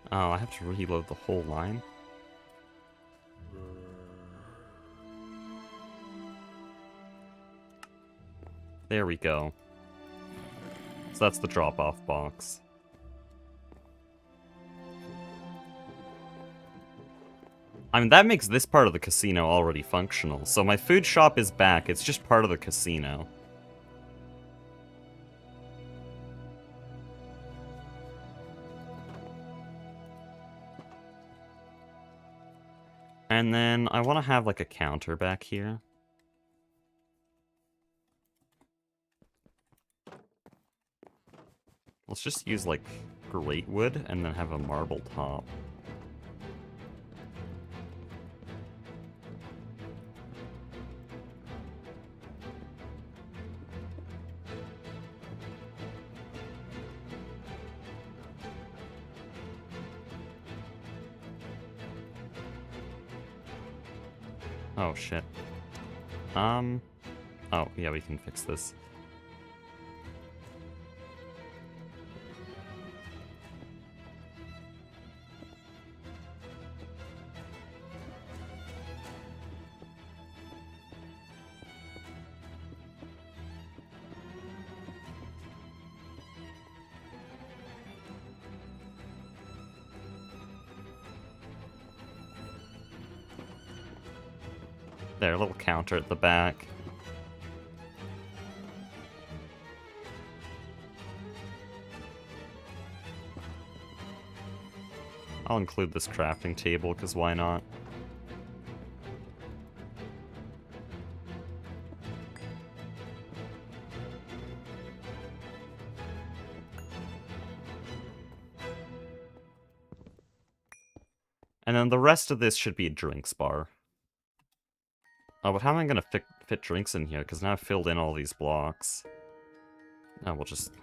Oh, I have to reload the whole line? There we go. So that's the drop-off box. I mean, that makes this part of the casino already functional. So my food shop is back, it's just part of the casino. And then I want to have, like, a counter back here. Let's just use, like, great wood and then have a marble top. Oh, shit. Oh, yeah, we can fix this. There, a little counter at the back. I'll include this crafting table, because why not? And then the rest of this should be a drinks bar. Oh, but how am I gonna fit drinks in here? Because now I've filled in all these blocks. Oh, we'll just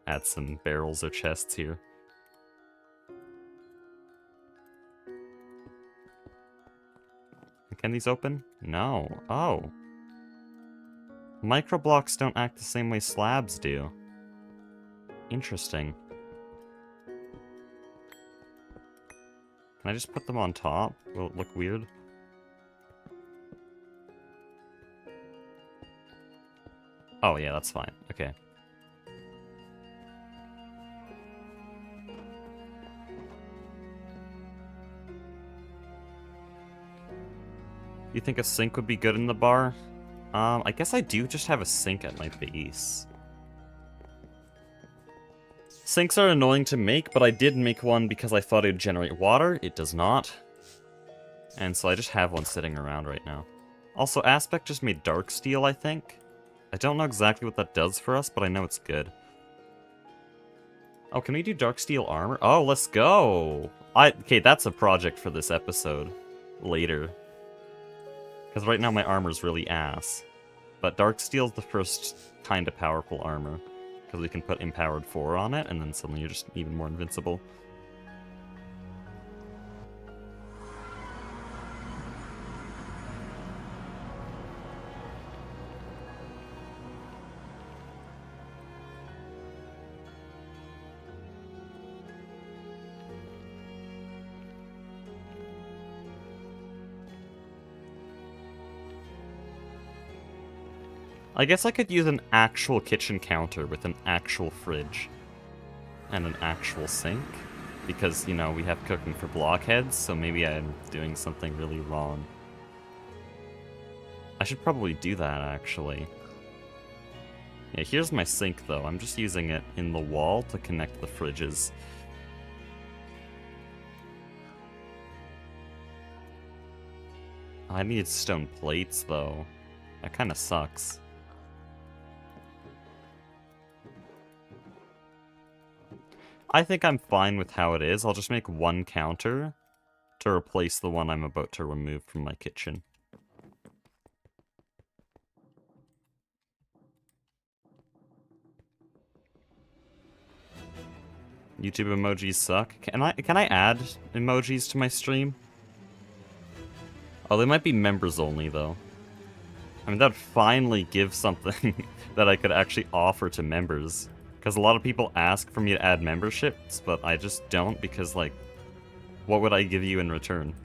add some barrels or chests here. Can these open? No. Oh. Microblocks don't act the same way slabs do. Interesting. Can I just put them on top? Will it look weird? Oh yeah, that's fine. Okay. You think a sink would be good in the bar? I guess I do just have a sink at my base. Sinks are annoying to make, but I did make one because I thought it would generate water. It does not. And so I just have one sitting around right now. Also, Aspect just made dark steel, I think. I don't know exactly what that does for us, but I know it's good. Oh, can we do dark steel armor? Oh, let's go! Okay, that's a project for this episode. Later. Because right now my armor's really ass. But dark steel's the first kind of powerful armor. Because we can put empowered 4 on it, and then suddenly you're just even more invincible. I guess I could use an actual kitchen counter with an actual fridge. And an actual sink. Because, you know, we have cooking for blockheads, so maybe I'm doing something really wrong. I should probably do that, actually. Yeah, here's my sink, though. I'm just using it in the wall to connect the fridges. I need stone plates, though. That kind of sucks. I think I'm fine with how it is. I'll just make one counter to replace the one I'm about to remove from my kitchen. YouTube emojis suck. Can I add emojis to my stream? Oh, they might be members only, though. I mean, that'd finally give something that I could actually offer to members. Because a lot of people ask for me to add memberships, but I just don't because, like, what would I give you in return?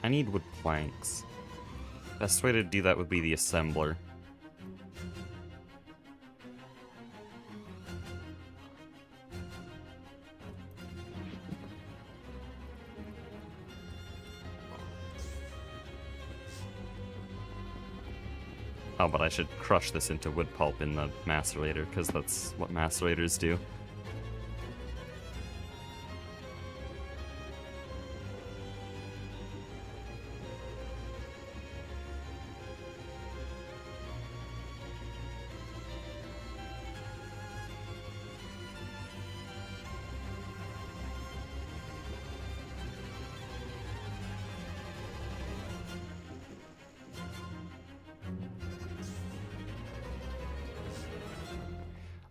I need wood planks. Best way to do that would be the assembler. Oh, but I should crush this into wood pulp in the macerator, because that's what macerators do.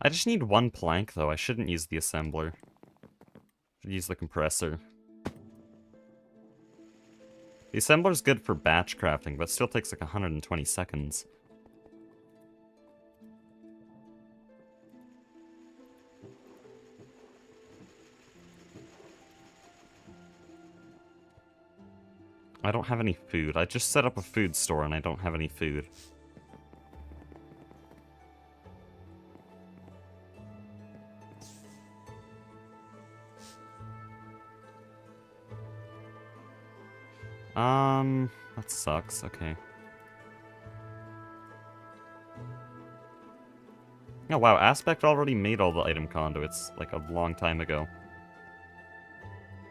I just need one plank, though. I shouldn't use the assembler. I should use the compressor. The assembler's good for batch crafting, but still takes like 120 seconds. I don't have any food. I just set up a food store and I don't have any food. That sucks. Okay. Oh wow, Aspect already made all the item conduits, like a long time ago.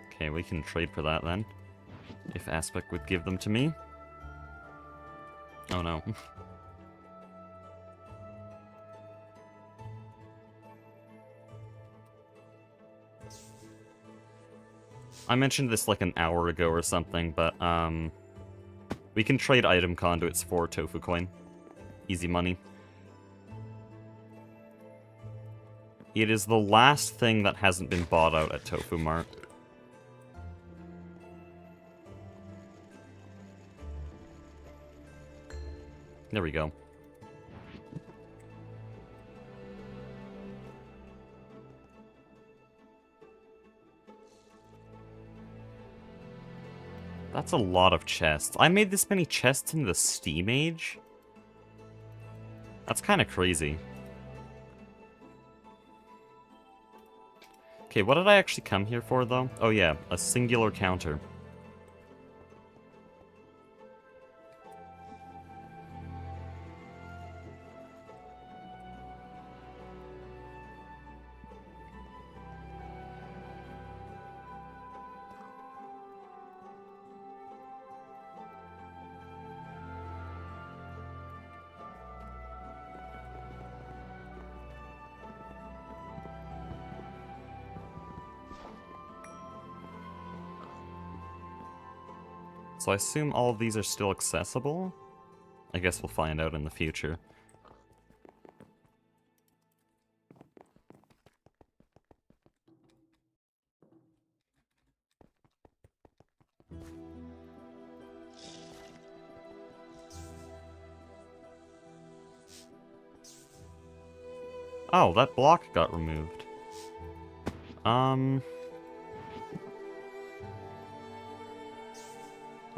Okay, we can trade for that then. If Aspect would give them to me. Oh no. I mentioned this like an hour ago or something, but we can trade item conduits for tofu coin. Easy money. It is the last thing that hasn't been bought out at Tofu Mart. There we go. That's a lot of chests. I made this many chests in the Steam Age? That's kind of crazy. Okay, what did I actually come here for, though? Oh yeah, a singular counter. So I assume all of these are still accessible? I guess we'll find out in the future. Oh, that block got removed. I'll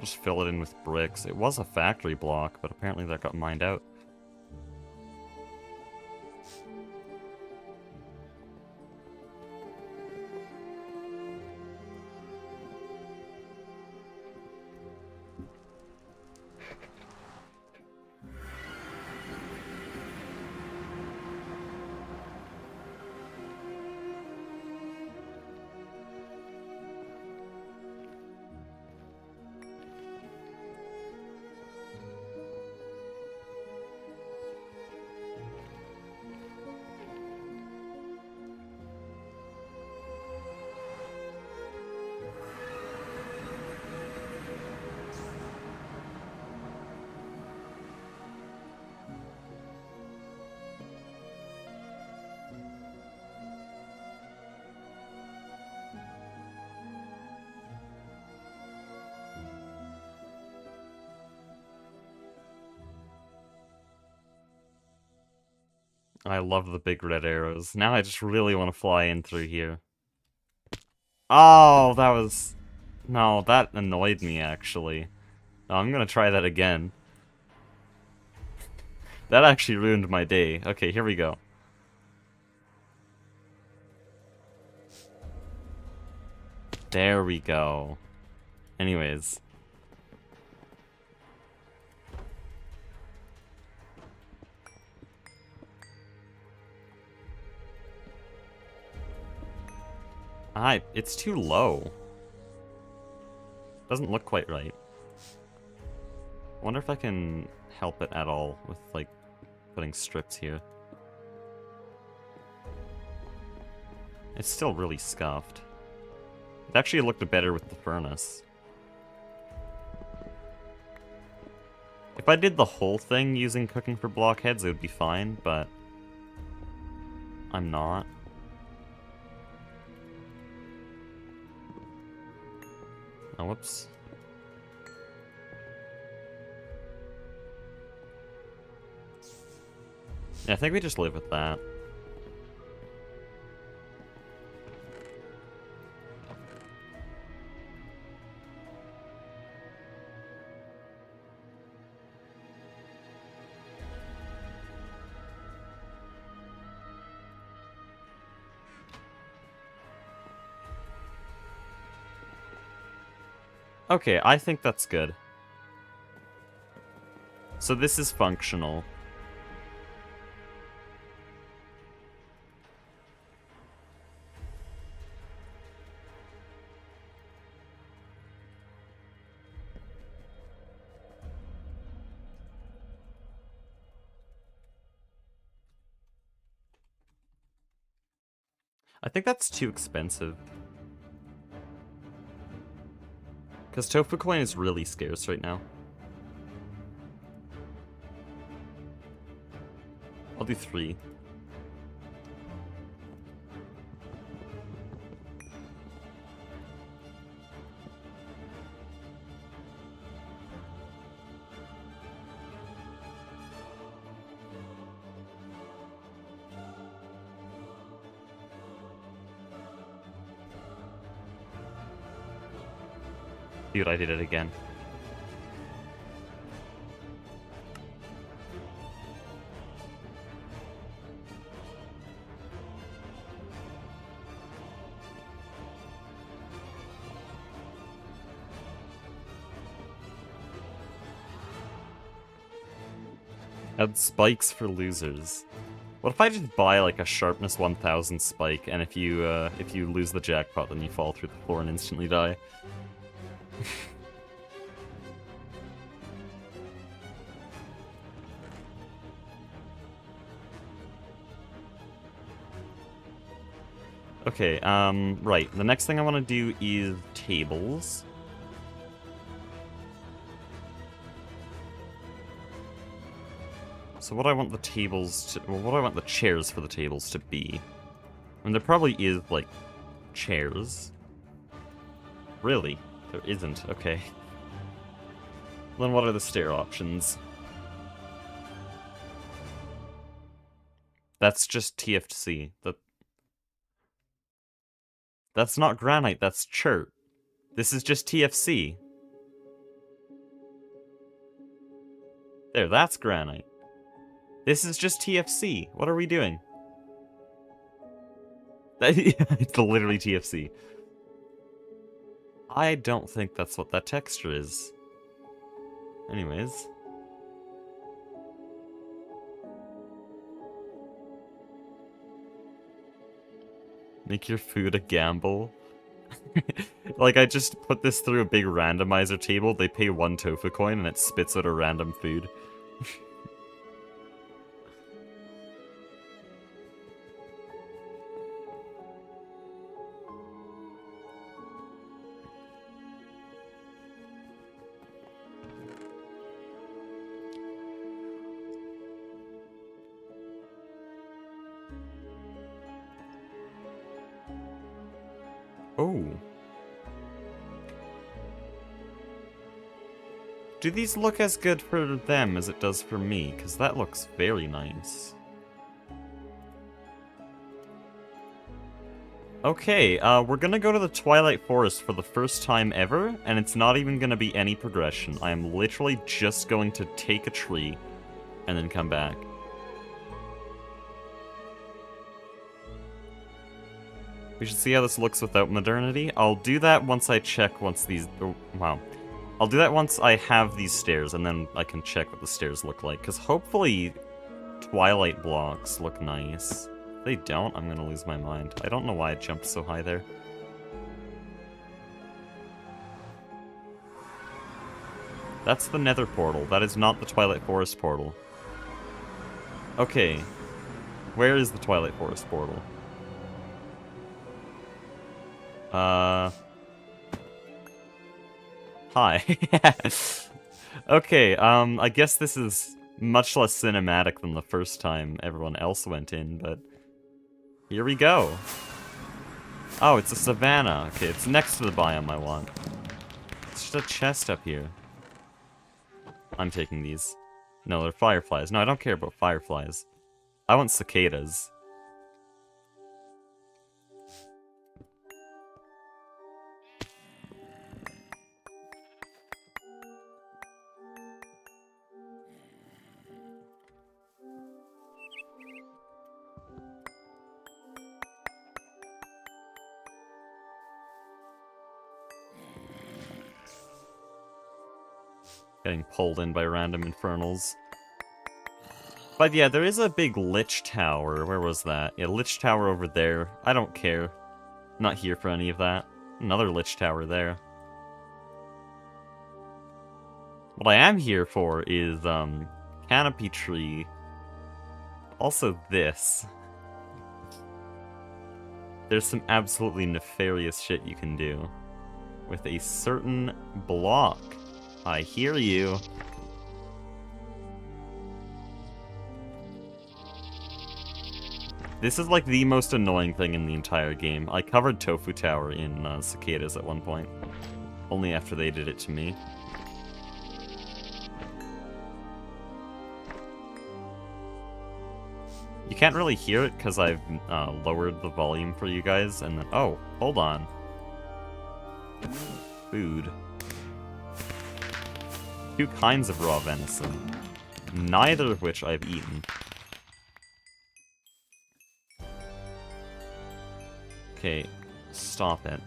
just fill it in with bricks. It was a factory block, but apparently that got mined out. I love the big red arrows. Now I just really want to fly in through here. Oh, that was... No, that annoyed me, actually. No, I'm gonna try that again. That actually ruined my day. Okay, here we go. There we go. Anyways. It's too low. Doesn't look quite right. I wonder if I can help it at all with, like, putting strips here. It's still really scuffed. It actually looked better with the furnace. If I did the whole thing using cooking for blockheads, it would be fine, but I'm not. Oh, whoops. Yeah, I think we just live with that. Okay, I think that's good. So this is functional. I think that's too expensive. Because tofu coin is really scarce right now. I'll do 3. Dude, I did it again. Add spikes for losers. What if I just buy like a sharpness 1000 spike, and if you lose the jackpot, then you fall through the floor and instantly die? Okay, right. The next thing I want to do is tables. So what do I want the tables to... Well, what do I want the chairs for the tables to be? And there probably is, like, chairs. Really? There isn't. Okay. Then what are the stair options? That's just TFC. That's not granite, that's chert. This is just TFC. There, that's granite. This is just TFC. What are we doing? It's literally TFC. I don't think that's what that texture is. Anyways. Make your food a gamble. Like, I just put this through a big randomizer table, they pay 1 tofu coin, and it spits out a random food. Oh. Do these look as good for them as it does for me? Because that looks very nice. Okay, we're gonna go to the Twilight Forest for the first time ever, and it's not even gonna be any progression. I am literally just going to take a tree and then come back. We should see how this looks without modernity. I'll do that once I check once these... Oh, wow. I'll do that once I have these stairs, and then I can check what the stairs look like. Because hopefully Twilight blocks look nice. If they don't, I'm gonna lose my mind. I don't know why I jumped so high there. That's the Nether portal. That is not the Twilight Forest portal. Okay. Where is the Twilight Forest portal? Hi. Okay, I guess this is much less cinematic than the first time everyone else went in, but here we go. Oh, it's a savanna. Okay, it's next to the biome I want. It's just a chest up here. I'm taking these. No, they're fireflies. No, I don't care about fireflies. I want cicadas. Getting pulled in by random infernals. But yeah, there is a big lich tower. Where was that? Yeah, lich tower over there. I don't care. I'm not here for any of that. Another lich tower there. What I am here for is, canopy tree. Also this. There's some absolutely nefarious shit you can do with a certain block. I hear you. This is like the most annoying thing in the entire game. I covered Tofu Tower in cicadas at one point. Only after they did it to me. You can't really hear it because I've lowered the volume for you guys, and then... Oh, hold on. Food. 2 kinds of raw venison, neither of which I've eaten. Okay, stop it.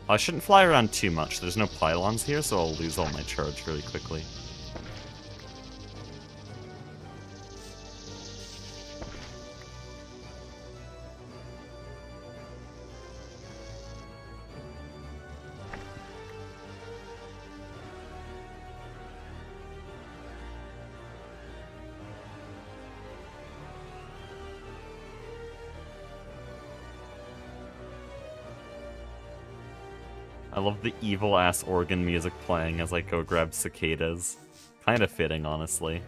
I shouldn't fly around too much. There's no pylons here, so I'll lose all my charge very quickly. I love the evil-ass organ music playing as I go grab cicadas. Kinda fitting, honestly.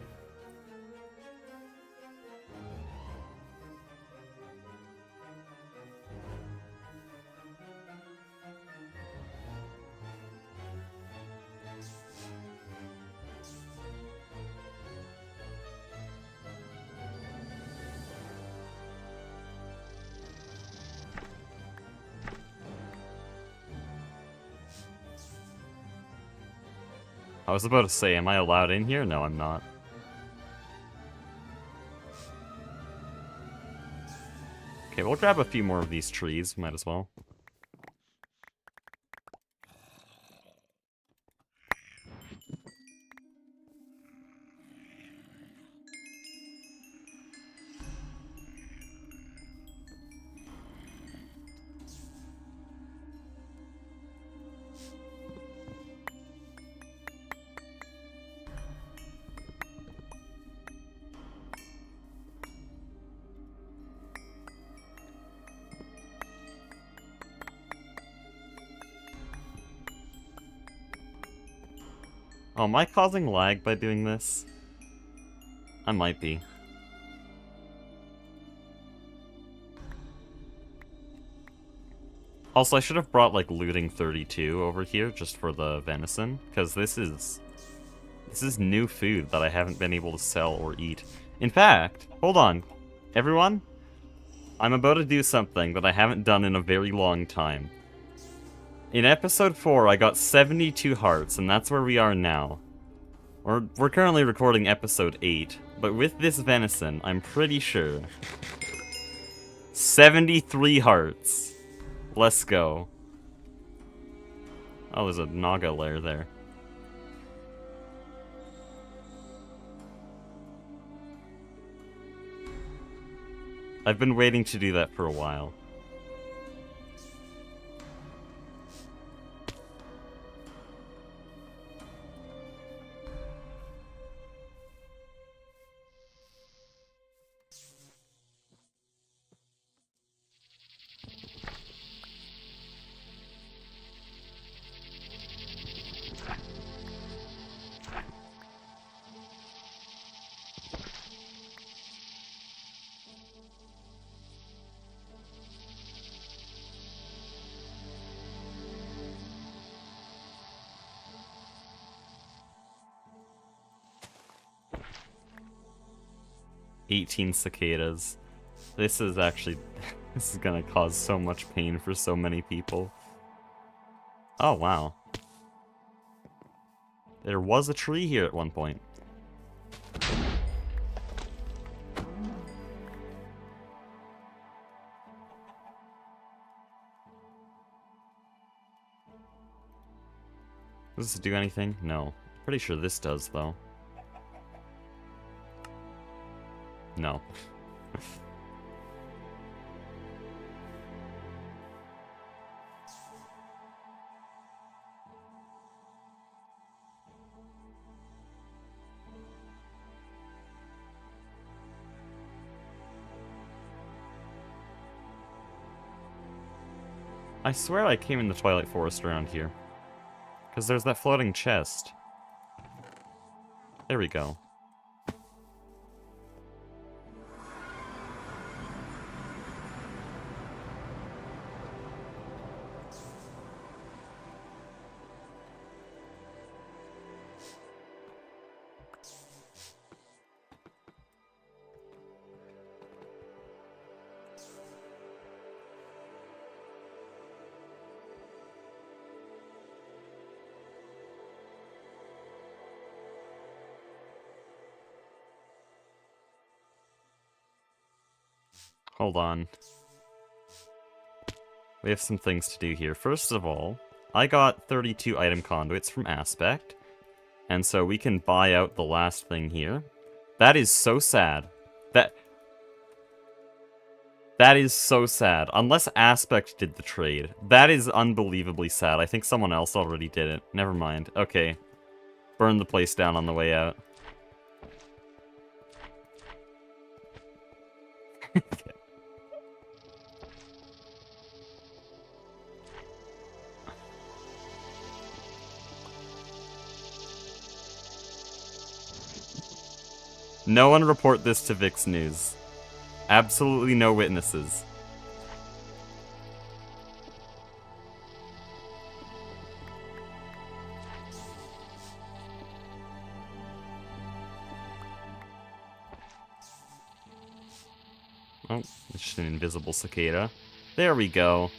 I was about to say, am I allowed in here? No, I'm not. Okay, we'll grab a few more of these trees, might as well. Oh, am I causing lag by doing this? I might be. Also, I should have brought, like, Looting 32 over here just for the venison, because this is new food that I haven't been able to sell or eat. In fact, hold on. Everyone, I'm about to do something that I haven't done in a very long time. In episode 4, I got 72 hearts, and that's where we are now. We're currently recording episode 8, but with this venison, I'm pretty sure 73 hearts. Let's go. Oh, there's a Naga lair there. I've been waiting to do that for a while. "18 cicadas. This is actually... this is gonna cause so much pain for so many people. Oh, wow. There was a tree here at one point. Does this do anything? No. Pretty sure this does, though. No. I swear I came in the Twilight Forest around here. Because there's that floating chest. There we go. hold on. We have some things to do here. First of all, I got 32 item conduits from Aspect, and so we can buy out the last thing here. That is so sad. That is so sad. Unless Aspect did the trade. That is unbelievably sad. I think someone else already did it. Never mind. Okay. Burn the place down on the way out. No one report this to Vix News. Absolutely no witnesses. Oh, it's just an invisible cicada. There we go.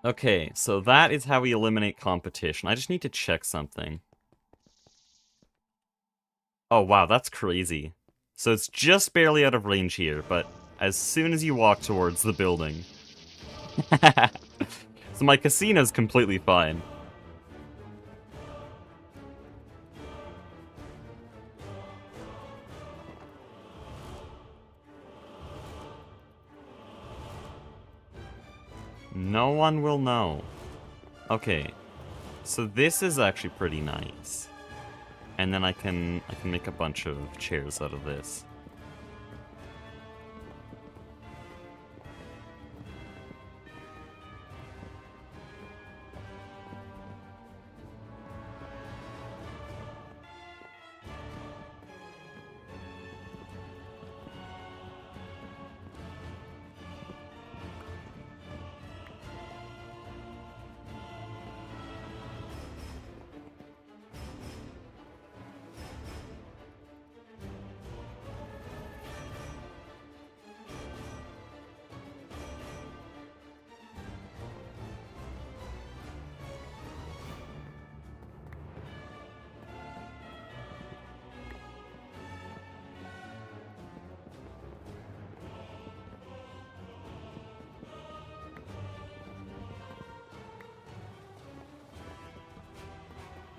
Okay, so that is how we eliminate competition. I just need to check something. Oh wow, that's crazy. So it's just barely out of range here, but as soon as you walk towards the building... So my casino's completely fine. No one will know. Okay, so this is actually pretty nice. And then I can make a bunch of chairs out of this.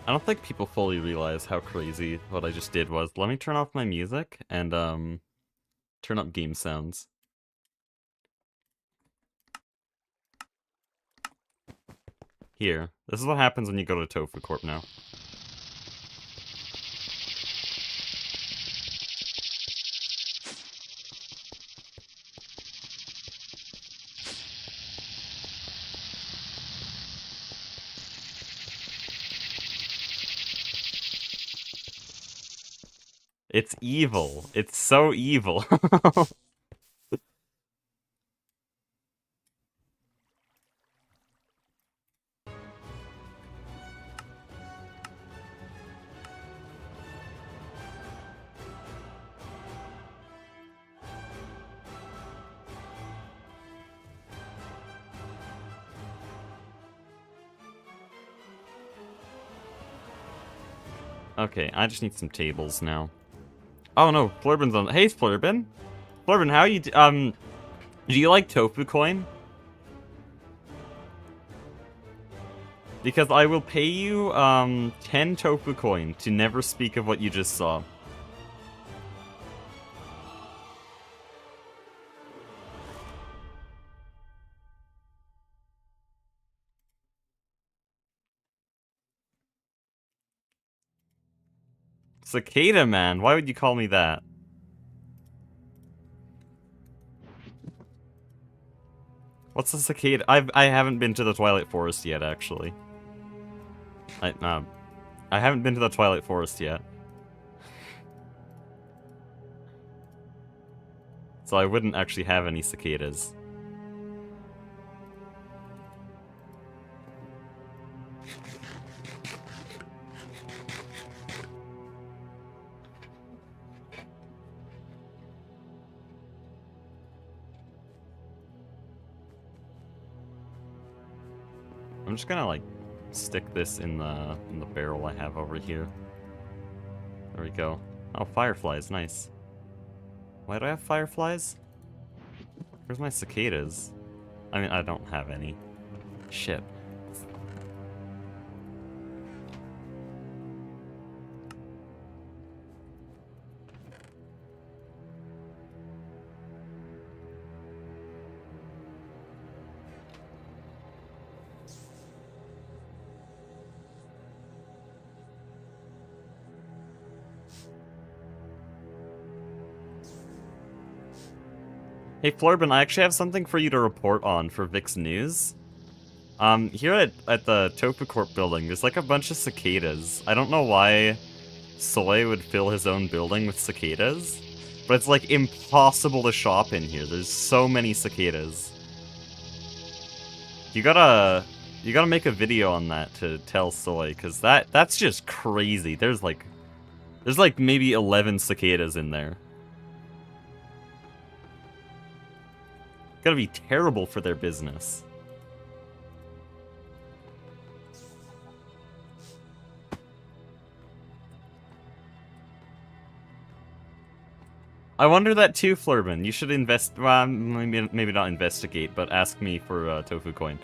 I don't think people fully realize how crazy what I just did was. Let me turn off my music and turn up game sounds. Here. This is what happens when you go to Tofu Corp now. It's evil. It's so evil. Okay, I just need some tables now. Oh no, Flurbin's on. Hey, Flurbin. Flurbin, how you? Do you like Tofu Coin? Because I will pay you 10 Tofu Coin to never speak of what you just saw. Cicada Man, why would you call me that? What's the cicada? I haven't been to the Twilight Forest yet, actually. I haven't been to the Twilight Forest yet. So I wouldn't actually have any cicadas. just gonna like stick this in the barrel I have over here. There we go. Oh, fireflies, nice. Why do I have fireflies? Where's my cicadas? I mean, I don't have any. Shit. Hey Florbin, I actually have something for you to report on for Vic's News. Here at the Tofu Corp building, there's like a bunch of cicadas. I don't know why Soy would fill his own building with cicadas, but it's like impossible to shop in here. There's so many cicadas. You gotta make a video on that to tell Soy, because that's just crazy. There's like maybe 11 cicadas in there. Gotta be terrible for their business. I wonder that too, Flurbin. You should well, maybe not investigate, but ask me for tofu coin.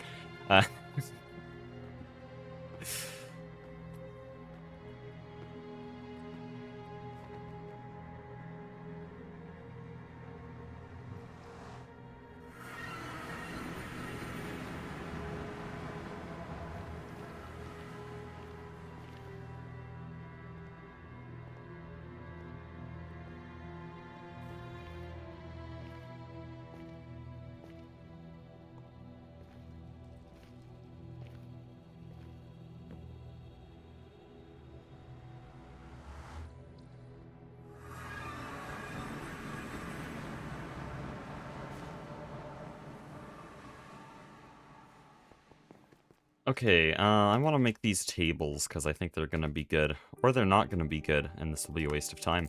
Okay, I want to make these tables because I think they're going to be good. Or they're not going to be good, and this will be a waste of time.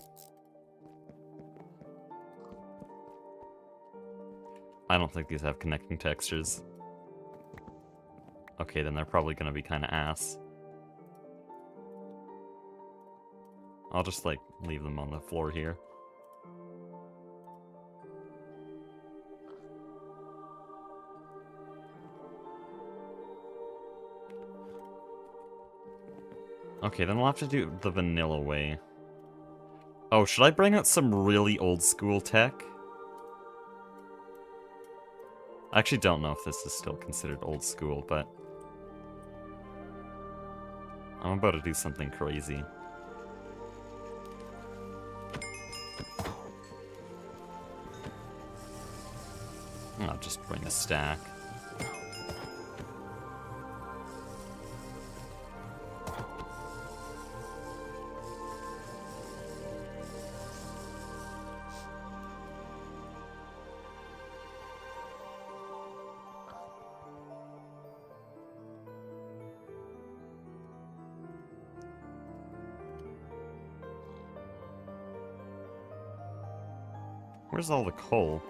I don't think these have connecting textures. Okay, then they're probably going to be kind of ass. I'll just, like, leave them on the floor here. Okay, then we'll have to do the vanilla way. Oh, should I bring out some really old school tech? I actually don't know if this is still considered old school, but I'm about to do something crazy. I'll just bring a stack. Where's all the coal?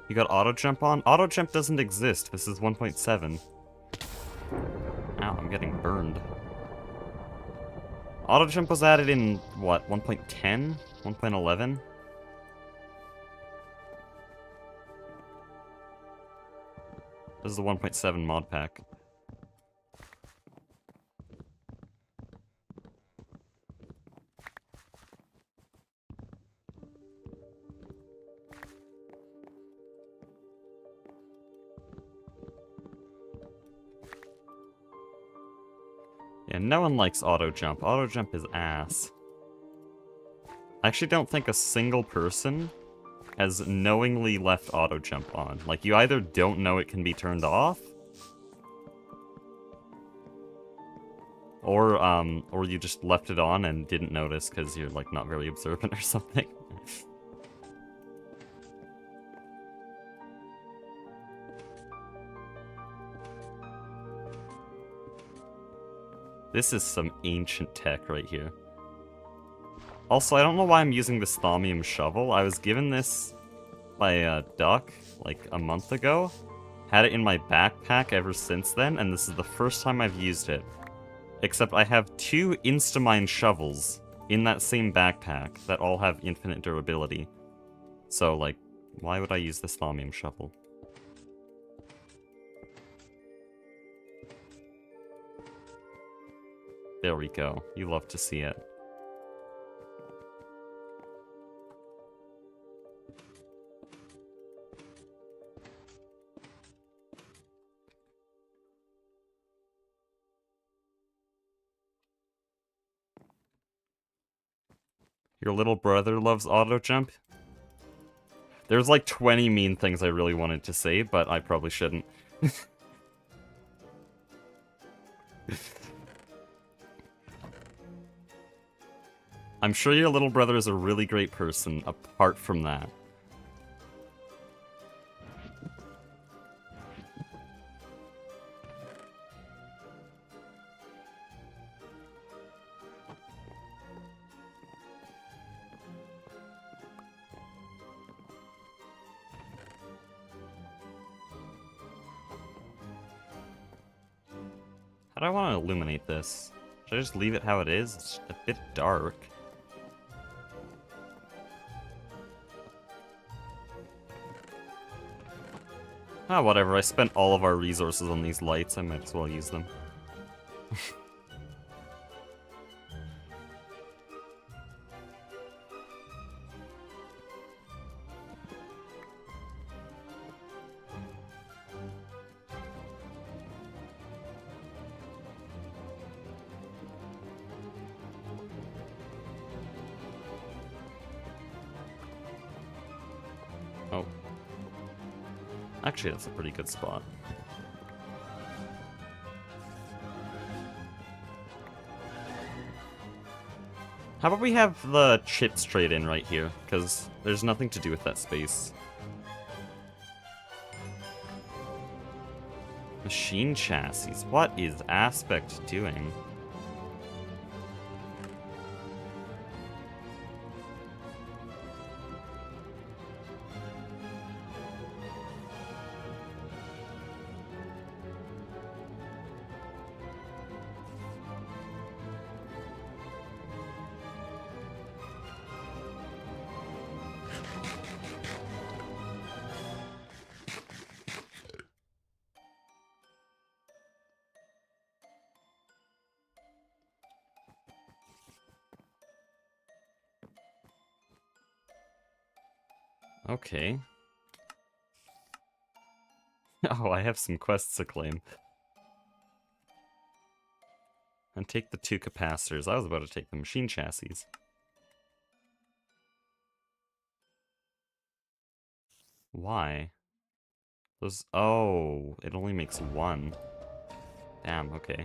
You got auto jump on? Auto jump doesn't exist. This is 1.7. Ow, I'm getting burned. Auto jump was added in, what, 1.10? 1.11? This is the 1.7 mod pack. And no one likes auto jump. Auto jump is ass. I actually don't think a single person has knowingly left auto jump on. Like, you either don't know it can be turned off, or you just left it on and didn't notice because you're, like, not very observant or something. This is some ancient tech right here. Also, I don't know why I'm using this thaumium shovel. I was given this by a duck, like, a month ago. Had it in my backpack ever since then, and this is the first time I've used it. Except I have 2 Instamine shovels in that same backpack that all have infinite durability. So, like, why would I use this thaumium shovel? There we go. You love to see it. Your little brother loves auto jump? There's like 20 mean things I really wanted to say, but I probably shouldn't. I'm sure your little brother is a really great person, apart from that. How do I want to illuminate this? Should I just leave it how it is? It's a bit dark. Ah, whatever. I spent all of our resources on these lights. I might as well use them. Oh. Actually, that's a pretty good spot. How about we have the chips trade in right here? Because there's nothing to do with that space. Machine chassis. What is Aspect doing? Okay. Oh, I have some quests to claim. And take the 2 capacitors. I was about to take the machine chassis. Why? Those... Oh, it only makes 1. Damn, okay.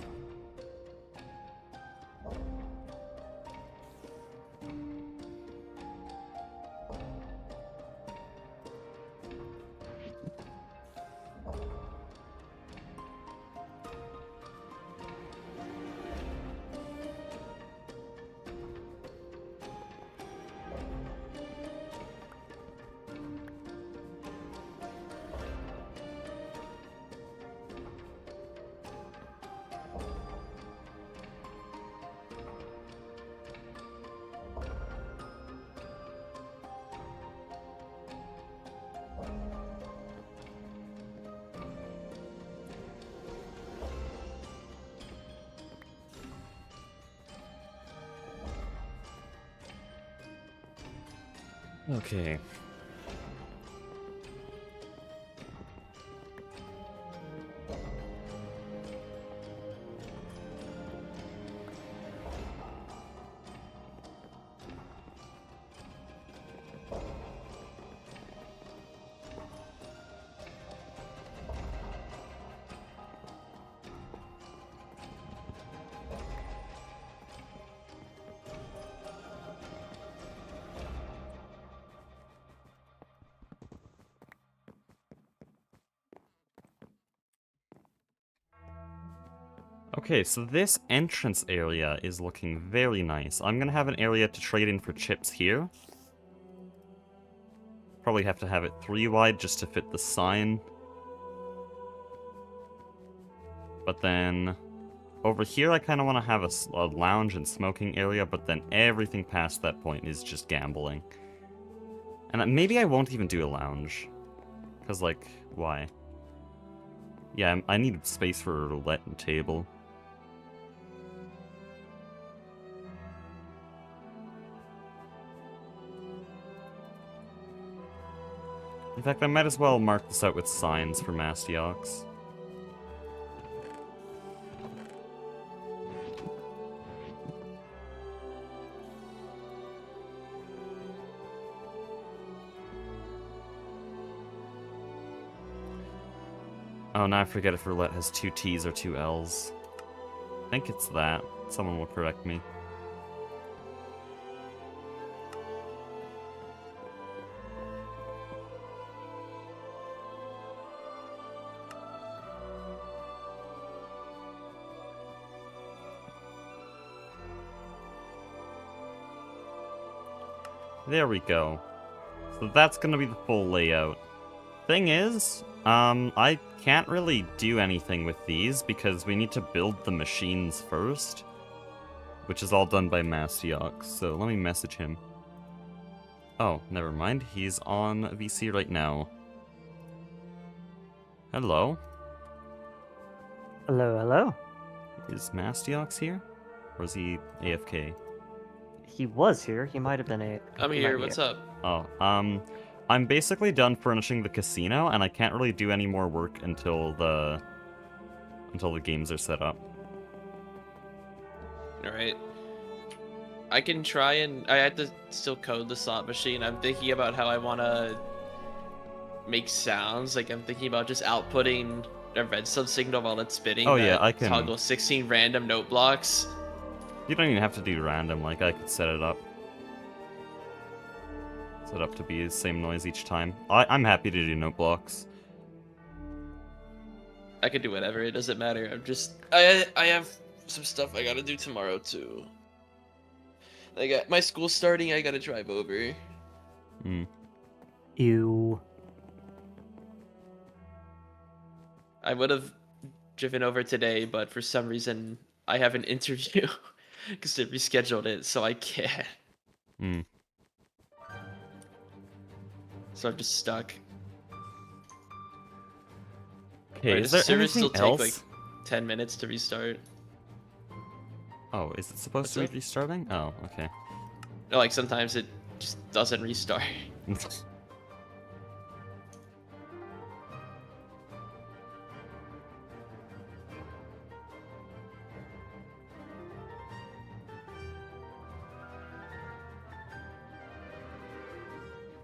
Okay. Okay, so this entrance area is looking very nice. I'm gonna have an area to trade in for chips here. Probably have to have it 3 wide just to fit the sign. But then over here I kind of want to have a lounge and smoking area, but then everything past that point is just gambling. And maybe I won't even do a lounge. Because, like, why? Yeah, I need space for a roulette and table. In fact, I might as well mark this out with signs for Mastiox. Oh, now I forget if roulette has 2 T's or 2 L's. I think it's that. Someone will correct me. There we go. So that's gonna be the full layout. Thing is, I can't really do anything with these because we need to build the machines first, which is all done by Mastiox, so let me message him. Oh, never mind, he's on VC right now. Hello?
Hello, hello.
Is Mastiox here? Or is he AFK?
He was here. He might have been a.
I'm here. What's up?
Oh, I'm basically done furnishing the casino, and I can't really do any more work until the games are set up.
All right. I can try and I had to still code the slot machine. I'm thinking about how I want to make sounds. Like I'm thinking about just outputting a redstone signal while it's spinning.
Oh yeah, I can
toggle 16 random note blocks.
You don't even have to do random. Like I could set it up. Set up to be the same noise each time. I'm happy to do note blocks.
I could do whatever. It doesn't matter. I have some stuff I gotta do tomorrow too. I got my school starting. I gotta drive over.
Ew.
I would have driven over today, but for some reason I have an interview because they rescheduled it, so I can't. So I'm just stuck.
Okay,
right,
is there anything
still
else?
take like 10 minutes to restart.
Oh, is it supposed to be restarting? Oh, okay.
No, like sometimes it just doesn't restart.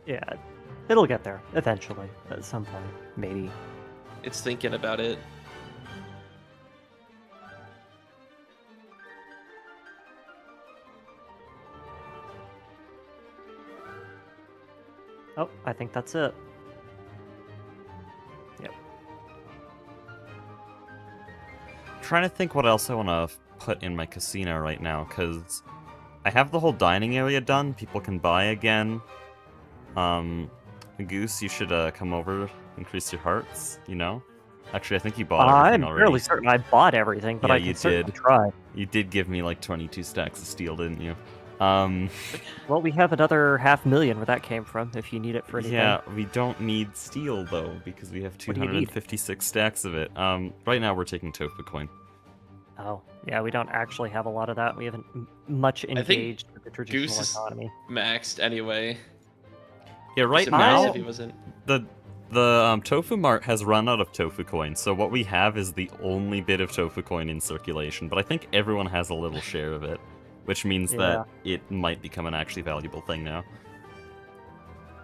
Yeah, it'll get there eventually, at some point, maybe.
It's thinking about it.
Oh, I think that's it. Yep.
Trying to think what else I want to put in my casino right now, because I have the whole dining area done. People can buy again. Goose, you should come over, increase your hearts, you know? Actually, I think you bought everything
I'm
already.
fairly certain I bought everything, but
Yeah,
I can
you
certainly
did.
try.
You did give me like 22 stacks of steel, didn't you?
Well, we have another 500,000 where that came from, if you need it for anything.
Yeah, we don't need steel, though, because we have
What do you need?
256 stacks of it. Right now we're taking tofu coin.
Oh, yeah, we don't actually have a lot of that. We haven't much engaged with the traditional
Goose is
economy.
maxed anyway.
Yeah, right
Surprised
now,
if he wasn't.
the Tofu Mart has run out of tofu coin, so what we have is the only bit of tofu coin in circulation, but I think everyone has a little share of it, which means that it might become an actually valuable thing now.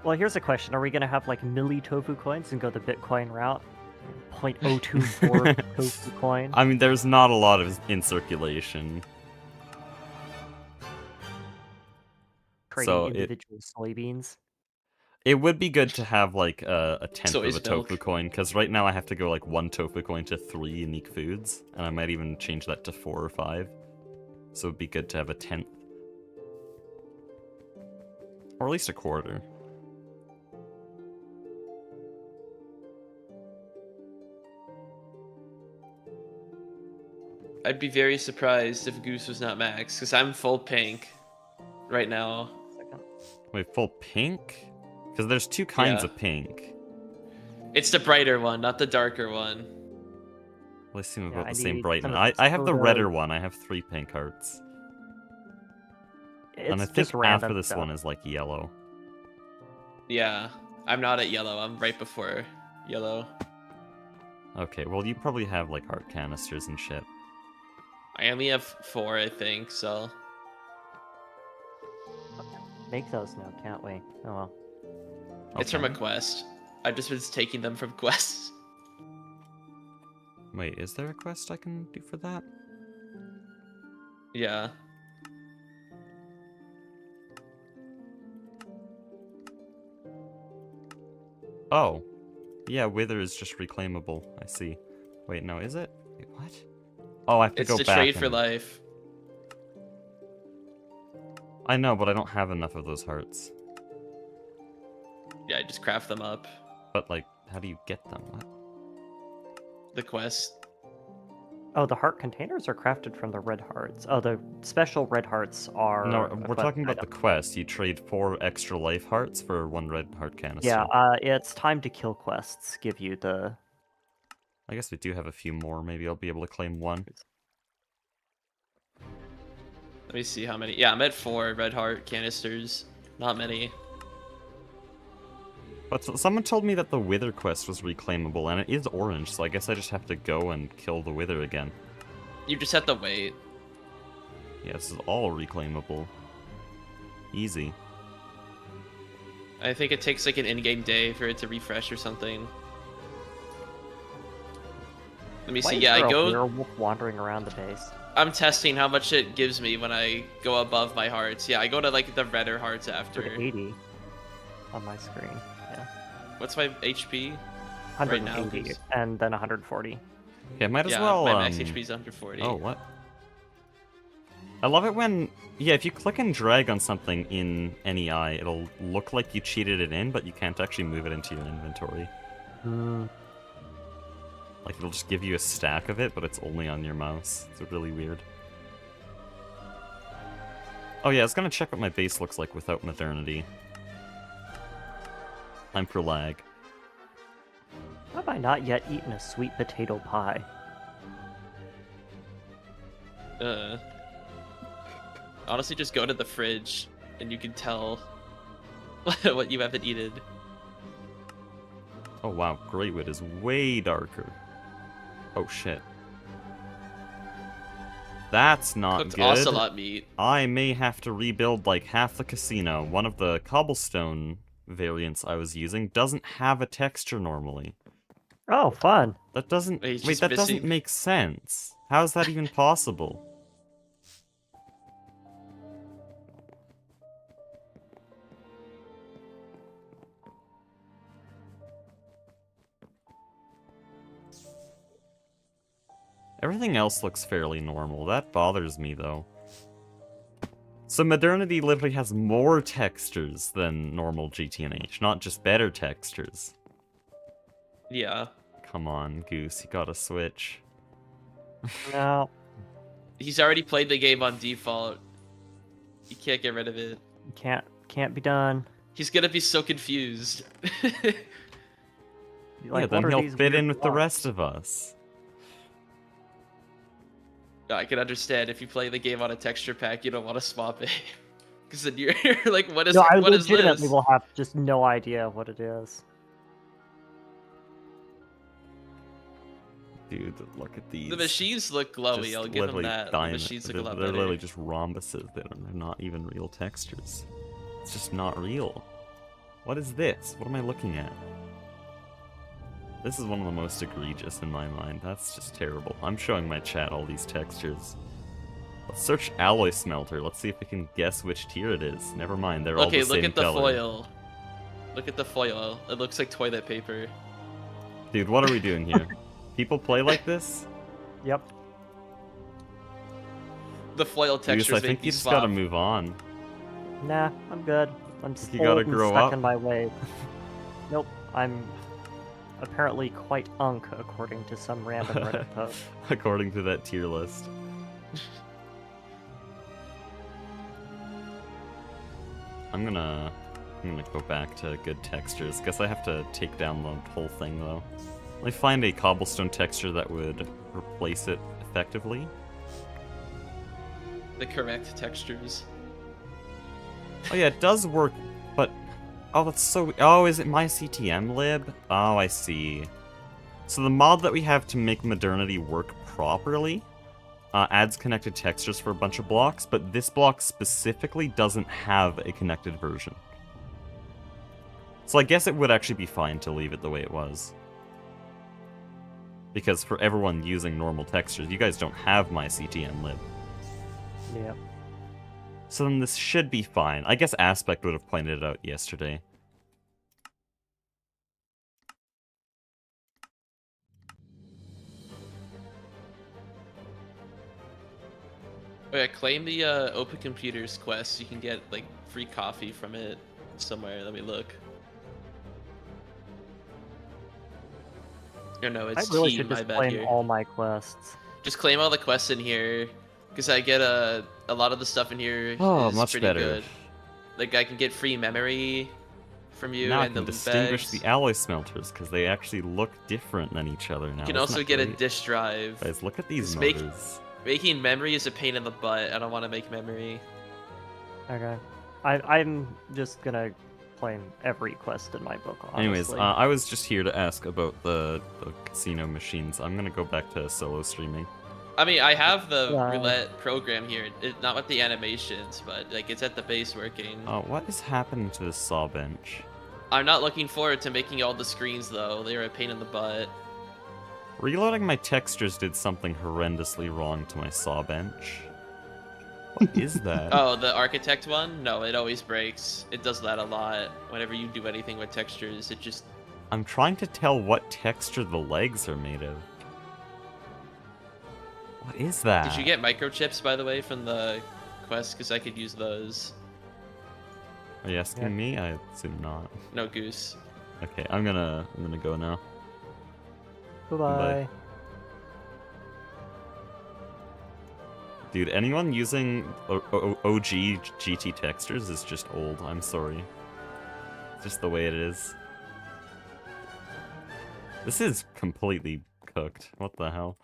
Well, here's a question. Are we going to have, like, milli tofu coins and go the Bitcoin route? 0.024 tofu coin?
I mean, there's not a lot of in circulation.
Trading
So
individual soybeans?
It would be good to have like a tenth of
Soy's
a tofu
milk.
coin, because right now I have to go like 1 tofu coin to 3 unique foods, and I might even change that to 4 or 5. So it'd be good to have a tenth. Or at least a quarter.
I'd be very surprised if Goose was not max, because I'm full pink right now.
Wait, full pink? Because there's 2 kinds
Yeah.
of pink.
It's the brighter one, not the darker one.
Well, they seem
Yeah,
about
I
the same
need
brightness.
some of
I have the
those.
redder one. I have 3 pink hearts.
It's
And I think
just random
after this
stuff.
one is like yellow.
Yeah, I'm not at yellow. I'm right before yellow.
Okay, well you probably have like heart canisters and shit.
I only have 4, I think, so...
Make those now, can't we? Oh well.
It's from a
Okay.
quest. I've just been taking them from quests.
Wait, is there a quest I can do for that?
Yeah.
Oh. Yeah, Wither is just reclaimable. I see. Wait, no, is it? Wait, what? Oh, I have to
It's
go
the
back.
trade for
and-
life.
I know, but I don't have enough of those hearts.
Yeah, I just craft them up.
But like, how do you get them? What?
The quest.
Oh, the heart containers are crafted from the red hearts. Oh, the special red hearts are.
No,
a
we're
quest
talking about
item.
the quest. You trade 4 extra life hearts for 1 red heart canister.
Yeah, it's time to kill quests. Give you the.
I guess we do have a few more. Maybe I'll be able to claim 1.
Let me see how many. Yeah, I'm at 4 red heart canisters. Not many.
But someone told me that the Wither quest was reclaimable, and it is orange, so I guess I just have to go and kill the Wither again.
You just have to wait.
Yeah, this is all reclaimable. Easy.
I think it takes like an in-game day for it to refresh or something. Let me
Why
see.
is
Yeah,
there
I
a
go.
werewolf wandering around the base?
I'm testing how much it gives me when I go above my hearts. Yeah, I go to like the redder hearts
It's
after.
80 on my screen. Yeah,
What's my HP?
180
now, 'cause-
and then 140.
Okay, might as
Yeah,
well.
my max HP is 140.
Oh, what? I love it when, yeah, if you click and drag on something in NEI, it'll look like you cheated it in, but you can't actually move it into your inventory.
Hmm.
Like, it'll just give you a stack of it, but it's only on your mouse. It's really weird. Oh yeah, I was gonna check what my base looks like without modernity. Time for lag.
Have I not yet eaten a sweet potato pie?
Honestly, just go to the fridge and you can tell what you haven't eaten.
Oh wow, Greatwood is way darker. Oh shit. That's not
Cooked
good.
ocelot meat.
I may have to rebuild like half the casino. One of the cobblestone variants I was using doesn't have a texture normally.
Oh, fun!
That doesn't
He's
wait,
just
that doesn't
missing-
make sense. How is that even possible? Everything else looks fairly normal. That bothers me, though. So Modernity literally has more textures than normal GTNH, not just better textures.
Yeah.
Come on, Goose, you gotta switch.
No,
He's already played the game on default. You can't get rid of it.
can't be done.
He's gonna be so confused.
Like,
yeah, then
what are
he'll
these
fit
weird
in with the
blocks?
rest of us.
I can understand if you play the game on a texture pack, you don't want to swap it. Because then you're like, what is
No, I
what is
legitimately
this?
will have just no idea what it is.
Dude, look at these.
The machines look glowy,
Just
I'll give him
literally
that. The
diamond-
machines look
they're,
a lot
they're
better.
literally just rhombuses. They're not even real textures. It's just not real. What is this? What am I looking at? This is one of the most egregious in my mind. That's just terrible. I'm showing my chat all these textures. Let's search alloy smelter. Let's see if we can guess which tier it is. Never mind, they're all
Okay,
the same
look at the
color.
foil. Look at the foil. It looks like toilet paper.
Dude, what are we doing here? People play like this?
Yep.
The foil
Dude,
textures
I
make
think
me
you just
swap.
gotta move on.
Nah, I'm good. I'm just
You
old
gotta
and
grow
stuck
up.
in my way. Nope, I'm apparently quite unk, according to some random Reddit post.
According to that tier list. I'm gonna go back to good textures. Guess I have to take down the whole thing though. Let me find a cobblestone texture that would replace it effectively.
The correct textures.
Oh yeah, it does work, but oh, that's so. Oh, is it my CTM lib? Oh, I see. So the mod that we have to make modernity work properly adds connected textures for a bunch of blocks, but this block specifically doesn't have a connected version. So I guess it would actually be fine to leave it the way it was. Because for everyone using normal textures, you guys don't have my CTM lib.
Yep.
So then this should be fine. I guess Aspect would have pointed it out yesterday.
Oh yeah, claim the Open Computers quest. You can get like free coffee from it somewhere. Let me look. Or no, it's
I really
tea,
should
my
just
bad
claim
here.
all my quests.
Just claim all the quests in here, because I get a lot of the stuff in here
Oh,
is
much
pretty
better.
good. Like I can get free memory from you
Now I
and the
can
loot
distinguish
bags.
the alloy smelters because they actually look different than each other now.
You can
Isn't
also
that
get a
great?
disk drive.
Guys, look at these
Just
motors.
Making memory is a pain in the butt. I don't want to make memory.
Okay. I'm just gonna claim every quest in my book, honestly.
Anyways, I was just here to ask about the casino machines. I'm gonna go back to solo streaming.
I mean, I have the
Yeah.
roulette program here. Not with the animations, but like it's at the base working.
What is happening to this saw bench?
I'm not looking forward to making all the screens though. They're a pain in the butt.
Reloading my textures did something horrendously wrong to my saw bench. What is that?
Oh, the architect one? No, it always breaks. It does that a lot. Whenever you do anything with textures, it just...
I'm trying to tell what texture the legs are made of. What is that?
Did you get microchips, by the way, from the quest? Because I could use those.
Are you asking
Yeah.
me? I assume not.
No goose.
Okay, I'm gonna go now.
Bye-bye.
Dude, anyone using OG GT textures is just old. I'm sorry. It's just the way it is. This is completely cooked. What the hell?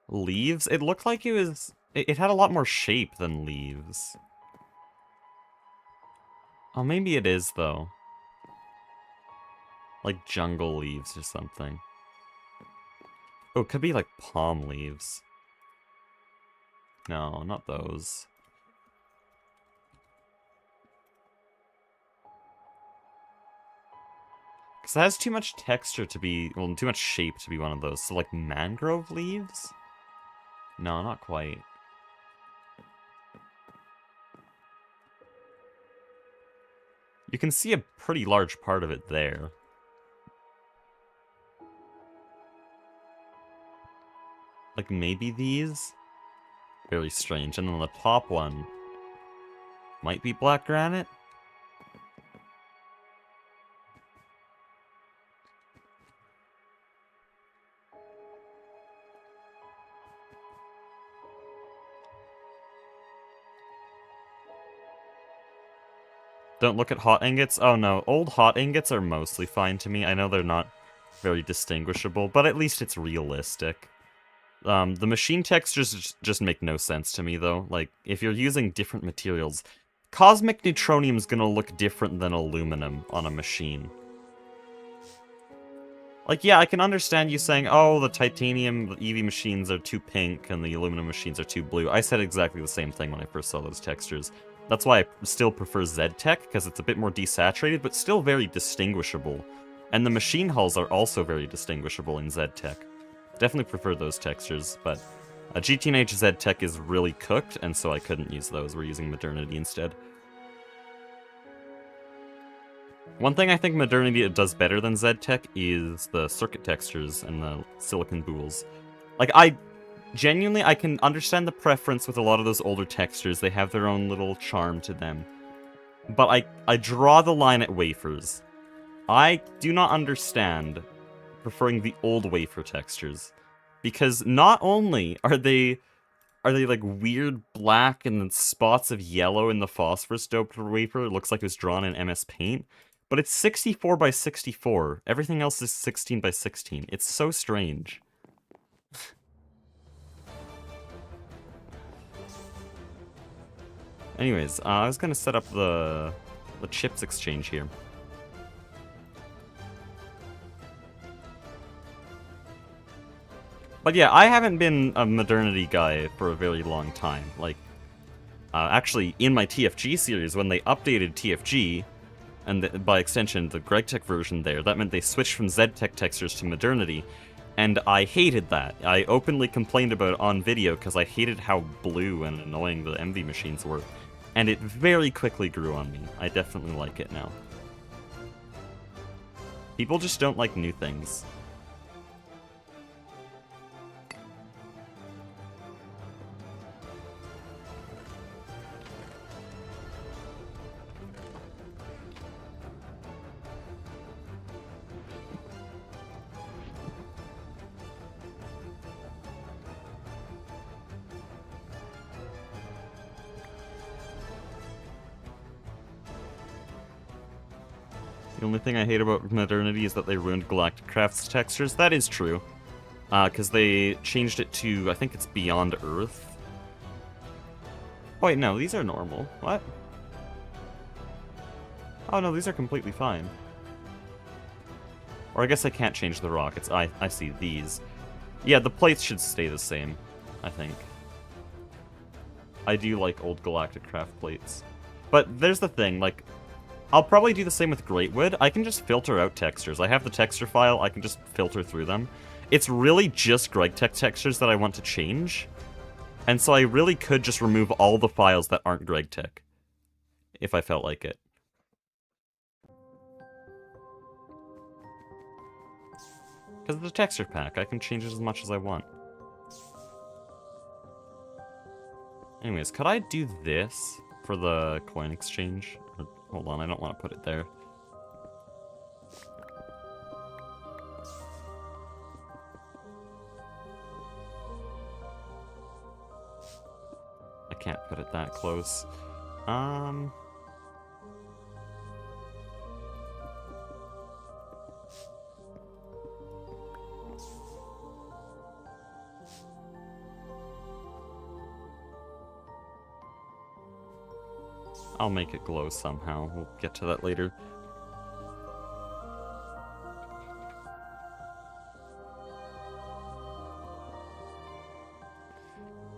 Leaves? It looked like it was... It had a lot more shape than leaves. Oh, maybe it is, though. Like jungle leaves or something. Oh, it could be like palm leaves. No, not those. Because it has too much texture to be... Well, too much shape to be one of those. So, like, mangrove leaves? No, not quite. You can see a pretty large part of it there. Like, maybe these? Very strange. And then the top one might be black granite? Don't look at hot ingots? Oh no, old hot ingots are mostly fine to me. I know they're not very distinguishable, but at least it's realistic. The machine textures just make no sense to me, though. Like, if you're using different materials, cosmic neutronium's gonna look different than aluminum on a machine. Like, yeah, I can understand you saying, oh, the titanium EV machines are too pink and the aluminum machines are too blue. I said exactly the same thing when I first saw those textures. That's why I still prefer ZTech, because it's a bit more desaturated, but still very distinguishable. And the machine hulls are also very distinguishable in ZTech. Definitely prefer those textures, but GTNH ZTech is really cooked, and so I couldn't use those. We're using Modernity instead. One thing I think Modernity does better than ZTech is the circuit textures and the silicon bools. Like, genuinely, I can understand the preference with a lot of those older textures. They have their own little charm to them. But I draw the line at wafers. I do not understand preferring the old wafer textures. Because not only are they like weird black and then spots of yellow in the phosphorus doped wafer, it looks like it was drawn in MS Paint, but it's 64 by 64. Everything else is 16 by 16. It's so strange. Anyways, I was gonna set up the chips exchange here. But yeah, I haven't been a Modernity guy for a very long time. Like, actually, in my TFG series, when they updated TFG, and by extension, the GregTech version there, that meant they switched from ZTech textures to Modernity, and I hated that. I openly complained about it on video because I hated how blue and annoying the MV machines were, and it very quickly grew on me. I definitely like it now. People just don't like new things. The only thing I hate about Modernity is that they ruined Galactic Craft's textures. That is true. Because they changed it to, I think it's Beyond Earth. Wait, no, these are normal. What? Oh no, these are completely fine. Or I guess I can't change the rockets. I see these. Yeah, the plates should stay the same, I think. I do like old Galactic Craft plates. But there's the thing, like, I'll probably do the same with Greatwood. I can just filter out textures. I have the texture file, I can just filter through them. It's really just GregTech textures that I want to change. And so I really could just remove all the files that aren't GregTech, if I felt like it. Because it's a texture pack, I can change it as much as I want. Anyways, could I do this for the coin exchange? Hold on, I don't want to put it there. I can't put it that close. I'll make it glow somehow. We'll get to that later.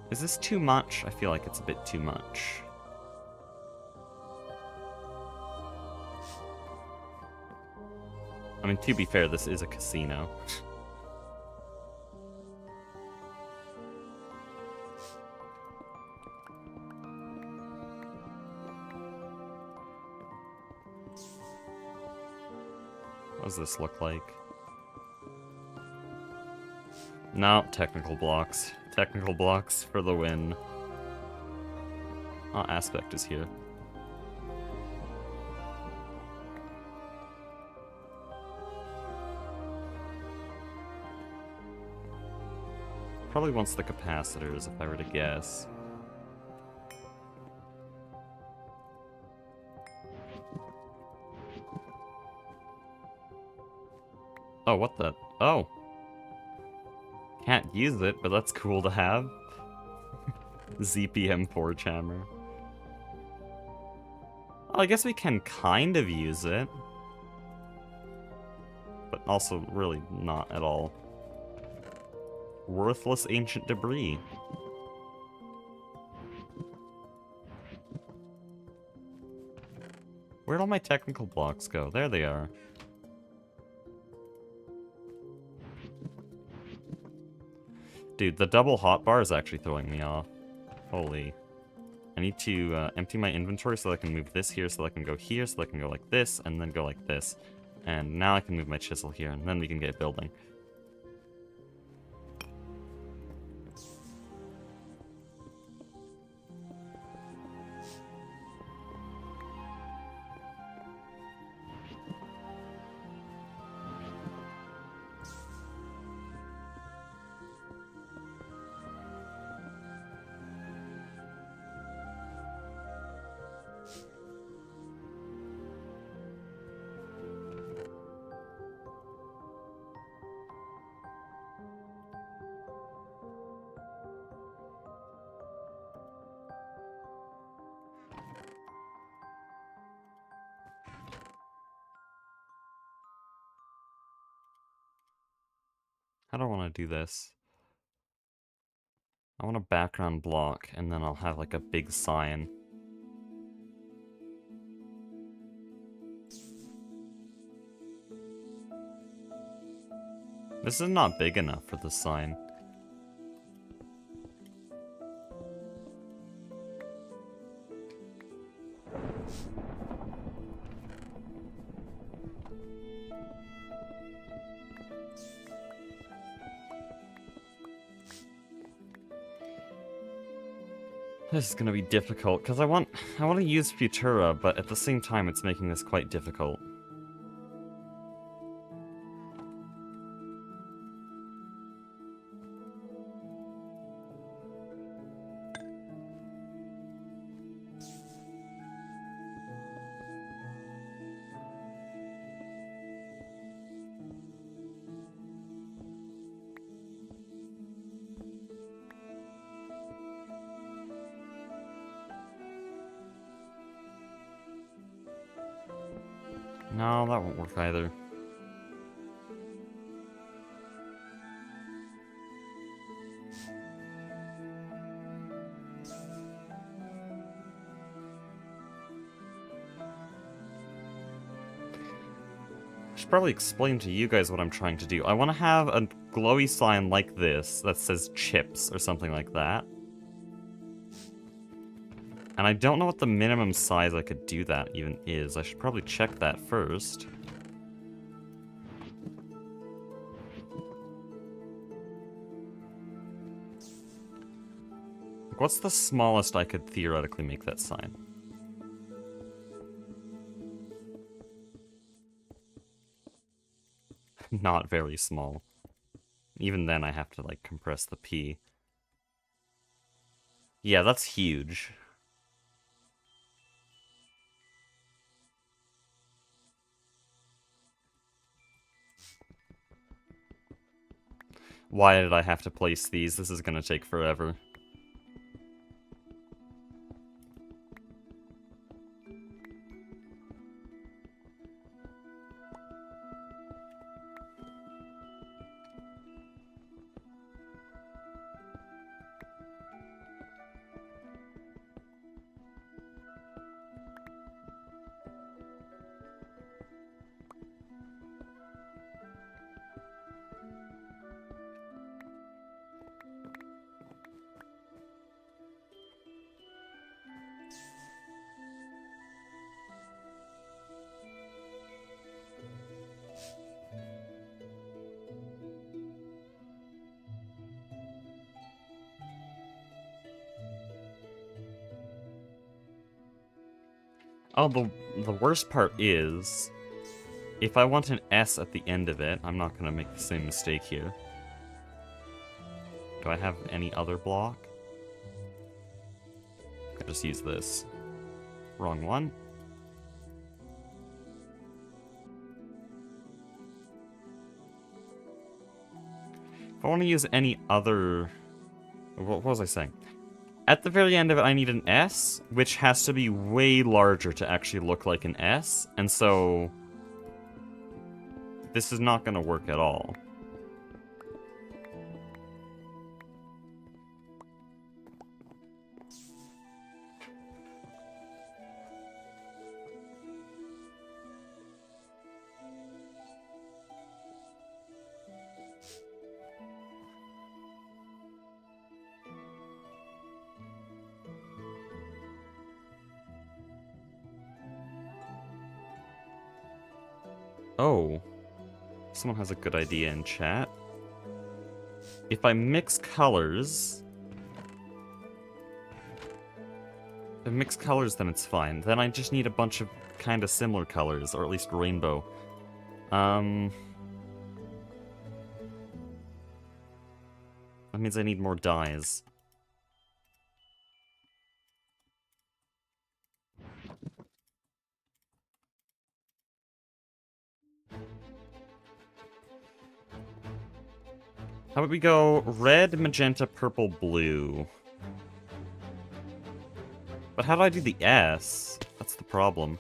Is this too much? I feel like it's a bit too much. I mean, to be fair, this is a casino. What does this look like? No, technical blocks. Technical blocks for the win. Oh, Aspect is here. Probably wants the capacitors, if I were to guess. Oh, what the? Oh. Can't use it, but that's cool to have. ZPM4 jammer. Well, I guess we can kind of use it. But also really not at all. Worthless ancient debris. Where'd all my technical blocks go? There they are. Dude, the double hotbar is actually throwing me off. Holy. I need to empty my inventory so I can move this here, so I can go here, so I can go like this, and then go like this. And now I can move my chisel here, and then we can get building. How do I want to do this? I want a background block, and then I'll have like a big sign. This is not big enough for the sign. This is gonna be difficult, because I want to use Futura, but at the same time it's making this quite difficult. No, that won't work either. I should probably explain to you guys what I'm trying to do. I want to have a glowy sign like this that says chips or something like that. And I don't know what the minimum size I could do that even is. I should probably check that first. Like, what's the smallest I could theoretically make that sign? Not very small. Even then I have to, like, compress the P. Yeah, that's huge. Why did I have to place these? This is gonna take forever. Oh, the worst part is, if I want an S at the end of it, I'm not gonna make the same mistake here. Do I have any other block? I just use this. Wrong one. If I want to use any other... What was I saying? At the very end of it, I need an S, which has to be way larger to actually look like an S, and so... this is not going to work at all. Oh. Someone has a good idea in chat. If I mix colors... If I mix colors, then it's fine. Then I just need a bunch of kind of similar colors, or at least rainbow. That means I need more dyes. How about we go red, magenta, purple, blue? But how do I do the S? That's the problem.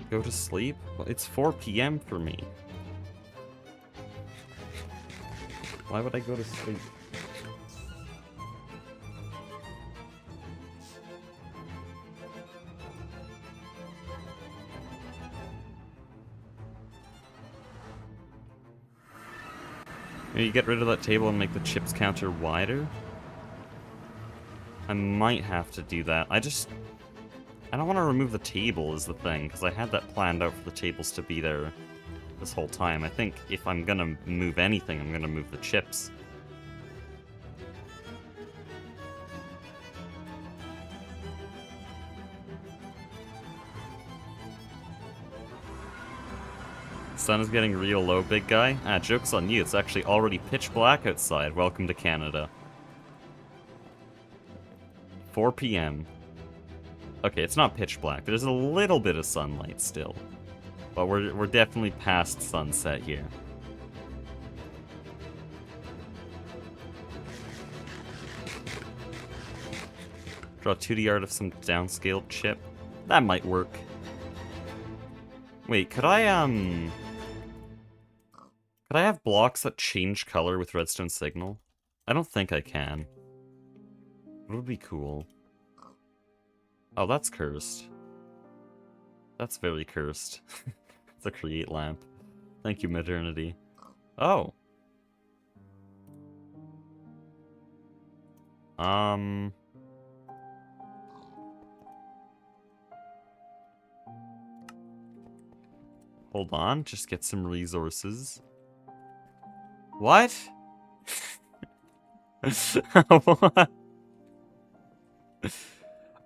Go to sleep? Well, it's 4 p.m. for me. Why would I go to sleep? Maybe get rid of that table and make the chips counter wider? I might have to do that. I don't want to remove the table is the thing, because I had that planned out for the tables to be there this whole time. I think if I'm gonna move anything, I'm gonna move the chips. Sun is getting real low, big guy. Ah, joke's on you. It's actually already pitch black outside. Welcome to Canada. 4 p.m. Okay, it's not pitch black. There's a little bit of sunlight still. But we're definitely past sunset here. Draw 2D art of some downscaled chip. That might work. Wait, could I have blocks that change color with redstone signal? I don't think I can. It would be cool. Oh, that's cursed. That's very cursed. It's a create lamp. Thank you, modernity. Oh. Hold on, just get some resources. What? What?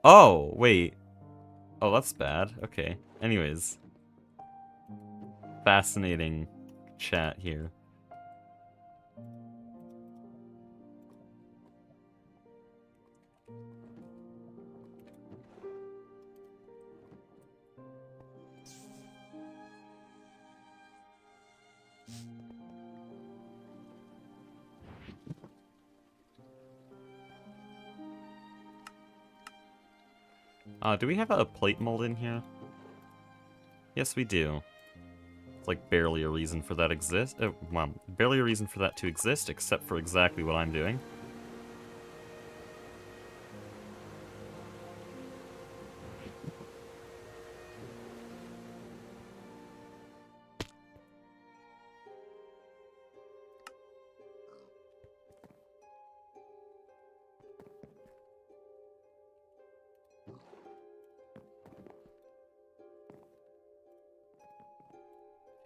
Oh, wait. Oh, that's bad. Okay. Anyways. Fascinating chat here. Do we have a plate mold in here? Yes, we do. It's like barely a reason for that well, barely a reason for that to exist, except for exactly what I'm doing.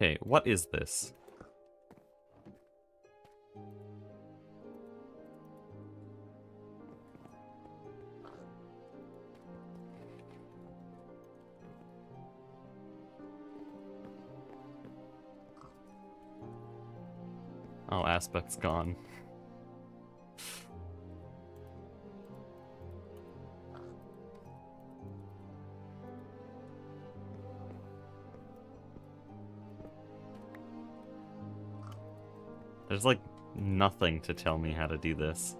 Okay, what is this? Oh, aspect's gone. There's like nothing to tell me how to do this.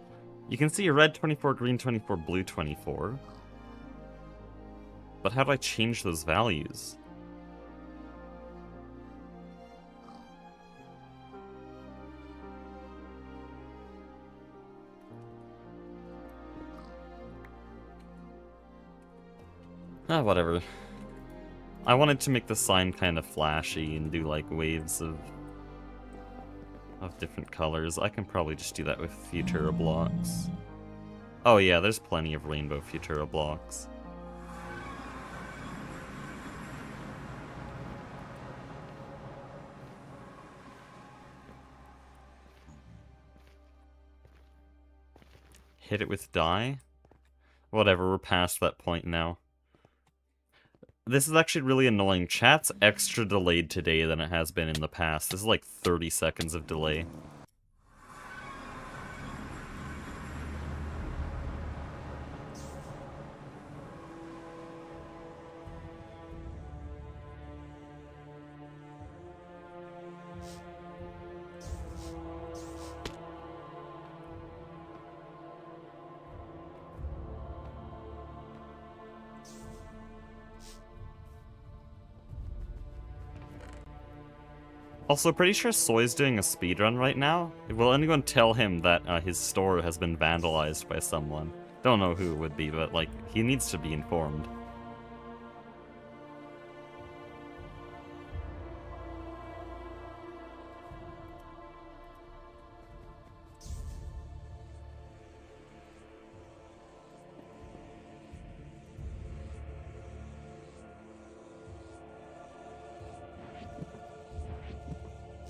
You can see red 24, green 24, blue 24. But how do I change those values? Ah, whatever. I wanted to make the sign kind of flashy and do like waves of of different colors. I can probably just do that with Futura blocks. Oh yeah, there's plenty of rainbow Futura blocks. Hit it with dye? Whatever, we're past that point now. This is actually really annoying. Chat's extra delayed today than it has been in the past. This is like 30 seconds of delay. Also, pretty sure Soy's doing a speedrun right now. Will anyone tell him that his store has been vandalized by someone? Don't know who it would be, but, like, he needs to be informed.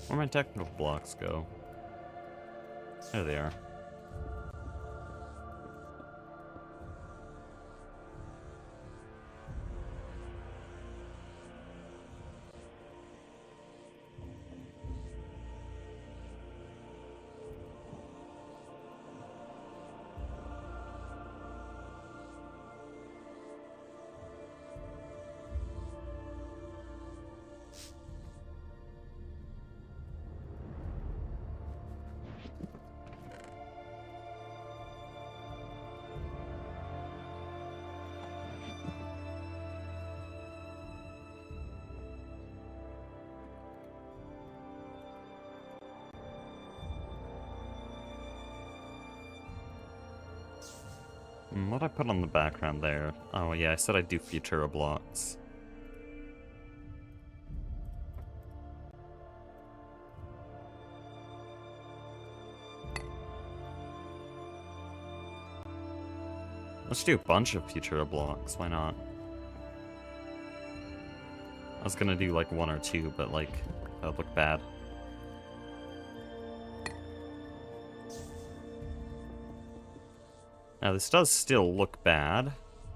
Where'd my technical blocks go? There they are. What'd I put on the background there? Oh yeah, I said I'd do Futura blocks. Let's do a bunch of Futura blocks, why not? I was gonna do like one or two, but like, that would look bad. Now this does still look bad,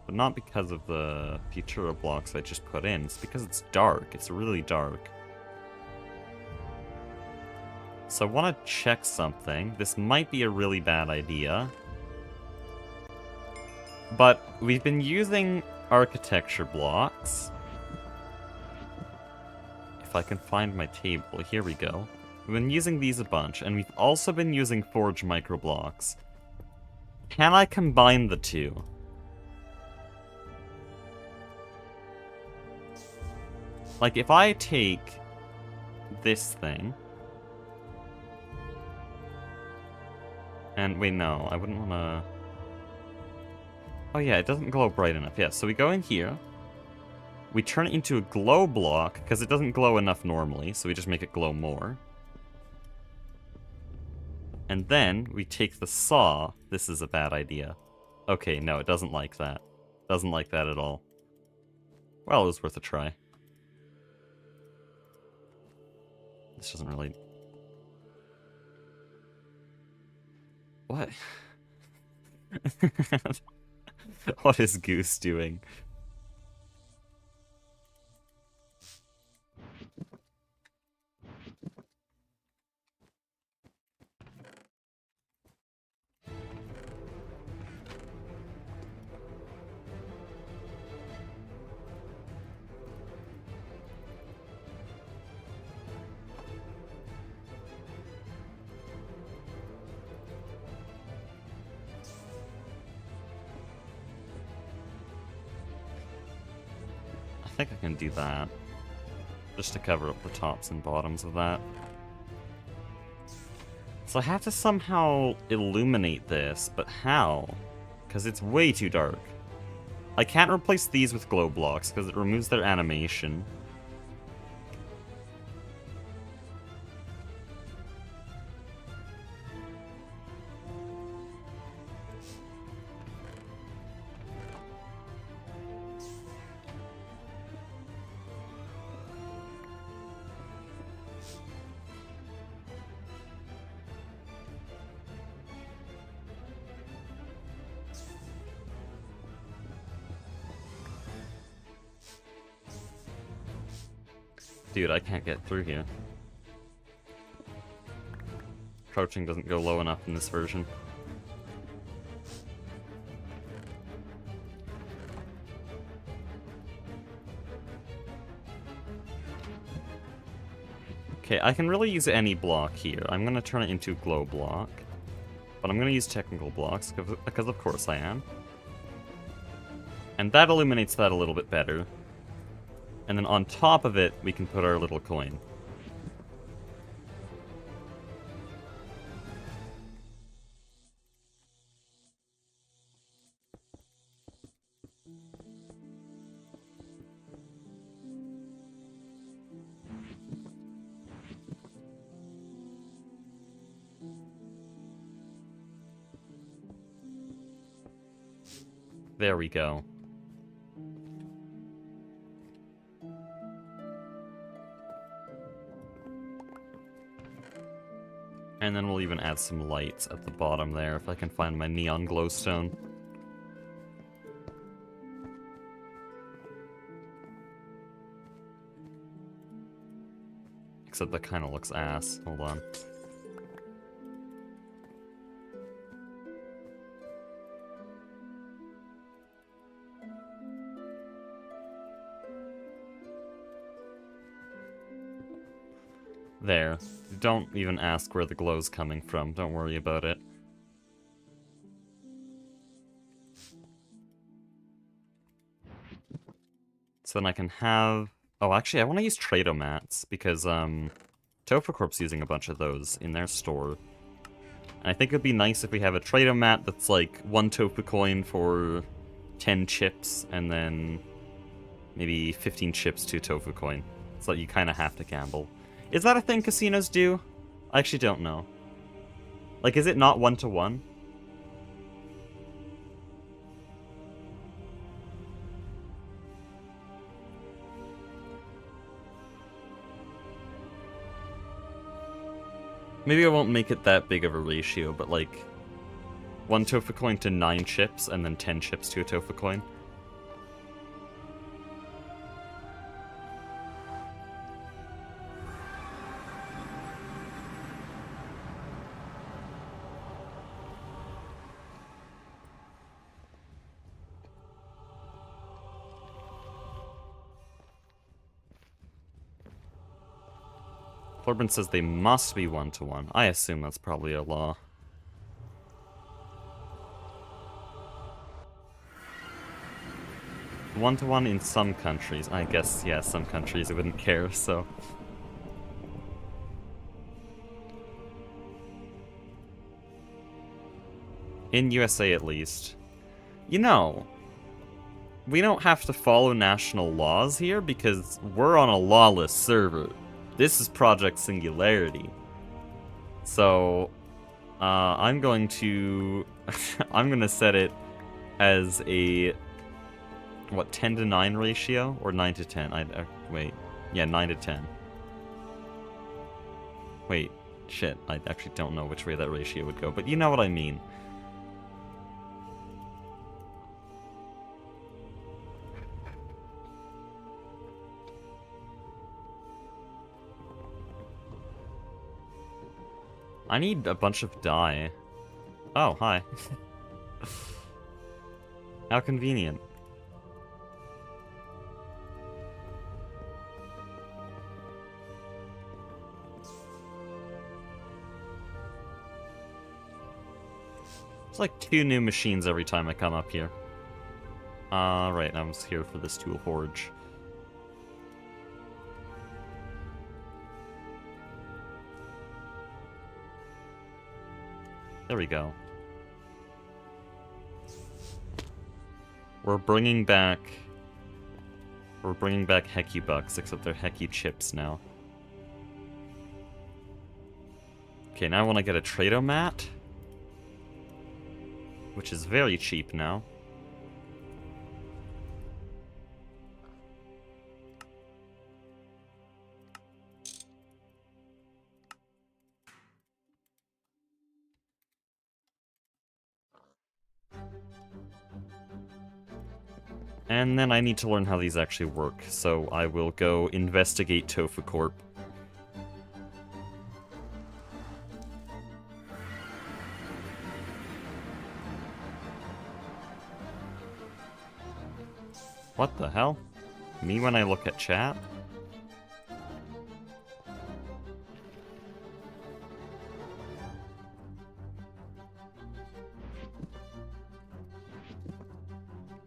but not because of the Futura blocks I just put in. It's because it's dark. It's really dark. So I want to check something. This might be a really bad idea. But we've been using architecture blocks. If I can find my table, here we go. We've been using these a bunch, and we've also been using forge microblocks. Can I combine the two? Like, if I take this thing... And, wait, no, I wouldn't want to... Oh yeah, it doesn't glow bright enough. Yeah, so we go in here. We turn it into a glow block, because it doesn't glow enough normally, so we just make it glow more. And then, we take the saw. This is a bad idea. Okay, no, it doesn't like that. Doesn't like that at all. Well, it was worth a try. This doesn't really... What? What is Goose doing? I think I can do that. Just to cover up the tops and bottoms of that. So I have to somehow illuminate this, but how? Because it's way too dark. I can't replace these with glow blocks, because it removes their animation. Dude, I can't get through here. Crouching doesn't go low enough in this version. Okay, I can really use any block here. I'm gonna turn it into a glow block. But I'm gonna use technical blocks, because of course I am. And that illuminates that a little bit better. And then on top of it, we can put our little coin. There we go. And then we'll even add some lights at the bottom there if I can find my neon glowstone. Except that kind of looks ass. Hold on. There. Don't even ask where the glow's coming from. Don't worry about it. So then I can have... Oh, actually, I want to use Trado mats, because, Tofu Corp's using a bunch of those in their store. And I think it'd be nice if we have a Trado mat that's like 1 tofu coin for 10 chips, and then maybe 15 chips to a tofu coin. So that you kind of have to gamble. Is that a thing casinos do? I actually don't know. Like, is it not 1-to-1? Maybe I won't make it that big of a ratio, but like 1 tofu coin to 9 chips, and then 10 chips to a tofu coin. Corbin says they must be 1-to-1. I assume that's probably a law. One-to-one in some countries. I guess, yeah, some countries wouldn't care, so... In USA, at least. You know, we don't have to follow national laws here, because we're on a lawless server. This is Project Singularity. So, I'm going to... I'm going to set it as a... What, 10-to-9 ratio? Or 9-to-10? Wait. Yeah, 9-to-10. Wait. Shit. I actually don't know which way that ratio would go, but you know what I mean. I need a bunch of dye. Oh, hi. How convenient. It's like 2 new machines every time I come up here. Right, I was here for this tool forge. There we go. We're bringing back Hecubucks, except they're Hecu chips now. Okay, now I want to get a Trado mat, which is very cheap now. And then I need to learn how these actually work, so I will go investigate Tofu Corp. What the hell? Me when I look at chat?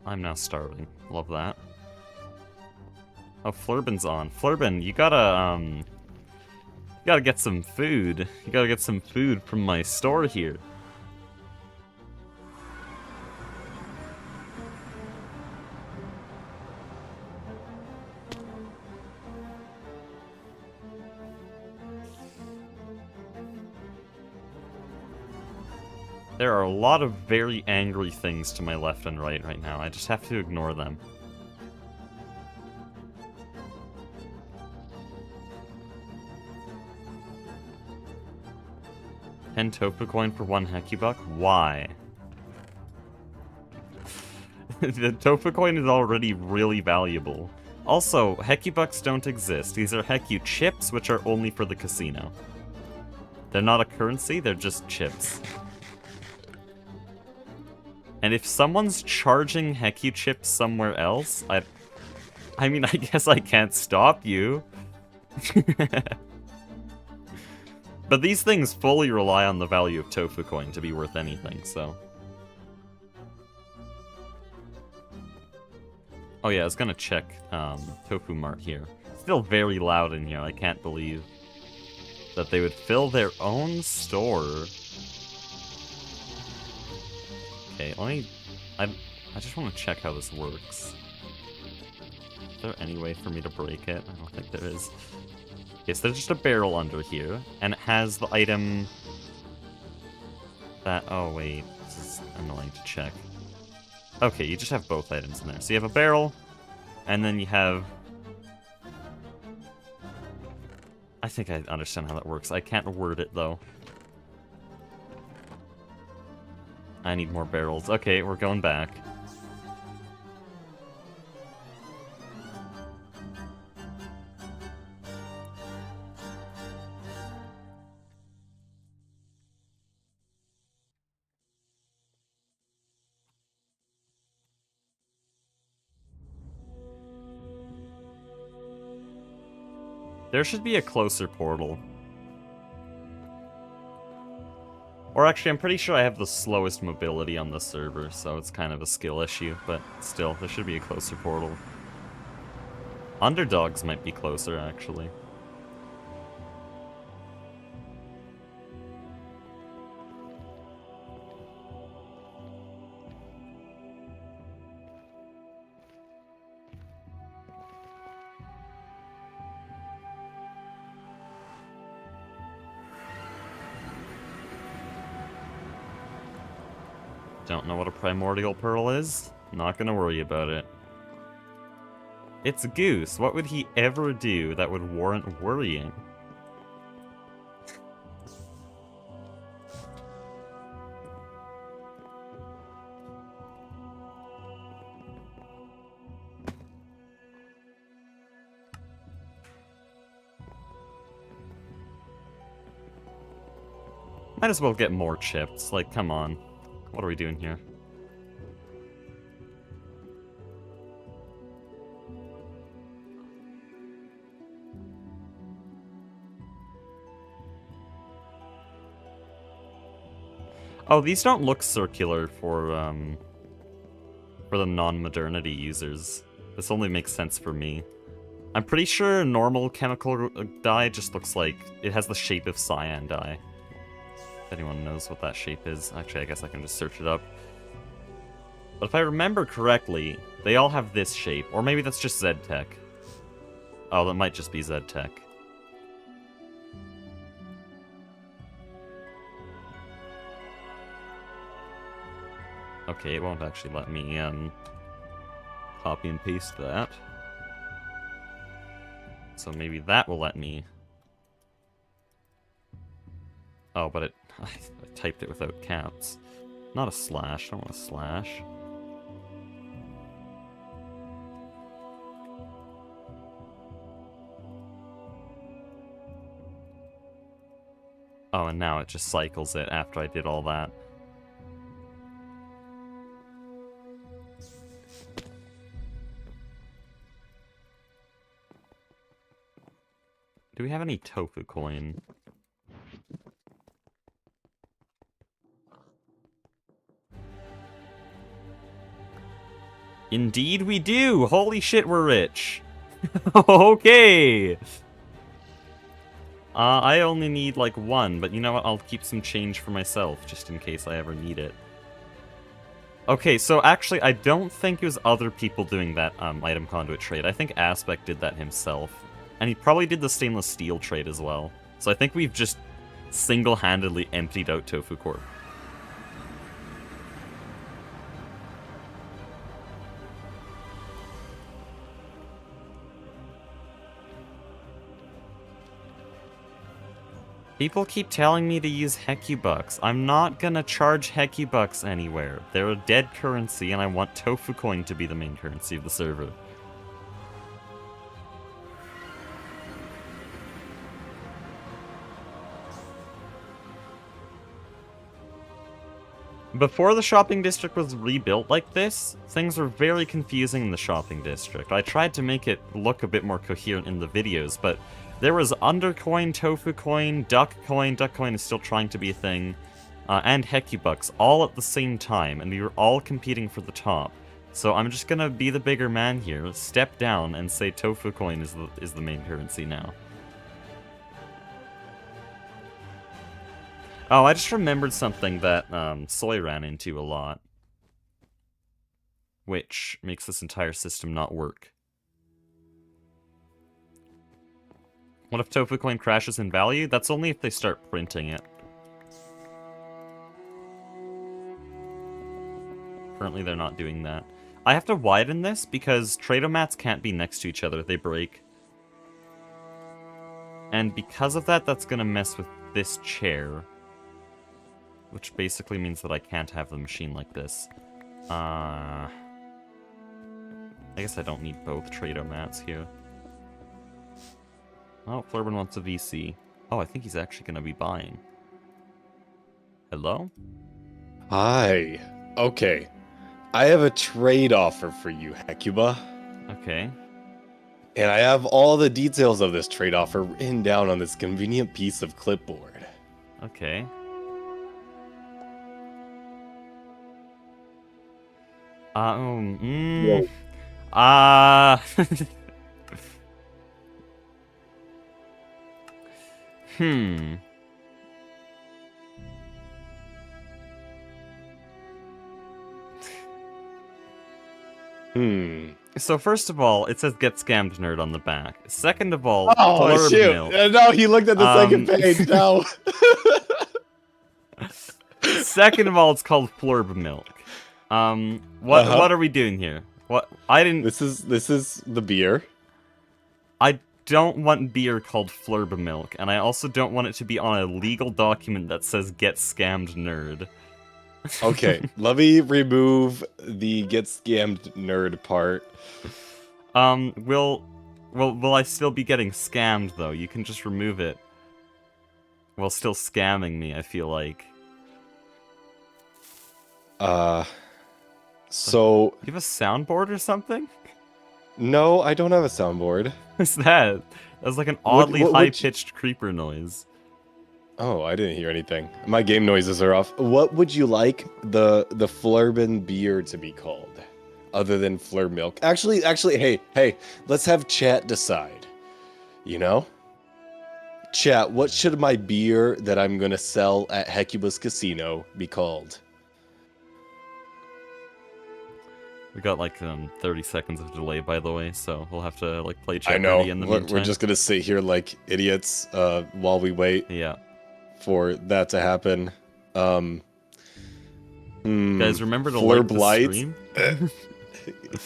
I'm now starving. Love that. Oh, Flurbin's on. Flurbin, you gotta get some food. You gotta get some food from my store here. There are a lot of very angry things to my left and right now. I just have to ignore them. $10 tofu coin for 1 Hecubuck? Why? The tofu coin is already really valuable. Also, Hecubucks don't exist. These are Hecu chips, which are only for the casino. They're not a currency, they're just chips. And if someone's charging Hecu chips somewhere else, I mean, I guess I can't stop you. But these things fully rely on the value of tofu coin to be worth anything, so... Oh yeah, I was gonna check Tofu Mart here. Still very loud in here, I can't believe that they would fill their own store. Okay, I just want to check how this works. Is there any way for me to break it? I don't think there is. Okay, so there's just a barrel under here, and it has the item that... Oh, wait. This is annoying to check. Okay, you just have both items in there. So you have a barrel, and then you have... I think I understand how that works. I can't word it, though. I need more barrels. Okay, we're going back. There should be a closer portal. Or actually, I'm pretty sure I have the slowest mobility on the server, so it's kind of a skill issue, but still, there should be a closer portal. Underdogs might be closer, actually. Don't know what a primordial pearl is? Not gonna worry about it. It's Goose. What would he ever do that would warrant worrying? Might as well get more chips. Like, come on. What are we doing here? Oh, these don't look circular for the non-modernity users. This only makes sense for me. I'm pretty sure normal chemical dye just looks like... It has the shape of cyan dye. If anyone knows what that shape is. Actually, I guess I can just search it up. But if I remember correctly, they all have this shape. Or maybe that's just Z-Tech. Oh, that might just be Z-Tech. Okay, it won't actually let me copy and paste that. So maybe that will let me... Oh, but I typed it without caps. Not a slash. I don't want a slash. Oh, and now it just cycles it after I did all that. Do we have any tofu coin? Indeed we do! Holy shit, we're rich! Okay! I only need, like, one, but you know what? I'll keep some change for myself, just in case I ever need it. Okay, so actually, I don't think it was other people doing that item conduit trade. I think Aspect did that himself. And he probably did the stainless steel trade as well. So I think we've just single-handedly emptied out Tofu Corp. People keep telling me to use Hecubucks. I'm not gonna charge Hecubucks anywhere. They're a dead currency, and I want Tofu Coin to be the main currency of the server. Before the shopping district was rebuilt like this, things were very confusing in the shopping district. I tried to make it look a bit more coherent in the videos, but there was Undercoin, Tofu Coin, Duck Coin is still trying to be a thing, and Hecubucks all at the same time, and we were all competing for the top. So I'm just gonna be the bigger man here, step down, and say Tofu Coin is the main currency now. Oh, I just remembered something that Soy ran into a lot, which makes this entire system not work. What if Tofu Coin crashes in value? That's only if they start printing it. Currently they're not doing that. I have to widen this because Tradomats can't be next to each other, they break. And because of that, that's gonna mess with this chair. Which basically means that I can't have the machine like this. I guess I don't need both Tradomats here. Oh, Flurbin wants a VC. Oh, I think he's actually going to be buying. Hello?
Hi. Okay. I have a trade offer for you, Hecuba.
Okay.
And I have all the details of this trade offer written down on this convenient piece of clipboard.
Okay.
Whoa.
So first of all, it says "Get Scammed Nerd" on the back. Second of all,
Oh
Flurb
shoot!
Milk.
No, he looked at the second page. No.
Second of all, it's called Flurb Milk. What are we doing here? What I didn't.
This is the beer.
I don't want beer called Flurb Milk, and I also don't want it to be on a legal document that says "Get Scammed Nerd."
Okay, let me remove the "Get Scammed Nerd" part.
Will I still be getting scammed though? You can just remove it. While still scamming me, I feel like.
So...
You have a soundboard or something?
No, I don't have a soundboard.
What's that? That was like an oddly high-pitched creeper noise.
Oh, I didn't hear anything. My game noises are off. What would you like the Flurbin beer to be called? Other than Flurb Milk? Actually, hey, let's have chat decide. You know? Chat, what should my beer that I'm gonna sell at Hecuba's Casino be called?
We got like 30 seconds of delay, by the way, so we'll have to like play
I know.
Jeopardy in the meantime.
We're just gonna sit here like idiots while we wait.
Yeah.
For that to happen.
Guys, remember to
Flurb
like the stream?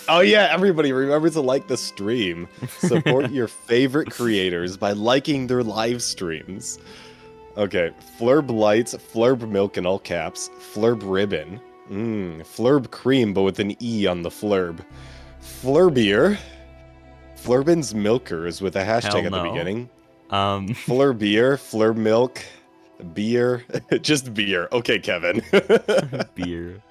Oh yeah, everybody remember to like the stream. Support your favorite creators by liking their live streams. Okay, Flurb Lights, Flurb Milk in all caps, Flurb Ribbon, Flurb Cream but with an E on the Flurb, Flurbier, Flurbin's Milkers with a hashtag at the beginning, Flurbier, Flurb Milk, beer, just beer. Okay, Kevin.
Beer.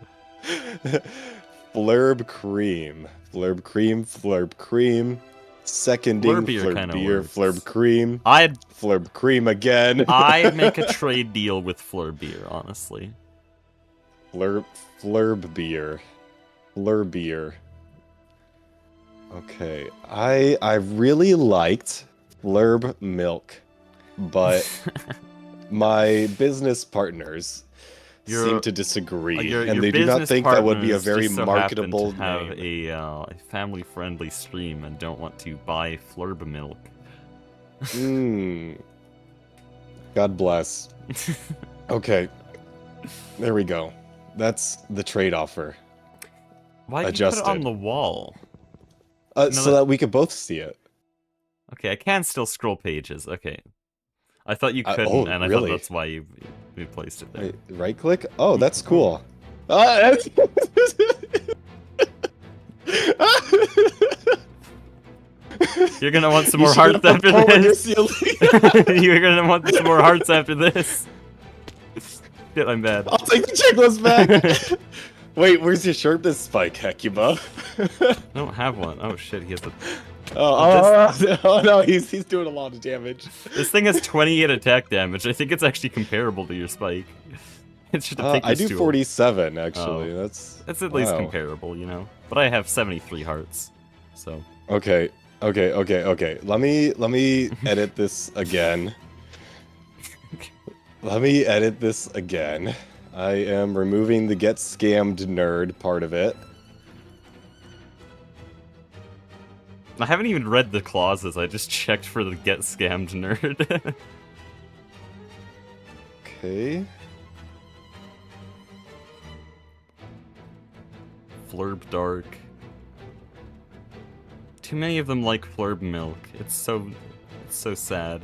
Flurb cream, flurb cream, flurb cream. Seconding
Flurbeer
flurb
kinda
beer,
works.
flurb cream,
I'd
flurb cream again.
I'd make a trade deal with Flurbeer, honestly.
Flurb beer, flurb beer. Okay, I really liked flurb milk, but my business partners seem to disagree, and they do not think that would be a very marketable
have
name.
a family-friendly stream and don't want to buy Flurb milk.
God bless. Okay, there we go. That's the trade offer.
Why did you put it on the wall?
So that we could both see it.
Okay, I can still scroll pages. Okay. I thought you couldn't,
oh,
and I
really?
thought that's why you placed it there.
Wait, right click? Oh, that's cool. That's...
You're gonna want some more hearts after this. You're gonna want some more hearts after this. Shit, I'm bad.
I'll take the checklist back. Wait, where's your sharpness spike, Hecuba?
I don't have one. Oh shit, he has a...
Oh no, he's doing a lot of damage.
This thing has 28 attack damage. I think it's actually comparable to your spike. It's just a thickness
I do
tool.
47 actually.
Oh. That's at least comparable, you know. But I have 73 hearts, so.
Okay. Let me edit this again. Let me edit this again. I am removing the get scammed nerd part of it.
I haven't even read the clauses. I just checked for the get scammed nerd.
Okay.
Flurb dark. Too many of them like Flurb milk. It's so sad.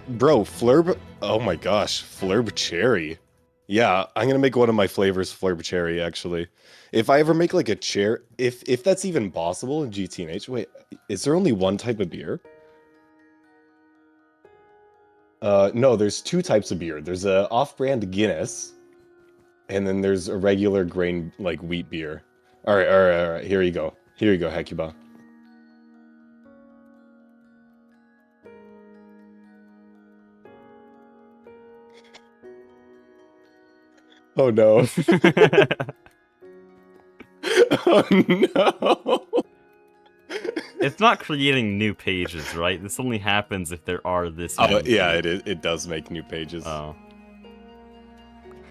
Bro, Flurb, oh my gosh, Flurb cherry. Yeah, I'm gonna make one of my flavors Flurb cherry, actually. If I ever make like a if that's even possible in GTNH, wait, is there only one type of beer? No, there's two types of beer. There's a off-brand Guinness, and then there's a regular grain, like wheat beer. All right, here you go. Here you go, Hecuba. Oh no. Oh no.
It's not creating new pages, right? This only happens if there are this many.
Oh, yeah, it does make new pages.
Oh.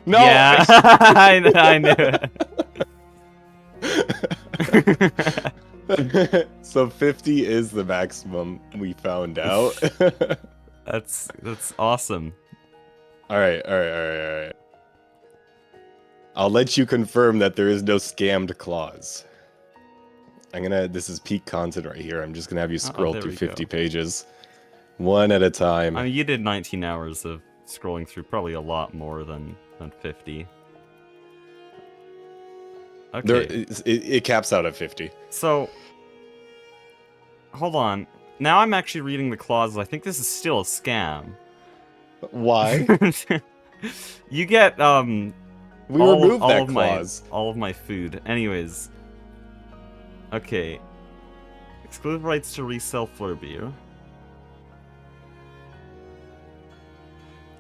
No!
Yeah, I knew
it. So 50 is the maximum we found out.
That's awesome.
All right. I'll let you confirm that there is no scammed clause. This is peak content right here. I'm just gonna have you scroll through 50 pages. One at a time.
I mean, you did 19 hours of scrolling through probably a lot more than 50. Okay.
It caps out at 50.
So, hold on. Now I'm actually reading the clauses. I think this is still a scam.
Why?
You get,
we removed that clause.
All of my food. Anyways. Okay. Exclusive rights to resell Flurbeer.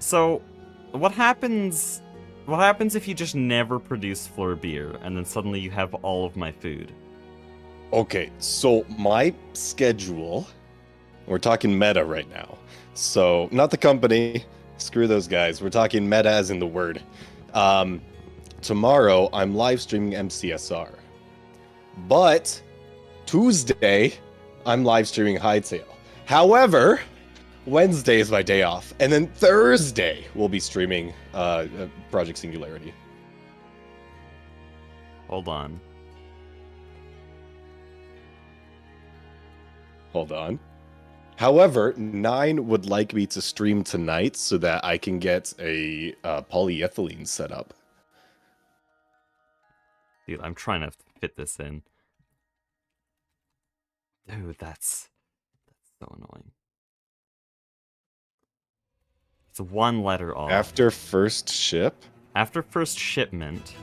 So, what happens if you just never produce Flurbeer and then suddenly you have all of my food?
Okay, so my schedule, we're talking meta right now. So, not the company, screw those guys. We're talking meta as in the word. Tomorrow, I'm live streaming MCSR. But Tuesday, I'm live streaming Hightail. However, Wednesday is my day off. And then Thursday, we'll be streaming Project Singularity.
Hold on.
However, 9 would like me to stream tonight so that I can get a polyethylene set up.
Dude, I'm trying to fit this in. Dude, that's so annoying. It's one letter off.
After first ship?
After first shipment.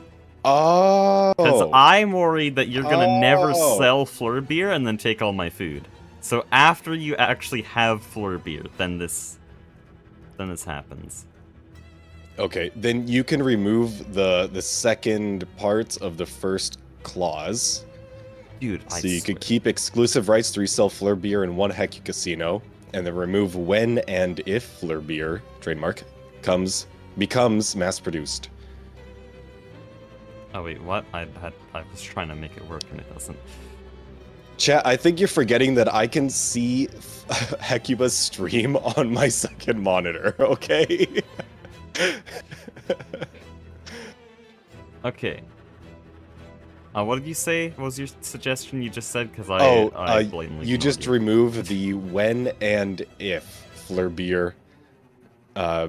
Oh.
Because I'm worried that you're gonna never
Oh.
sell Fleur beer and then take all my food. So after you actually have Fleur beer, then this happens.
Okay, then you can remove the second part of the first clause.
Dude,
So you could keep exclusive rights to resell Fleur beer in one Hecu casino, and then remove when and if Fleur beer, trademark, becomes mass-produced.
Oh wait, what? I was trying to make it work and it doesn't.
Chat, I think you're forgetting that I can see Hecuba's stream on my second monitor, okay?
Okay. What did you say? What was your suggestion you just said? Because I blatantly
you
ignored
just remove the when and if Fleur beer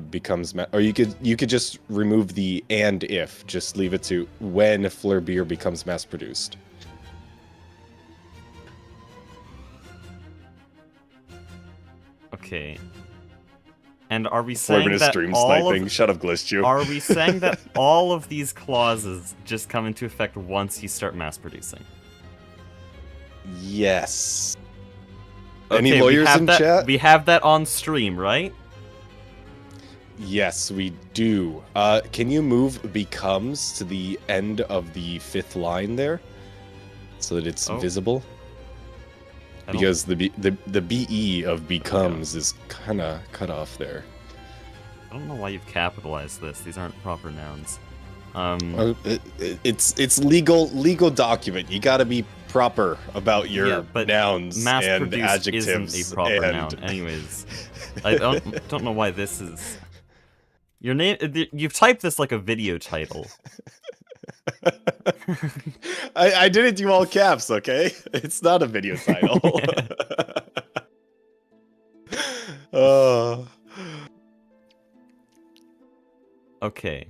becomes or you could just remove the and if, just leave it to when Fleur beer becomes mass produced.
Okay. And are we saying
Fleur
that
stream
all
sniping.
of,
Shut up, Glitchu.
are we saying that all of these clauses just come into effect once you start mass producing?
Yes.
Okay,
Any lawyers in
that,
chat?
We have that on stream, right?
Yes, we do. Can you move becomes to the end of the fifth line there, so that it's visible? Because the BE of becomes is kind of cut off there.
I don't know why you've capitalized this. These aren't proper nouns.
It's legal document. You got to be proper about your nouns and adjectives.
Isn't a proper noun. Anyways, I don't know why this is. Your name. You've typed this like a video title.
I didn't do all caps, okay? It's not a video title.
Okay.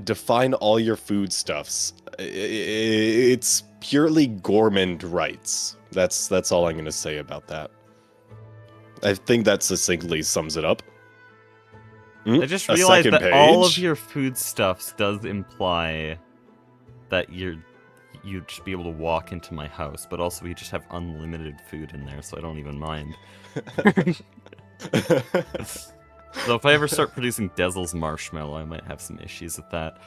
Define all your foodstuffs. It's purely gourmand rights. That's all I'm going to say about that. I think that succinctly sums it up.
I just realized that all of your foodstuffs does imply that you'd just be able to walk into my house, but also we just have unlimited food in there, so I don't even mind. So if I ever start producing Dezel's marshmallow, I might have some issues with that.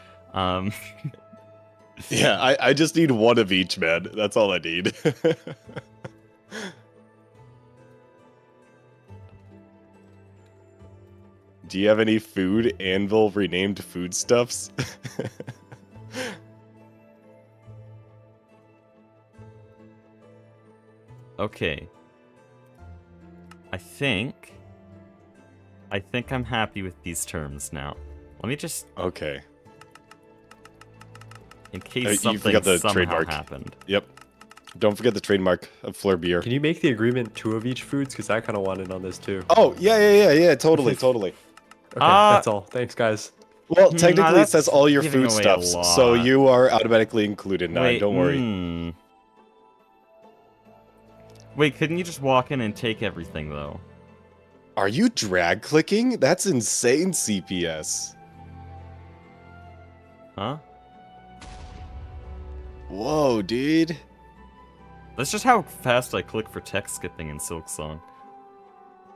Yeah, I just need one of each, man. That's all I need. Do you have any food anvil renamed foodstuffs?
Okay. I think I'm happy with these terms now. Let me just...
Okay.
In case something somehow
trademark
happened.
Yep. Don't forget the trademark of Fleur beer.
Can you make the agreement 2 of each foods? Because I kind of wanted on this too.
Oh, yeah, totally.
Okay, that's all. Thanks, guys.
Well, technically it says all your
giving away a
foodstuffs,
lot.
so you are automatically included now,
Wait,
don't worry.
Wait, couldn't you just walk in and take everything, though?
Are you drag clicking? That's insane, CPS.
Huh?
Whoa, dude.
That's just how fast I click for text skipping in Silksong.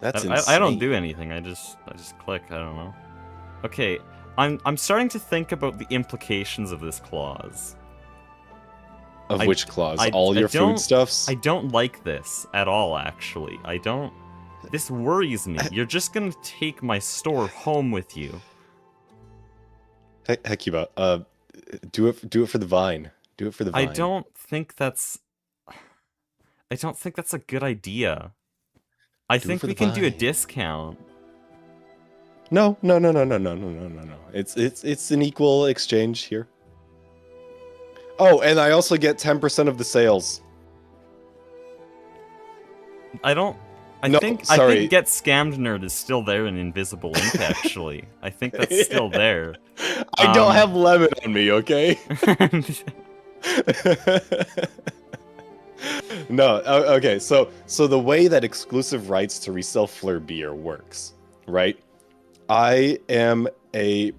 That's insane.
I don't do anything. I just click. I don't know. Okay, I'm starting to think about the implications of this clause.
Of which clause? All your foodstuffs?
I don't like this at all. Actually, I don't. This worries me. You're just gonna take my store home with you.
Hecuba, do it for the vine. Do it for the vine.
I don't think that's a good idea. I think we can do a discount.
No. It's an equal exchange here. Oh, and I also get 10% of the sales.
I think Get Scammed Nerd is still there in Invisible Ink, actually. I think that's still there.
I don't have lemon on me, okay? No, okay. So the way that exclusive rights to resell Fleur beer works, right? I am a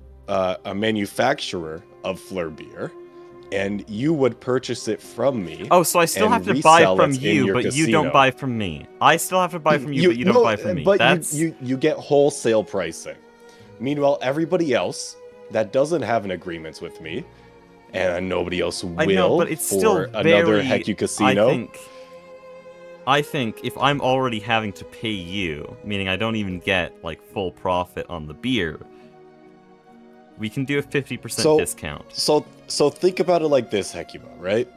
manufacturer of Fleur beer, and you would purchase it from me.
Oh, so I still
and
have to buy
resell
from
it in
you,
your
but you don't
casino.
buy from me. I still have to buy from you, but you don't buy from me.
But
That's
you get wholesale pricing. Meanwhile, everybody else that doesn't have an agreement with me, and nobody else will
I know, but it's
for
still
another
very,
Hecu casino.
I think if I'm already having to pay you, meaning I don't even get like full profit on the beer, we can do a 50% discount.
So think about it like this, Hecuba, right?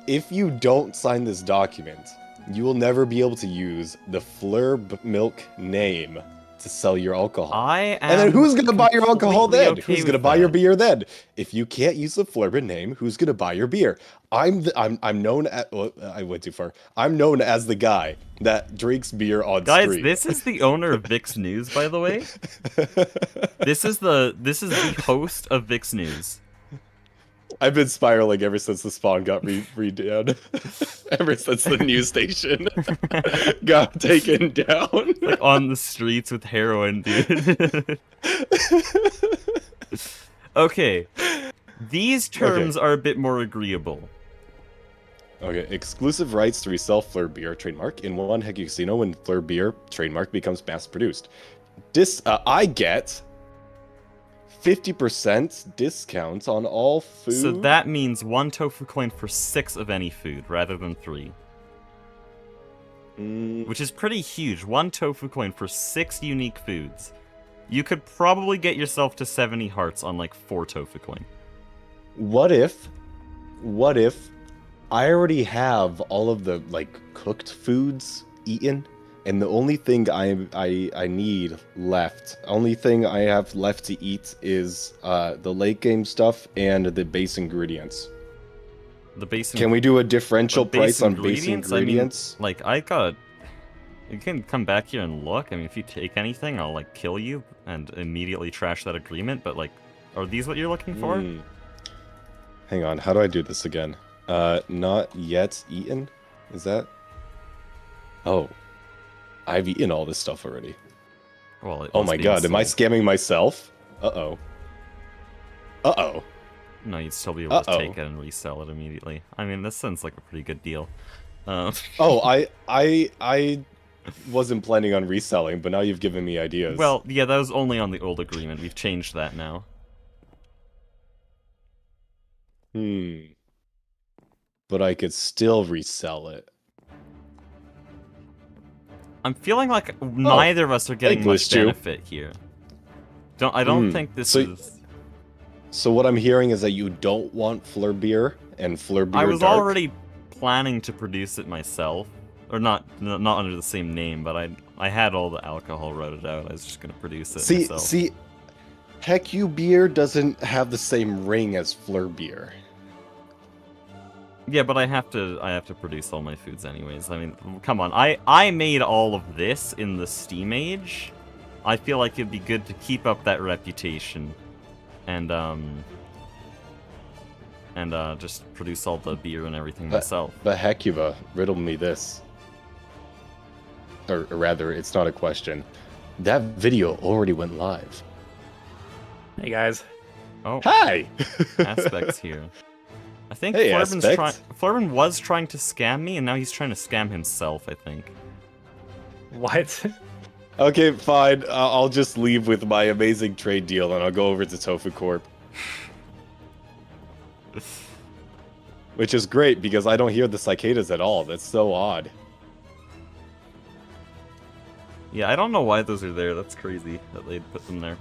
If you don't sign this document, you will never be able to use the Fleur Milk name to sell your alcohol.
And
then who's gonna buy your alcohol then?
Okay,
who's gonna buy your beer then? If you can't use the Fleurbin name, who's gonna buy your beer? I'm known as I went too far. I'm known as the guy that drinks beer on
Guys,
stream.
this is the owner of Vix News, by the way. This is the host of Vix News.
I've been spiraling ever since the spawn got redone. Ever since the news station got taken down.
Like on the streets with heroin, dude. Okay. These terms are a bit more agreeable.
Okay, exclusive rights to resell Fleur beer trademark in one Hecu casino when Fleur beer trademark becomes mass produced. I get 50% discount on all food.
So that means 1 tofu coin for 6 of any food, rather than 3. Which is pretty huge. 1 tofu coin for 6 unique foods. You could probably get yourself to 70 hearts on like 4 tofu coin.
What if I already have all of the like cooked foods eaten? And the only thing I need left, only thing I have left to eat is the late game stuff and the base ingredients. Can we do a differential price on base ingredients?
I mean, you can come back here and look. I mean, if you take anything, I'll like kill you and immediately trash that agreement. But like, are these what you're looking for?
Hang on, how do I do this again? Not yet eaten? Is that? Oh. I've eaten all this stuff already.
Well,
oh my god, am I scamming myself? Uh-oh. Uh-oh.
No, you'd still be able to take it and resell it immediately. I mean, this sounds like a pretty good deal.
Oh, I wasn't planning on reselling, but now you've given me ideas.
Well, yeah, that was only on the old agreement. We've changed that now.
But I could still resell it.
I'm feeling like neither of us are getting much benefit here. I don't think this is...
So what I'm hearing is that you don't want Fleur beer and Fleur beer
I was
dark?
already planning to produce it myself. Or not under the same name, but I had all the alcohol routed out. I was just going to produce it myself.
See, Hecu beer doesn't have the same ring as Fleur beer.
Yeah, but I have to produce all my foods anyways. I mean, come on. I made all of this in the Steam Age. I feel like it'd be good to keep up that reputation. And just produce all the beer and everything myself.
But Hecuba, riddle me this. Or rather, it's not a question. That video already went live.
Hey guys.
Oh.
Hi!
Aspect's here. I think
hey,
Flurbin was trying to scam me, and now he's trying to scam himself, I think.
What?
Okay, fine. I'll just leave with my amazing trade deal, and I'll go over to Tofu Corp. Which is great, because I don't hear the cicadas at all. That's so odd.
Yeah, I don't know why those are there. That's crazy that they'd put them there.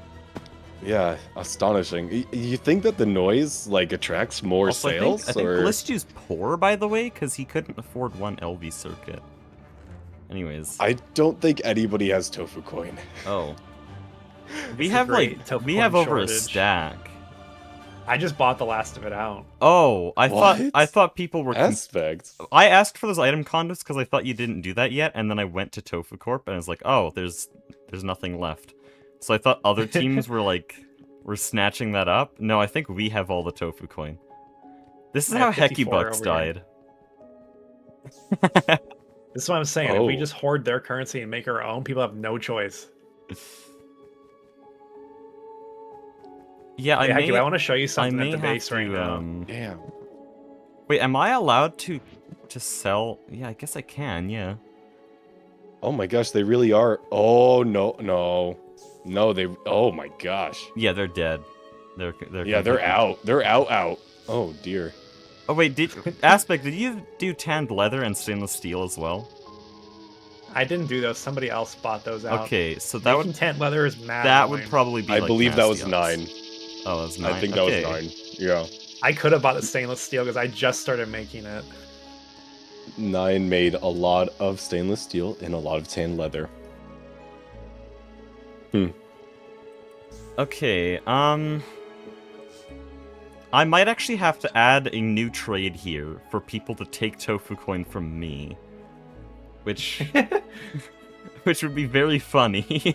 Yeah, astonishing. You think that the noise, like, attracts more
also,
sales?
I think Glistu's poor, by the way, because he couldn't afford one LV circuit. Anyways.
I don't think anybody has Tofu Coin.
Oh. We have, over a stack.
I just bought the last of it out.
Oh, I thought people were...
Aspects?
I asked for those item conduits because I thought you didn't do that yet, and then I went to Tofu Corp, and I was like, oh, there's nothing left. So I thought other teams were snatching that up. No, I think we have all the tofu coin. This is
I
how
have 54
Hecky Bucks
over here.
died.
This is what I'm saying. If we
Oh.
just hoard their currency and make our own, people have no choice.
Yeah,
Hey,
I
Hecky,
may.
I want to show you
I
something
may
at the
have
base
to.
right now.
Damn.
Wait, am I allowed to sell? Yeah, I guess I can. Yeah.
Oh my gosh, they really are. Oh no, no, no. They. Oh my gosh.
Yeah, they're dead. They're
Yeah, they're
completely-
out. They're out. Oh dear.
Oh wait, Aspect? Did you do tanned leather and stainless steel as well?
I didn't do those. Somebody else bought those out.
Okay, so that
Making
would
tent leather is mad.
that would
annoying.
probably be.
I
like,
believe that was
nasty
9.
Oh, that was 9.
I think
okay.
that was 9. Yeah.
I could have bought the stainless steel because I just started making it.
9 made a lot of stainless steel and a lot of tan leather.
Okay, I might actually have to add a new trade here for people to take tofu coin from me. Which which would be very funny.